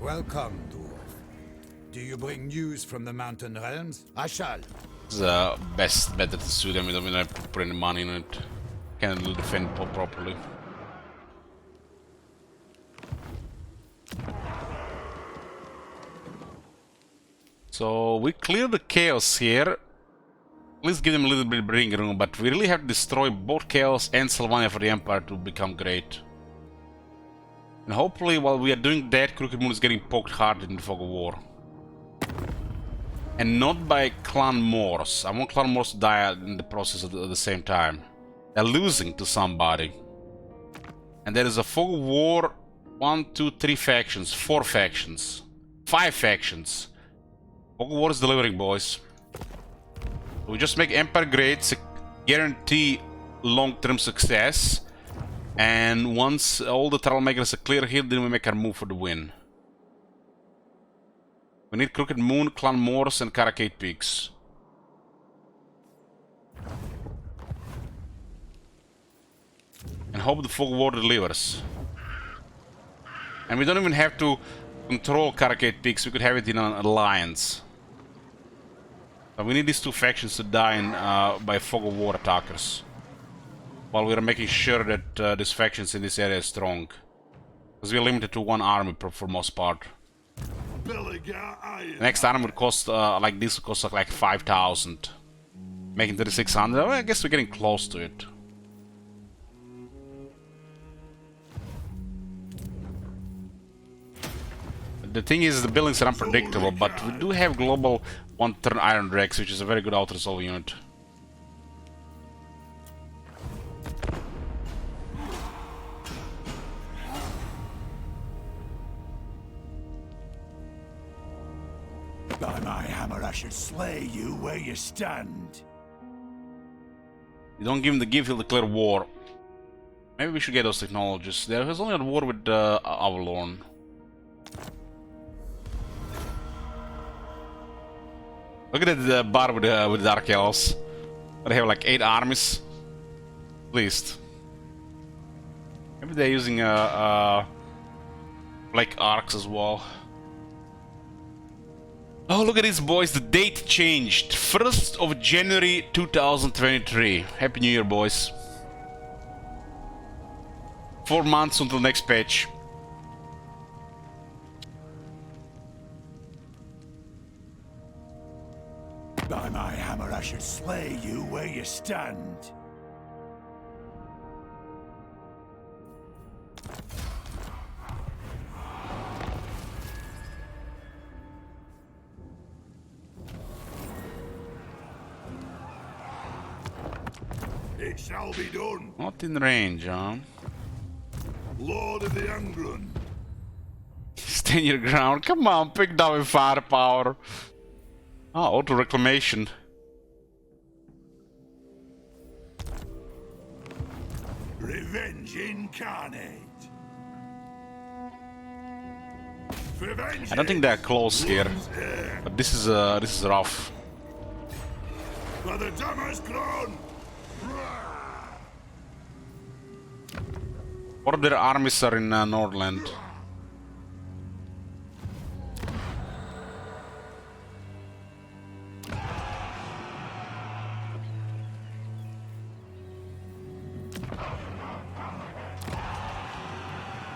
Welcome, dwarf. Do you bring news from the mountain realms? I shall. It's better to sue them. We don't have to put any money in it. Can't defend properly. So we clear the chaos here. Let's give them a little bit of breathing room, but we really have to destroy both chaos and Sylvania for the Empire to become great. And hopefully while we are doing that, Crooked Moon is getting poked hard in the fog of war. And not by Clan Moors. I want Clan Moors to die in the process at the same time. They're losing to somebody. And there is a fog of war. 1, 2, 3 factions, 4 factions, 5 factions. Fog of war is delivering, boys. We just make Empire great, guarantee long-term success. And once all the Trollmakers are clear here, then we make our move for the win. We need Crooked Moon, Clan Moors, and Karakate Peaks. And hope the Fog War delivers. And we don't even have to control Karakate Peaks, we could have it in an alliance. But we need these two factions to die in, by Fog of War attackers. While we are making sure that these factions in this area are strong. Because we are limited to one army for most part. The next army would cost, like this would cost like 5,000. Making 3,600, well, I guess we're getting close to it. The thing is, the buildings are unpredictable, but we do have global one-turn Iron Drakes, which is a very good auto-resolve unit. By my hammer, I should slay you where you stand. You don't give him the gift, he'll declare war. Maybe we should get those technologies. There is only a war with Avalon. Look at that bar with Dark Elves. They have like 8 armies. At least. Maybe they're using Black Arcs as well. Oh, look at this, boys. The date changed. 1st of January 2023. Happy New Year, boys. 4 months until next patch. you stand. It shall be done. Not in range, huh? Lord of the Angrund. Stand your ground. Come on, pick down with firepower. Ah, auto reclamation. Revenge incarnate. For vengeance. I don't think they're close here, but this is rough. For the Dammer's crown. What of their armies are in Nordland?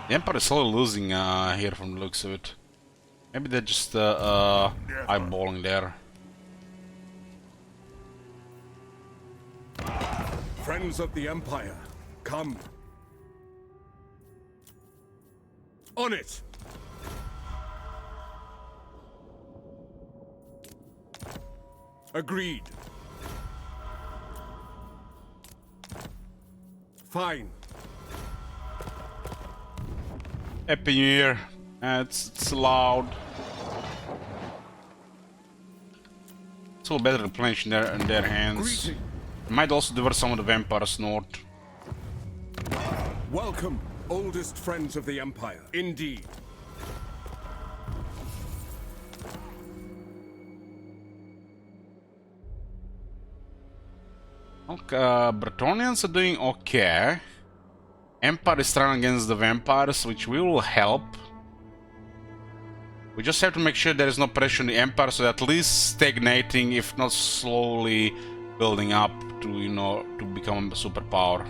The Empire is slowly losing here from the looks of it. Maybe they're just eyeballing there. Friends of the Empire, come. On it! Agreed. Fine. Happy New Year. It's loud. It's a little better replenished in their hands. Might also divert some of the vampires north. Welcome, oldest friends of the Empire. Indeed. Okay, Bretonians are doing okay. Empire is trying against the vampires, which will help. We just have to make sure there is no pressure on the Empire, so at least stagnating, if not slowly building up to, you know, to become a superpower.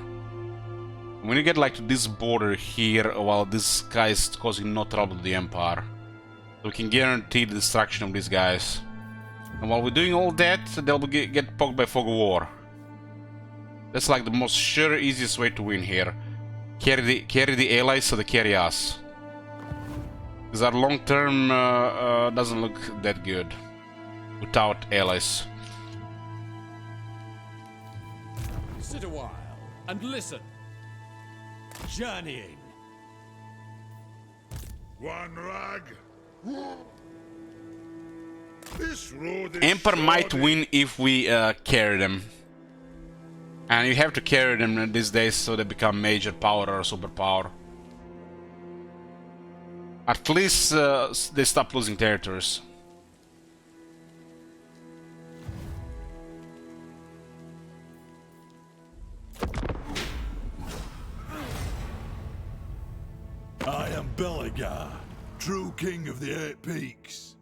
When you get like to this border here, while this guy is causing no trouble to the Empire, we can guarantee the destruction of these guys. And while we're doing all that, they'll get poked by fog of war. That's like the most sure, easiest way to win here. Carry the allies so they carry us. Because our long term doesn't look that good without allies. Sit a while and listen. Journeying. One rag. This road is Empire might shoddy. win if we carry them. And you have to carry them these days so they become major power or superpower. At least they stop losing territories. I am Beligar, true king of the Eight Peaks.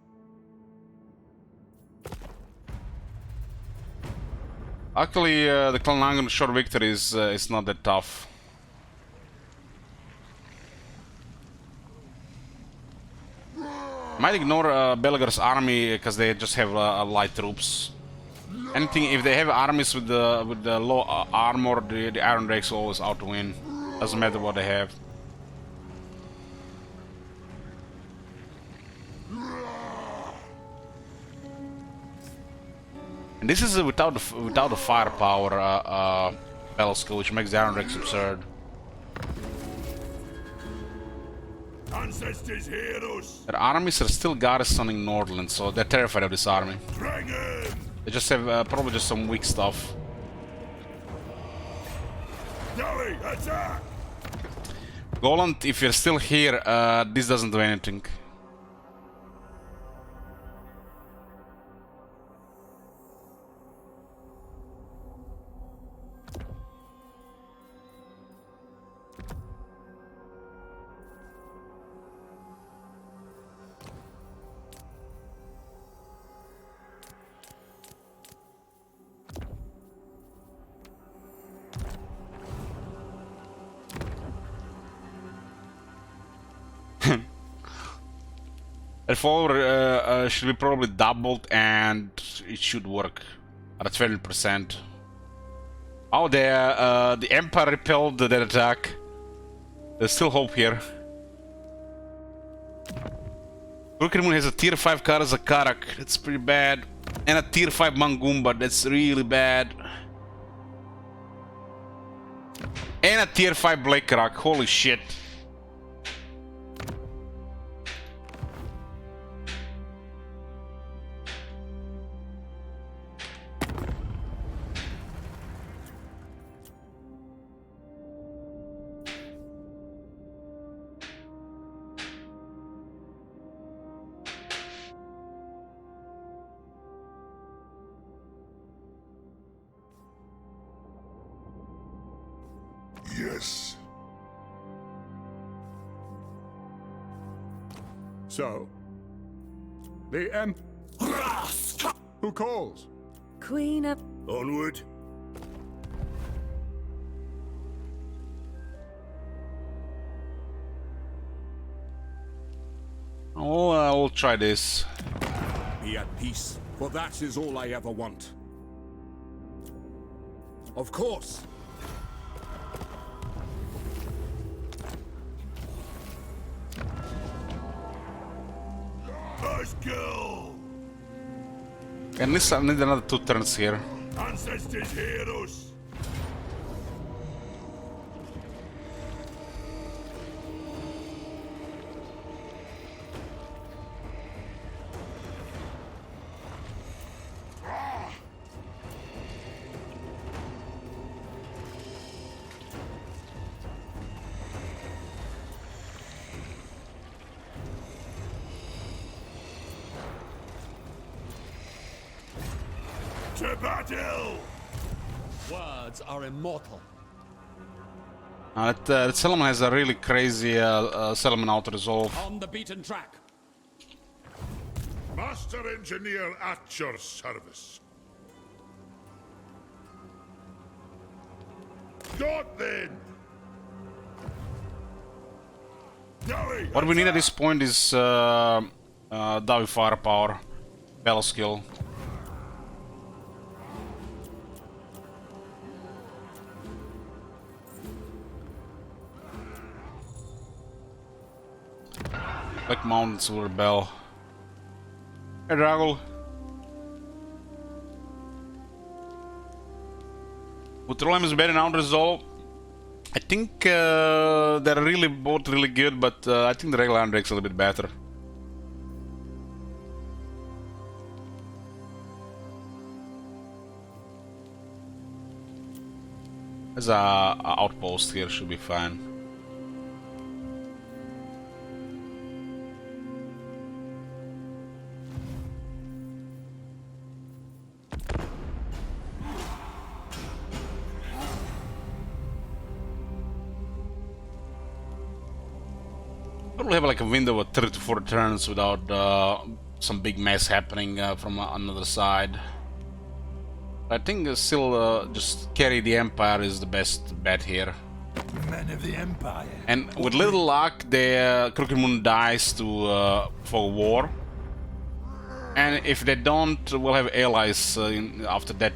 Actually, the Clan Angrund short victory is not that tough. Might ignore Beligar's army because they just have light troops. Anything if they have armies with the low armor, the Iron Drakes will always out to win. Doesn't matter what they have. And this is without the firepower battle skill, which makes the Iron Drakes absurd. Ancestors hear us. Their armies are still garrisoning Nordland, so they're terrified of this army. They just have probably just some weak stuff. Dolly, attack! Goland, if you're still here, this doesn't do anything. That follower should be probably doubled and it should work at 20%. Oh, the Empire repelled that attack. There's still hope here. Crooked Moon has a tier 5 card as a Karak. That's pretty bad. And a tier 5 Mangumba. That's really bad. And a tier 5 Black Rock. Holy shit. Yes. So, the who calls? Queen of... Onward. Oh, I'll try this. Be at peace, for that is all I ever want. Of course. First kill. At least I need another 2 turns here. Ancestors heroes. To battle! Words are immortal. That settlement has a really crazy settlement auto-resolve. On the beaten track. Master Engineer at your service. Got then! What we need at this point is Davi firepower, battle skill. Black Mountains will rebel. Hey, Dragul. Petroleum is better now, resolve. I think they're really both really good, but I think the regular Andrex is a little bit better. There's a outpost here, should be fine. Probably have like a window of 3 to 4 turns without some big mess happening from another side. I think still just carry the Empire is the best bet here. Men of the Empire. And with little luck, the Crooked Moon dies to for war. And if they don't, we'll have allies after that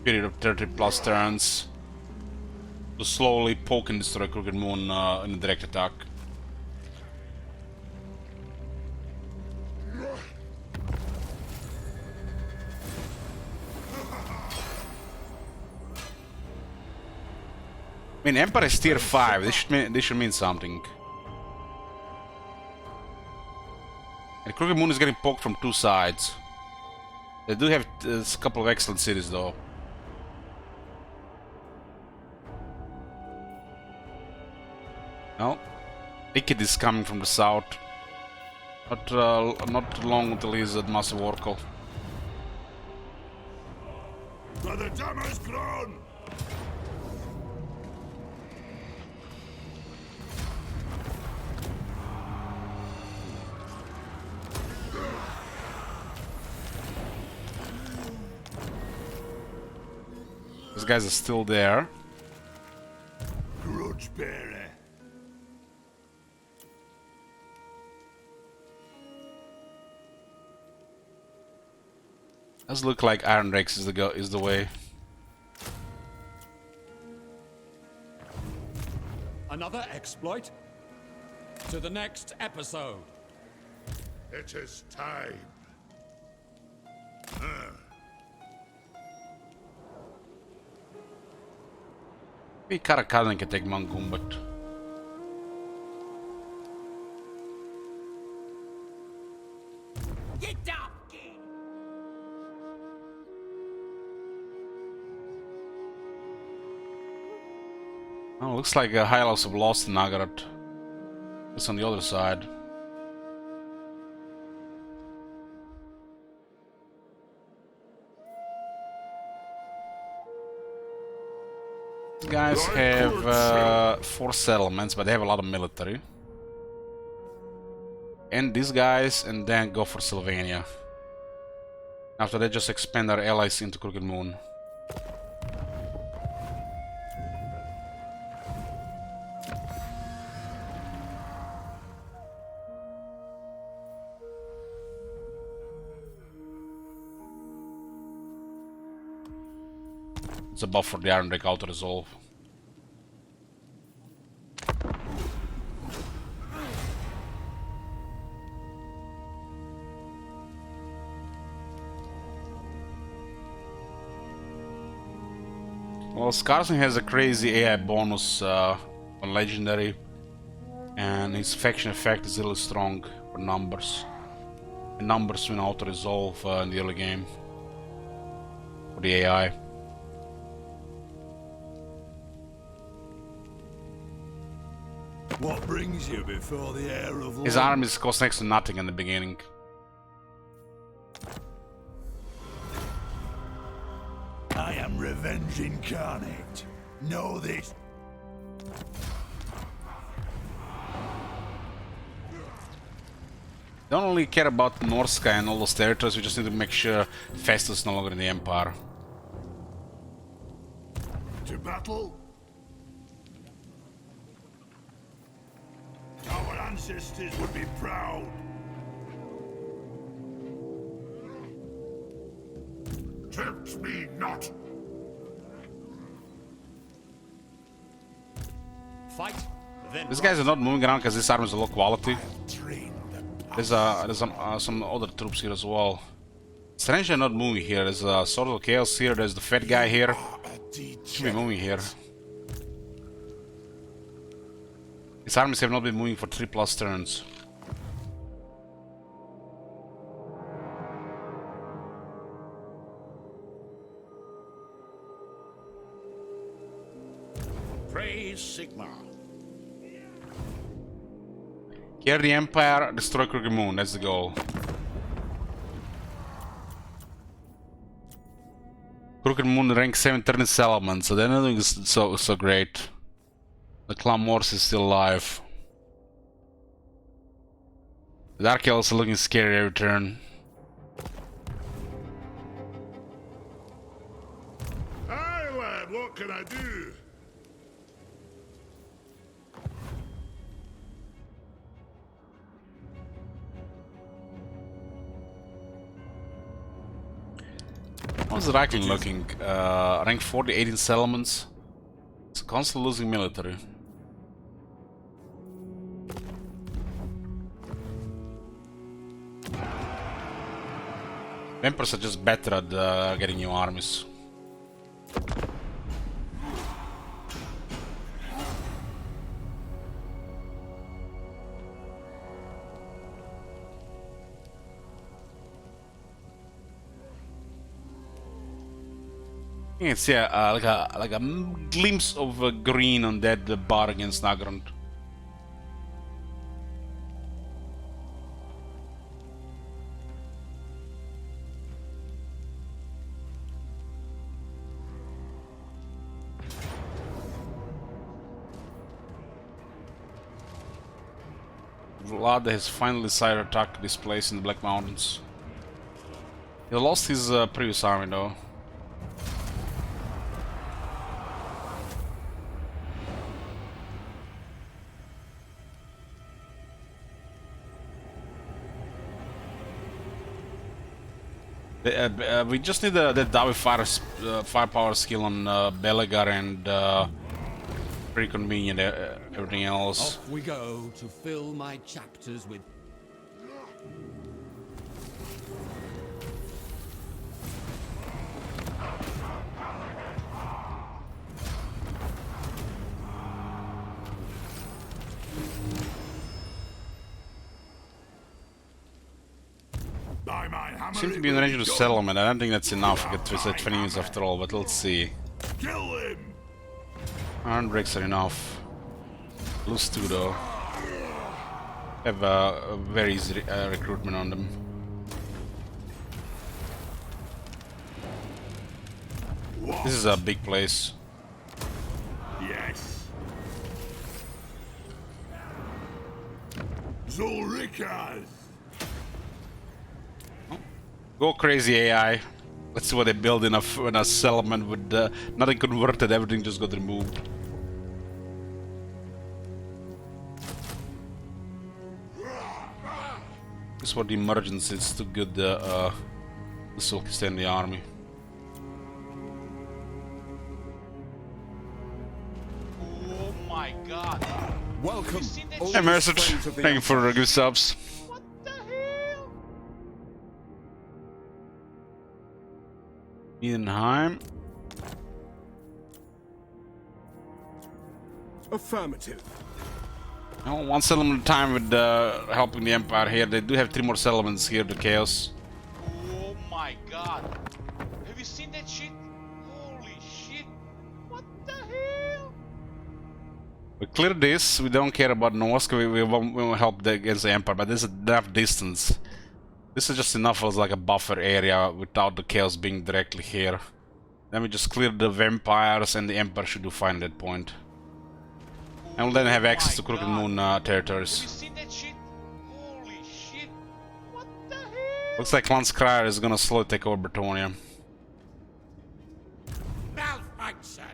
period of 30 plus turns to slowly poke and destroy Crooked Moon in a direct attack. I mean, Empire is tier 5. This should mean something. And Crooked Moon is getting poked from 2 sides. They do have a couple of excellent cities, though. No, Ikid is coming from the south. Not long until he's at Massive Oracle. For the Dammer's grown! These guys are still there. Grudge bearer. Does look like Iron Rex is the way. Another exploit? To the next episode. It is time. I Karakazan can take Mangum, but oh, looks like Hylos have lost Nagarat. It's on the other side. These guys have 4 settlements, but they have a lot of military. And these guys, and then go for Sylvania. After that, just expand our allies into Crooked Moon. It's a buff for the Iron Drake auto resolve. Well, Scarsing has a crazy AI bonus on Legendary, and his faction effect is really strong for numbers. And numbers will auto resolve in the early game for the AI. What brings you before the heir of His London? armies cost next to nothing in the beginning. I am revenge incarnate. Know this. Don't really care about Norska and all those territories, we just need to make sure Festus is no longer in the Empire. To battle? Our ancestors would be proud. Tempt me not. Fight, then These guys are not moving around because this army is low quality. There's some other troops here as well. Strangely not moving here. There's Sword of Chaos here, there's the fat guy here. Should be moving here. These armies have not been moving for 3+ turns. Praise Sigma. Here the Empire, destroy Crooked Moon, that's the goal. Crooked Moon rank 730 settlements, so they're not doing so great. The Clan Morse is still alive. The Dark Elves are looking scary every turn. Aye, lad, what can I do? How's the Reichling looking? Rank 40, 18 settlements. It's constantly losing military. Emperors are just better at getting new armies. You can see like a glimpse of green on that bar against Angrund. Vlad has finally decided to attack this place in the Black Mountains. He lost his previous army though. We just need that Dawi firepower skill on Belegar and pretty convenient. Everything else. Off we go to fill my chapters with. Seem to be in range of the settlement. I don't think that's enough to get to 20 minutes after all, but let's see. Kill him! Iron bricks are enough. Lose 2 though. Have a very easy recruitment on them. This is a big place. Yes. Zulrikas! Go crazy AI. Let's see what they build in a settlement with nothing converted, everything just got removed. This is what the emergence is to get the Silky stay in the army. Oh my god. Welcome. Hey message. Thank you for the good subs. Edenheim. Affirmative. Well, one settlement at a time with helping the Empire here. They do have 3 more settlements here, the Chaos. Oh my god. Have you seen that shit? Holy shit. What the hell? We clear this. We don't care about Nowaska. We won't help against the Empire, but there's enough distance. This is just enough as like a buffer area without the Chaos being directly here. Then we just clear the vampires and the Emperor should do fine at that point. And we'll then have access to Crooked Moon territories. Have you seen that shit? Holy shit. What the hell? Looks like Clan Angrund is gonna slowly take over Bretonia. Malfunction!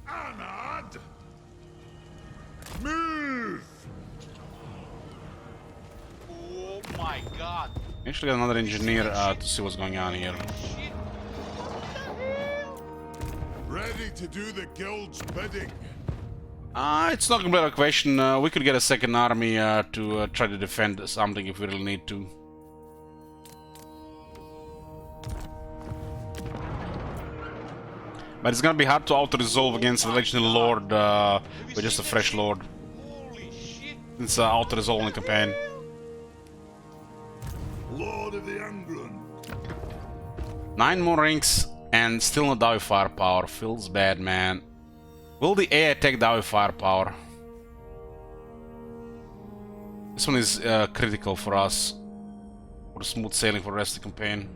Anad! Move! Oh my god. Actually got another engineer to see what's going on here. Ready to do the guild's bidding. It's not gonna be a question. We could get a second army to try to defend something if we really need to. But it's gonna be hard to auto-resolve against the Legendary Lord with just a fresh Lord. It's auto-resolving campaign. Lord of the Angrund. 9 more rings and still no Dawi firepower. Feels bad, man. Will the AI take Dawi firepower? This one is critical for us. For smooth sailing for the rest of the campaign.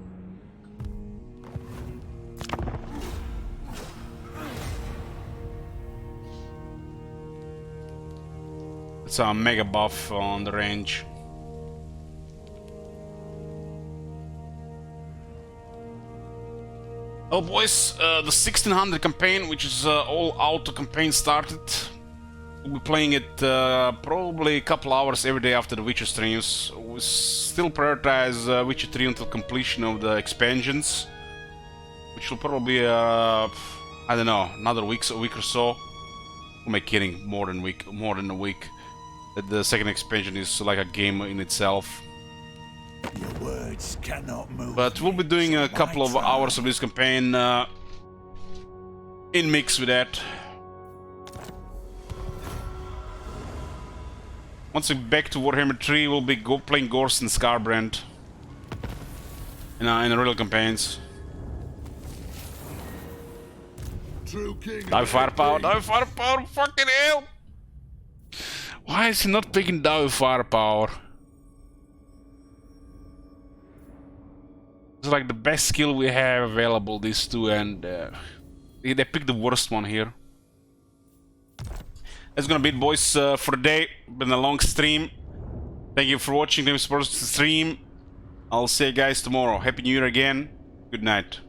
It's a mega buff on the range. Oh boys, the 1600 campaign, which is all auto campaign started. We'll be playing it probably a couple hours every day after the Witcher streams. We still prioritize Witcher 3 until completion of the expansions, which will probably be I don't know, another a week or so. Who am I kidding? More than a week. The second expansion is like a game in itself. Your words cannot move. But we'll be doing a couple of hours of this campaign in mix with that. Once we're back to Warhammer 3, we'll be playing Gorst and Scarbrand in the real campaigns. True king. Dawi firepower, Dawi firepower, fucking hell! Why is he not picking Dawi firepower? It's like the best skill we have available, these two, and they picked the worst one here. That's gonna be it, boys, for the day. Been a long stream. Thank you for watching. Thank you for supporting the stream. I'll see you guys tomorrow. Happy New Year again. Good night.